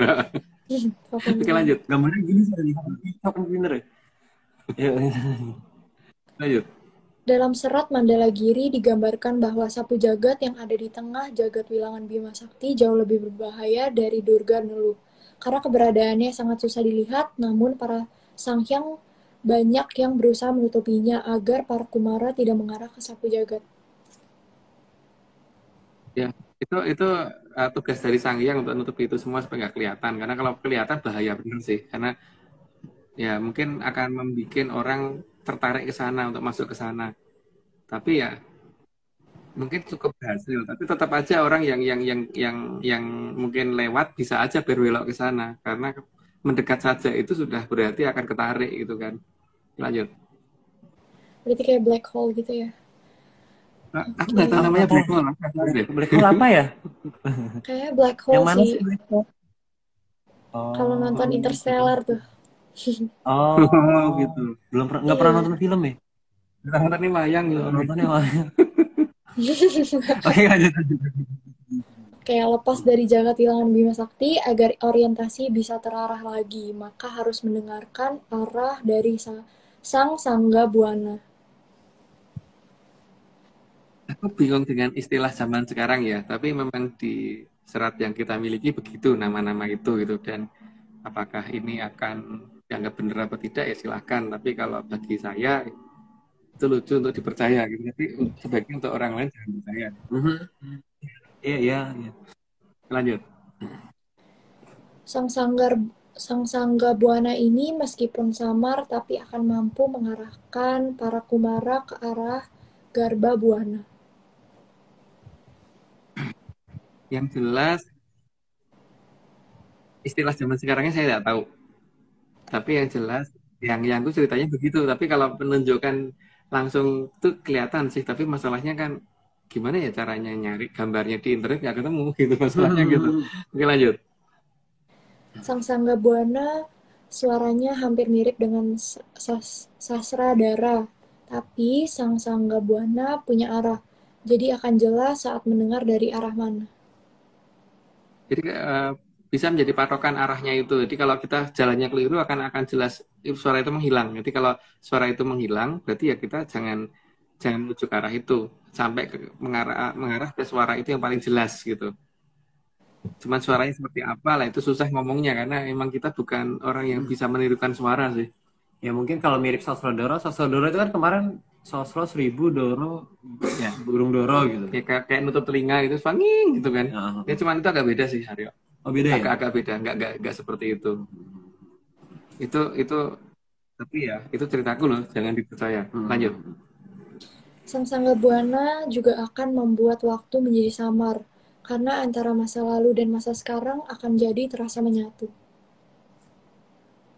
Speaker 2: Oke, lanjut.
Speaker 5: Gambarnya gini sih, vacuum cleaner ya.
Speaker 2: Lanjut.
Speaker 3: Dalam serat Mandala Giri digambarkan bahwa sapu jagat yang ada di tengah jagat wilangan Bima Sakti jauh lebih berbahaya dari Durga Neluh. Karena keberadaannya sangat susah dilihat, namun para sanghyang banyak yang berusaha menutupinya agar para kumara tidak mengarah ke sapu jagat.
Speaker 2: Ya, itu tugas dari Sanghyang untuk nutupi itu semua supaya nggak kelihatan. Karena kalau kelihatan bahaya bener sih. Karena ya mungkin akan membuat orang tertarik ke sana untuk masuk ke sana. Tapi ya mungkin cukup berhasil. Tapi tetap aja orang yang mungkin lewat bisa aja berbelok ke sana. Karena mendekat saja itu sudah berarti akan ketarik gitu kan. Lanjut.
Speaker 3: Berarti kayak black hole gitu ya?
Speaker 2: Aku nggak tahu namanya black hole.
Speaker 5: Black hole apa ya?
Speaker 3: Kayak black hole
Speaker 5: yang mana
Speaker 3: sih.
Speaker 5: black hole?
Speaker 3: Kalau nonton Interstellar tuh.
Speaker 5: Oh,
Speaker 2: gitu.
Speaker 5: Nggak pernah nonton film ya?
Speaker 2: Nonton ini wayang gitu.
Speaker 5: Nontonnya wayang. Oke, lanjut.
Speaker 3: Kayak lepas dari jagat wilangan Bima Sakti agar orientasi bisa terarah lagi, maka harus mendengarkan arah dari Sang Sangga Buana.
Speaker 2: Aku bingung dengan istilah zaman sekarang ya, tapi memang di serat yang kita miliki begitu nama-nama itu gitu, dan apakah ini akan dianggap benar atau tidak ya silahkan, tapi kalau bagi saya itu lucu untuk dipercaya gitu, tapi sebaiknya untuk orang lain jangan percaya.
Speaker 5: Mhm. Iya, iya, iya.
Speaker 2: Lanjut.
Speaker 3: Sang Sangga Buana ini meskipun samar tapi akan mampu mengarahkan para Kumara ke arah Garba Buana.
Speaker 2: Yang jelas istilah zaman sekarangnya saya tidak tahu, tapi yang jelas yang tuh ceritanya begitu, tapi kalau menunjukkan langsung tuh kelihatan sih, tapi masalahnya kan gimana ya caranya nyari gambarnya di internet nggak ketemu gitu masalahnya gitu. Oke lanjut.
Speaker 3: Sang Sangga Buana suaranya hampir mirip dengan Sasradara, tapi Sang Sangga Buana punya arah, jadi akan jelas saat mendengar dari arah mana.
Speaker 2: Jadi bisa menjadi patokan arahnya itu. Jadi kalau kita jalannya keliru akan jelas suara itu menghilang. Jadi kalau suara itu menghilang, berarti ya kita jangan jangan menuju ke arah itu sampai mengarah ke suara itu yang paling jelas gitu. Cuman suaranya seperti apa lah itu susah ngomongnya karena emang kita bukan orang yang bisa menirukan suara sih.
Speaker 5: Ya mungkin kalau mirip Sosrodoro itu kan kemarin Sosro 1000 Doro, ya burung Doro gitu.
Speaker 2: Kayak nutup telinga gitu, swanging gitu kan.
Speaker 5: Ya,
Speaker 2: Ya cuman itu agak beda sih, Haryo.
Speaker 5: oh beda ya?
Speaker 2: Agak beda, nggak seperti itu. Itu tapi ya itu ceritaku loh, jangan dipercaya. Lanjut.
Speaker 3: Sang Sangga Buana juga akan membuat waktu menjadi samar, karena antara masa lalu dan masa sekarang akan jadi terasa menyatu.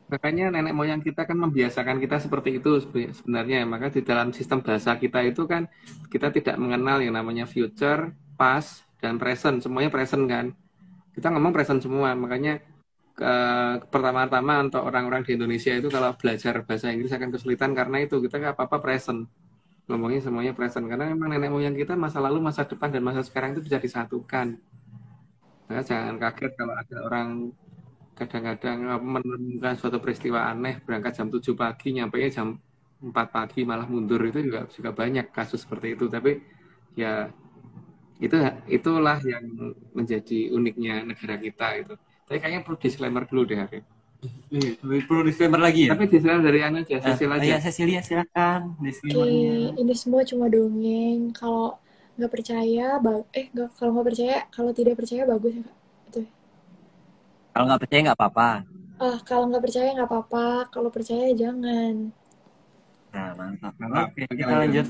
Speaker 2: Makanya nenek moyang kita kan membiasakan kita seperti itu sebenarnya. Maka di dalam sistem bahasa kita itu kan kita tidak mengenal yang namanya future, past, dan present. Semuanya present kan. Kita ngomong present semua. Makanya pertama-tama untuk orang-orang di Indonesia itu kalau belajar bahasa Inggris akan kesulitan karena itu kita nggak apa-apa present. Ngomongnya semuanya present. Karena memang nenek moyang kita masa lalu, masa depan, dan masa sekarang itu bisa disatukan. Maka jangan kaget kalau ada orang kadang-kadang menemukan suatu peristiwa aneh berangkat jam 7 pagi nyampe jam 4 pagi malah mundur, itu juga banyak kasus seperti itu, tapi ya itulah yang menjadi uniknya negara kita itu. Tapi kayaknya perlu disclaimer dulu deh Arif.
Speaker 5: Iya, perlu disclaimer lagi ya?
Speaker 2: Tapi disclaimer dari Anu aja, Cecil aja.
Speaker 5: Iya, Cecilia silakan disclaimernya.
Speaker 3: Ini semua cuma dongeng. Kalau nggak percaya, kalau nggak percaya, kalau tidak percaya bagus ya Kak. Itu.
Speaker 5: Kalau nggak percaya nggak apa-apa.
Speaker 3: Kalau nggak percaya nggak apa-apa, kalau percaya jangan.
Speaker 5: Nah, mantap.
Speaker 2: Oke,
Speaker 5: Kita lanjut.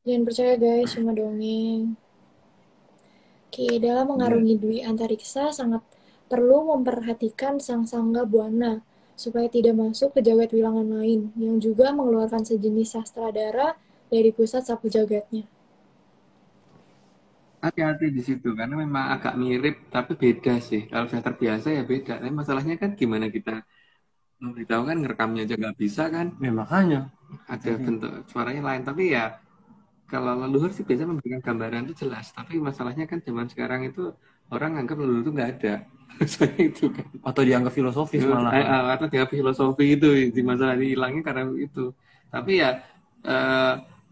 Speaker 3: Jangan percaya guys, cuma dongeng. Oke, dalam mengarungi dwi antariksa sangat perlu memperhatikan Sang Sangga Buana supaya tidak masuk ke jagat wilangan lain yang juga mengeluarkan sejenis sastradara dari pusat sapu jagatnya.
Speaker 2: hati-hati di situ karena memang agak mirip tapi beda sih. Kalau sudah terbiasa ya beda. Tapi masalahnya kan gimana kita memberitahu kan, ngerekamnya aja nggak bisa kan,
Speaker 5: Ya makanya.
Speaker 2: ada bentuk suaranya lain. Tapi ya kalau leluhur sih biasa memberikan gambaran itu jelas. Tapi masalahnya kan zaman sekarang itu orang anggap leluhur itu nggak ada. Soalnya itu kan.
Speaker 5: Atau dianggap filosofis malah.
Speaker 2: Atau dia filosofi itu di masalah hilangnya karena itu. Tapi ya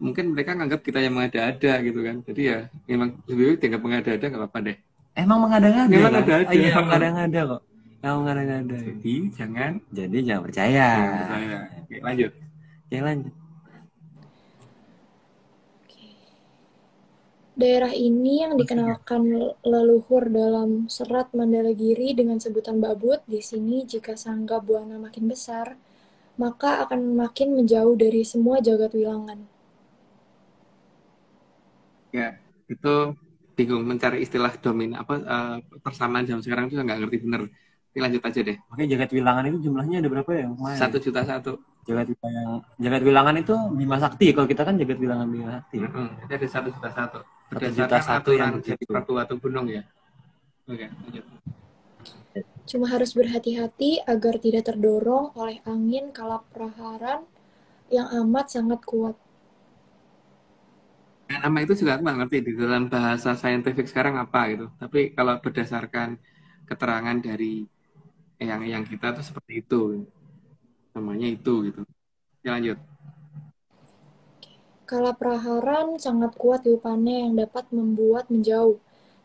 Speaker 2: mungkin mereka nganggap kita yang mengada-ada gitu kan. Jadi ya memang lebih baik dianggap mengada-ada nggak apa-apa deh.
Speaker 5: Emang mengada-ngada.
Speaker 2: Memang
Speaker 5: kan?
Speaker 2: ada-ada.
Speaker 5: Iya, mengada-ngada kok. Emang mengada-ngada.
Speaker 2: Jadi jangan
Speaker 5: percaya.
Speaker 2: percaya. Oke, lanjut.
Speaker 5: Ya lanjut.
Speaker 3: Daerah ini yang dikenalkan leluhur dalam serat Mandalagiri dengan sebutan Babut. Di sini jika Sangga Buana makin besar, maka akan makin menjauh dari semua jagat wilangan.
Speaker 2: Ya, itu bingung mencari istilah persamaan zaman sekarang itu nggak ngerti bener. Ini lanjut aja deh.
Speaker 5: Makanya jagat wilangan itu jumlahnya ada berapa ya?
Speaker 2: 1.100.000.
Speaker 5: Jagat wilangan itu Bima Sakti. Kalau kita kan jagat wilangan Bima Sakti.
Speaker 2: Jadi ada 1.100.000.
Speaker 5: 1.100.000 yang
Speaker 2: jadi Pertu atau Gunung ya. Oke, lanjut.
Speaker 3: Cuma harus berhati-hati agar tidak terdorong oleh angin kalapraharan yang amat sangat kuat.
Speaker 2: Nah, nama itu juga aku nggak ngerti di dalam bahasa saintifik sekarang apa gitu. Tapi kalau berdasarkan keterangan dari yang kita tuh seperti itu, namanya itu gitu. Ya lanjut.
Speaker 3: Kala praharan sangat kuat tiupannya yang dapat membuat menjauh,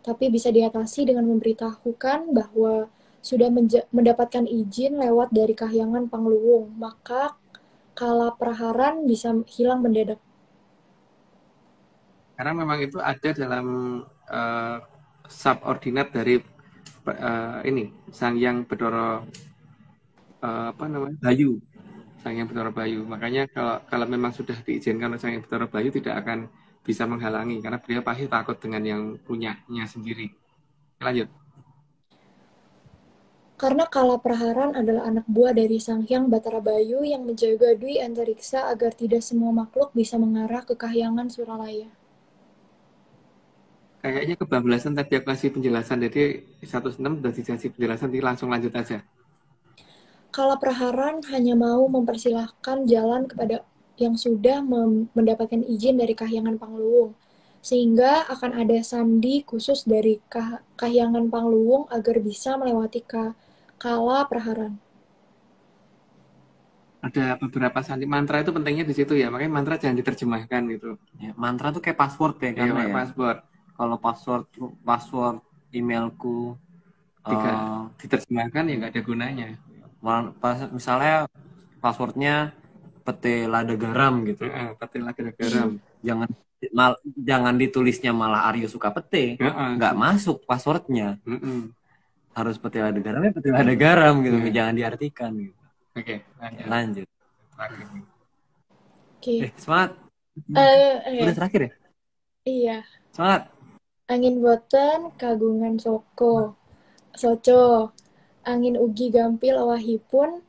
Speaker 3: tapi bisa diatasi dengan memberitahukan bahwa sudah mendapatkan izin lewat dari Kahyangan Pangluwung, maka kala praharan bisa hilang mendadak.
Speaker 2: Karena memang itu ada dalam subordinat dari ini Sang Hyang Bathara Bayu. Sang Hyang Bathara Bayu. Makanya kalau memang sudah diizinkan oleh Sang Hyang Bathara Bayu tidak akan bisa menghalangi karena beliau pasti takut dengan yang punyanya sendiri. Lanjut.
Speaker 3: Karena Kala Praharan adalah anak buah dari Sang Hyang Bathara Bayu yang menjaga Dwi Antariksa agar tidak semua makhluk bisa mengarah ke Kahyangan Suralaya.
Speaker 2: Kayaknya kebablasan tadi aku kasih penjelasan, jadi 106 sudah dikasih penjelasan, jadi langsung lanjut aja.
Speaker 3: Kala Praharan hanya mau mempersilahkan jalan kepada yang sudah mendapatkan izin dari Kahyangan Pangluwung, sehingga akan ada sandi khusus dari Kahyangan Pangluwung agar bisa melewati Kala Praharan.
Speaker 2: Ada beberapa sandi mantra itu pentingnya di situ ya, makanya mantra jangan diterjemahkan gitu.
Speaker 1: Ya, mantra tuh kayak password ya, karena ya.
Speaker 2: Password.
Speaker 1: Kalau password emailku
Speaker 2: diterjemahkan ya nggak ada gunanya.
Speaker 1: Misalnya passwordnya pete lada garam gitu.
Speaker 2: Pete lada garam.
Speaker 1: Jangan ditulisnya malah Aryo suka pete. Nggak masuk passwordnya. Harus pete lada garamnya pete lada garam gitu. Jangan diartikan gitu.
Speaker 2: Oke,
Speaker 1: lanjut.
Speaker 3: Oke.
Speaker 1: Semangat. Udah terakhir ya?
Speaker 3: Iya.
Speaker 1: Semangat.
Speaker 3: Angin boten kagungan soco, angin ugi gampil awahipun,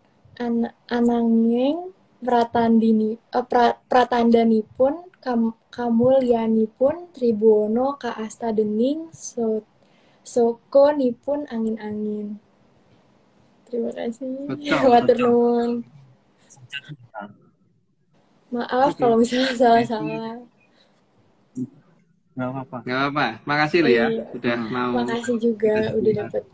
Speaker 3: ananging pratandanipun, kamulyanipun, Tribuana kaasta dening, soko nipun angin-angin. Terima kasih. Matur nuwun. Maaf kalau misalnya salah-salah.
Speaker 2: Nggak apa-apa. Makasih lo ya sudah mau.
Speaker 3: Makasih juga udah dapat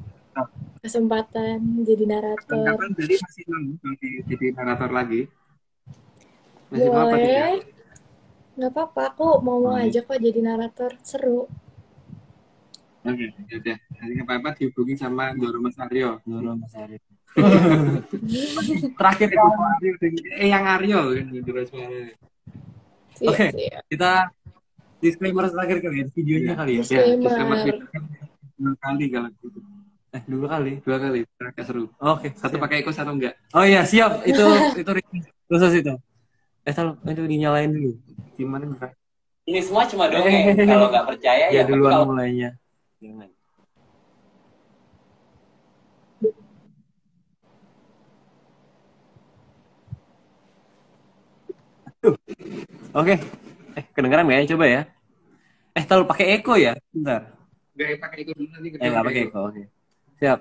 Speaker 3: kesempatan jadi narator.
Speaker 2: Kapan jadi masih mau jadi narator lagi?
Speaker 3: Masih boleh. Nggak apa-apa, aku mau aja kok jadi narator, seru.
Speaker 2: Oke, udah. Nanti apa-apa dihubungi sama Ndoro Mas Aryo. Terakhir itu yang Aryo
Speaker 1: Oke, kita disclaimer terakhir kali ya, videonya kali ya.
Speaker 3: Disclaimer.
Speaker 2: Dua kali kalau gitu.
Speaker 1: Dua kali.
Speaker 2: Agak seru.
Speaker 1: Oke.
Speaker 2: Satu pakai eco, satu enggak.
Speaker 1: Oh iya, siap. Itu khusus itu. Itu dinyalain dulu.
Speaker 2: Gimana enggak?
Speaker 4: Ini semua cuma dongeng. Kalau nggak percaya
Speaker 1: ya duluan mulainya. Jangan. Oke. Kedengeran nggak ya? Coba ya. Terlalu pakai echo ya? Bentar.
Speaker 2: Nggak pakai echo dulu nanti.
Speaker 1: Nggak pakai echo. Oke. Siap.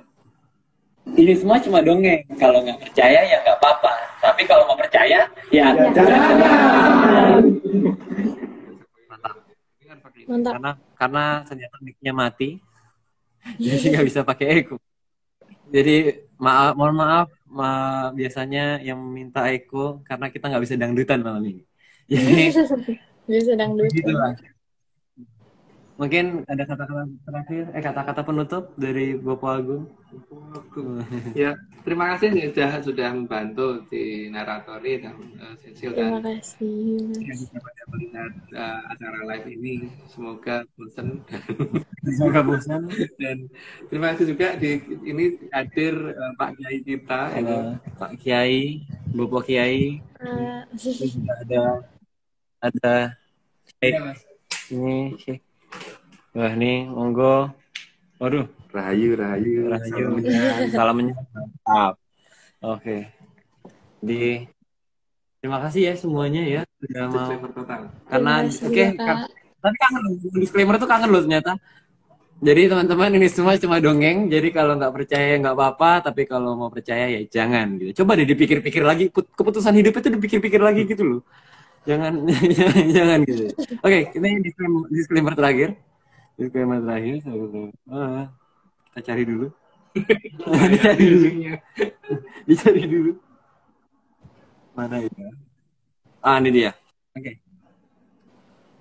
Speaker 4: Ini semua cuma dongeng. Kalau nggak percaya ya nggak apa-apa. Tapi kalau mau percaya ya jangan.
Speaker 3: Mantap.
Speaker 1: Karena ternyata mic-nya mati. Jadi nggak bisa pakai echo. Jadi mohon maaf biasanya yang minta echo karena kita nggak bisa dangdutan malam ini. Jadi
Speaker 3: bisa dangdutan.
Speaker 1: Gitulah. Mungkin ada kata-kata terakhir, kata-kata penutup dari Bapak Agung.
Speaker 2: Ya, terima kasih sudah membantu di naratori dan Cecil.
Speaker 3: Terima kasih.
Speaker 2: Yang melihat acara live ini, semoga bosan. Dan terima kasih juga ini hadir Pak Kiai kita.
Speaker 1: Pak Kiai, Bapak Kiai. Ada ini wah nih monggo. Waduh,
Speaker 2: rahayu
Speaker 1: salam menyapa. Oke. Terima kasih ya semuanya ya sudah mau karena tapi kangen disclaimer itu kangen loh ternyata. Jadi teman-teman ini semua cuma dongeng, jadi kalau nggak percaya nggak apa-apa, tapi kalau mau percaya ya jangan gitu. Coba deh dipikir-pikir lagi, keputusan hidup itu dipikir-pikir lagi gitu loh. Jangan gitu. Oke, ini disclaimer terakhir. Disclaimer terakhir. Kita cari dulu. Dicari dulu. Mana itu? Ini dia. Oke.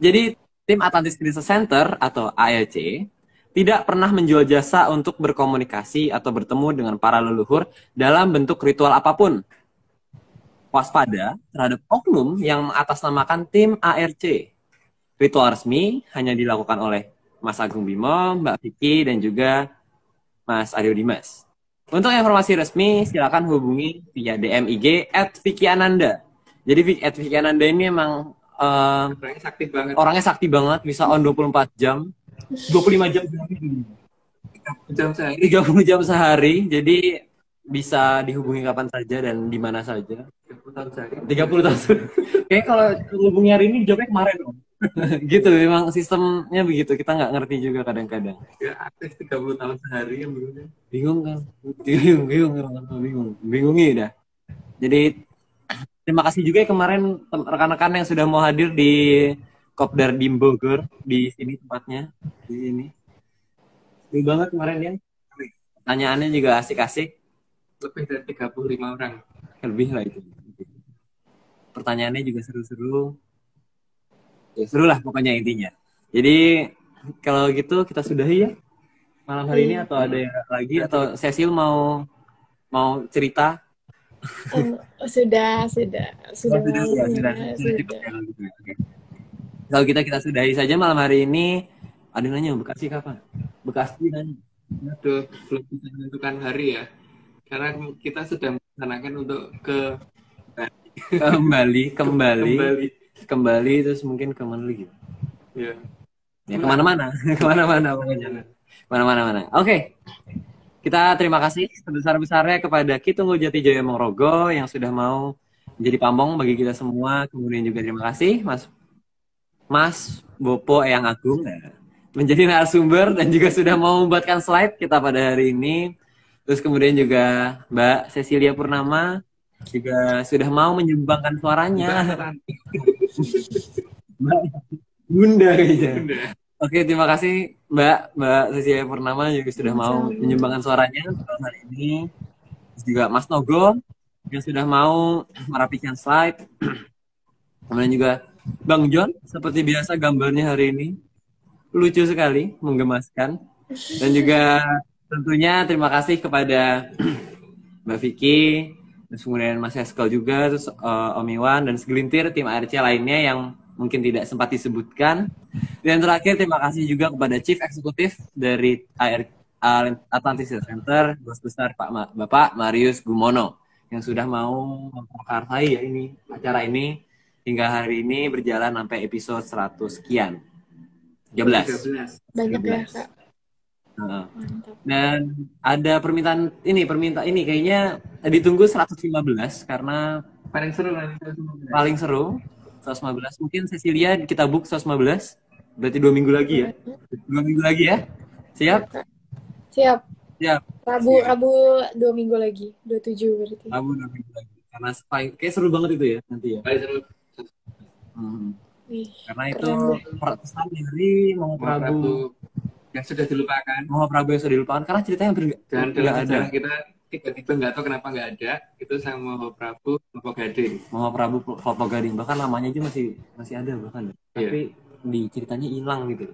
Speaker 5: Jadi tim Atlantis Crisis Center atau ALC tidak pernah menjual jasa untuk berkomunikasi atau bertemu dengan para leluhur dalam bentuk ritual apapun. Waspada terhadap oknum yang mengatasnamakan tim ARC. Ritual resmi hanya dilakukan oleh Mas Agung Bimo, Mbak Vicky, dan juga Mas Aryo Dimas. Untuk informasi resmi, silakan hubungi via DM IG @Vicky-Ananda. Jadi @Vicky-Ananda ini emang orangnya sakti banget, bisa on 24 jam, 25 jam sehari. 30 jam sehari, jadi bisa dihubungi kapan saja dan di mana saja. 30 tahun sehari. Kayaknya kalau hubungi hari ini jawabnya kemarin dong. Gitu, memang sistemnya begitu. Kita nggak ngerti juga kadang-kadang.
Speaker 2: Ya, aktif 30 tahun sehari yang
Speaker 5: bingung kan? Bingungi dah. Jadi terima kasih juga ya kemarin rekan-rekan yang sudah mau hadir di Kopdar Dim Bogor di sini tempatnya di sini. Seru banget kemarin ya. Pertanyaannya juga asik-asik.
Speaker 2: lebih dari 35 orang.
Speaker 5: Lebih lah itu. Pertanyaannya juga seru-seru. Ya seru lah pokoknya intinya. Jadi kalau gitu kita sudahi ya malam hari ini, atau ada lagi, atau Cecil mau cerita?
Speaker 3: Sudah.
Speaker 5: Kalau kita sudahi saja malam hari ini. Ada nanya Bekasi kapan? Bekasi nanya.
Speaker 2: Aduh, belum bisa menentukan hari ya. Karena kita sedang merencanakan untuk
Speaker 5: kembali terus mungkin kemana lagi?
Speaker 2: Ya,
Speaker 5: kemana-mana pokoknya. Mana. Oke. Kita terima kasih sebesar-besarnya kepada Kitunggu Jati Jaya Mongrogo yang sudah mau menjadi pamong bagi kita semua. Kemudian juga terima kasih Mas Bopo Eyang Agung menjadi narasumber dan juga sudah mau membuatkan slide kita pada hari ini. Terus kemudian juga Mbak Cecilia Purnama juga sudah mau menyumbangkan suaranya. Bunda kayaknya. Oke, terima kasih Mbak Cecilia Purnama juga sudah mau menyumbangkan suaranya hari ini. Terus juga Mas Nogo yang sudah mau merapikan slide. Kemudian juga Bang John, seperti biasa gambarnya hari ini lucu sekali, menggemaskan. Dan juga tentunya terima kasih kepada Mbak Vicky, terus kemudian Mas Eskel juga, terus Om Iwan, dan segelintir tim ARC lainnya yang mungkin tidak sempat disebutkan. Dan terakhir terima kasih juga kepada Chief Eksekutif dari Atlantis Center, Bos Besar Bapak Marius Gumono, yang sudah mau memperkarsai ya ini acara ini hingga hari ini berjalan sampai episode 100 sekian. 13.
Speaker 3: Banyak ya, Kak.
Speaker 5: Dan ada permintaan ini kayaknya ditunggu 115 karena
Speaker 2: paling seru
Speaker 5: 115. Mungkin Cecilia kita book 115, berarti 2 minggu lagi ya. 2 minggu lagi ya. Siap.
Speaker 3: Rabu 2 minggu lagi, 27 berarti.
Speaker 5: Rabu 2 minggu lagi. Karena kayak seru banget itu ya nanti ya.
Speaker 2: Paling seru.
Speaker 5: Karena itu pesan dari Moho Prabu
Speaker 2: yang sudah dilupakan.
Speaker 5: Moho Prabu yang sudah dilupakan karena ceritanya
Speaker 2: dan dalam sejarah kita tiba-tiba nggak tahu kenapa nggak ada itu sama Moho Prabu Klopo Gading. Bahkan namanya aja masih ada bahkan. Tapi di ceritanya hilang gitu.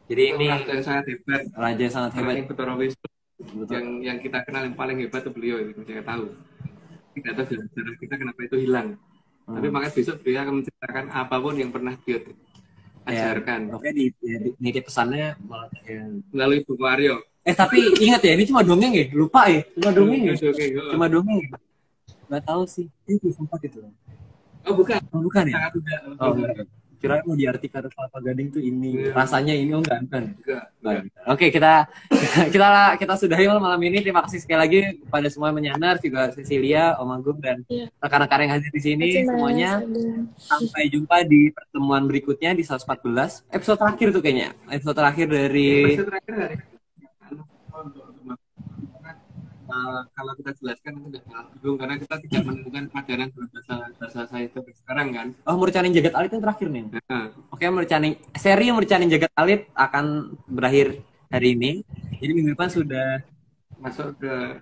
Speaker 2: Jadi ini raja yang sangat hebat. Yang kita kenal yang paling hebat itu beliau, itu saya tahu. Tidak tahu dalam sejarah kita kenapa itu hilang. Tapi makanya besok beliau akan menceritakan apapun yang pernah beliau ajarkan.
Speaker 5: Oke, nitip pesannya
Speaker 2: melalui buku Aryo.
Speaker 5: Tapi ingat ya, ini cuma dongeng ya? Lupa ya? Cuma dongeng ya? Cuma dongeng ya? Nggak tahu sih. Itu sempat itu.
Speaker 2: Oh bukan
Speaker 5: ya? Kira mau diartikan Kelapa Gading tuh ini rasanya ini enggak. Oke, kita sudahi malam ini. Terima kasih sekali lagi kepada semua yang menyandar, juga Cecilia, Om Agung, dan rekan-rekan yang hadir di sini semuanya. Sampai jumpa di pertemuan berikutnya di 114 episode terakhir tuh kayaknya. Episode terakhir dari
Speaker 2: kalau kita jelaskan itu tidak bingung karena kita tidak menemukan pelajaran bahasa saya itu sekarang kan.
Speaker 5: Mercaning Jagat Alit yang terakhir nih. Oke, seri Mercaning Jagat Alit akan berakhir hari ini. Jadi minggu depan sudah
Speaker 2: masuk ke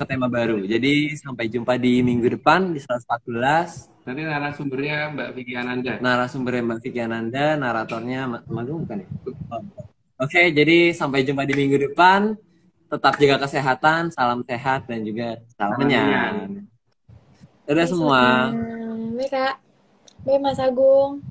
Speaker 2: tema baru.
Speaker 5: Jadi sampai jumpa di minggu depan di 114.
Speaker 2: Nanti narasumbernya Mbak Vicky Ananda.
Speaker 5: Narasumbernya Mbak Vicky Ananda, naratornya Magung bukan ya? Oke, jadi sampai jumpa di minggu depan. Tetap jaga kesehatan, salam sehat dan juga salam menyan. Dadah semua.
Speaker 3: Baik, Kak. Baik, Mas Agung.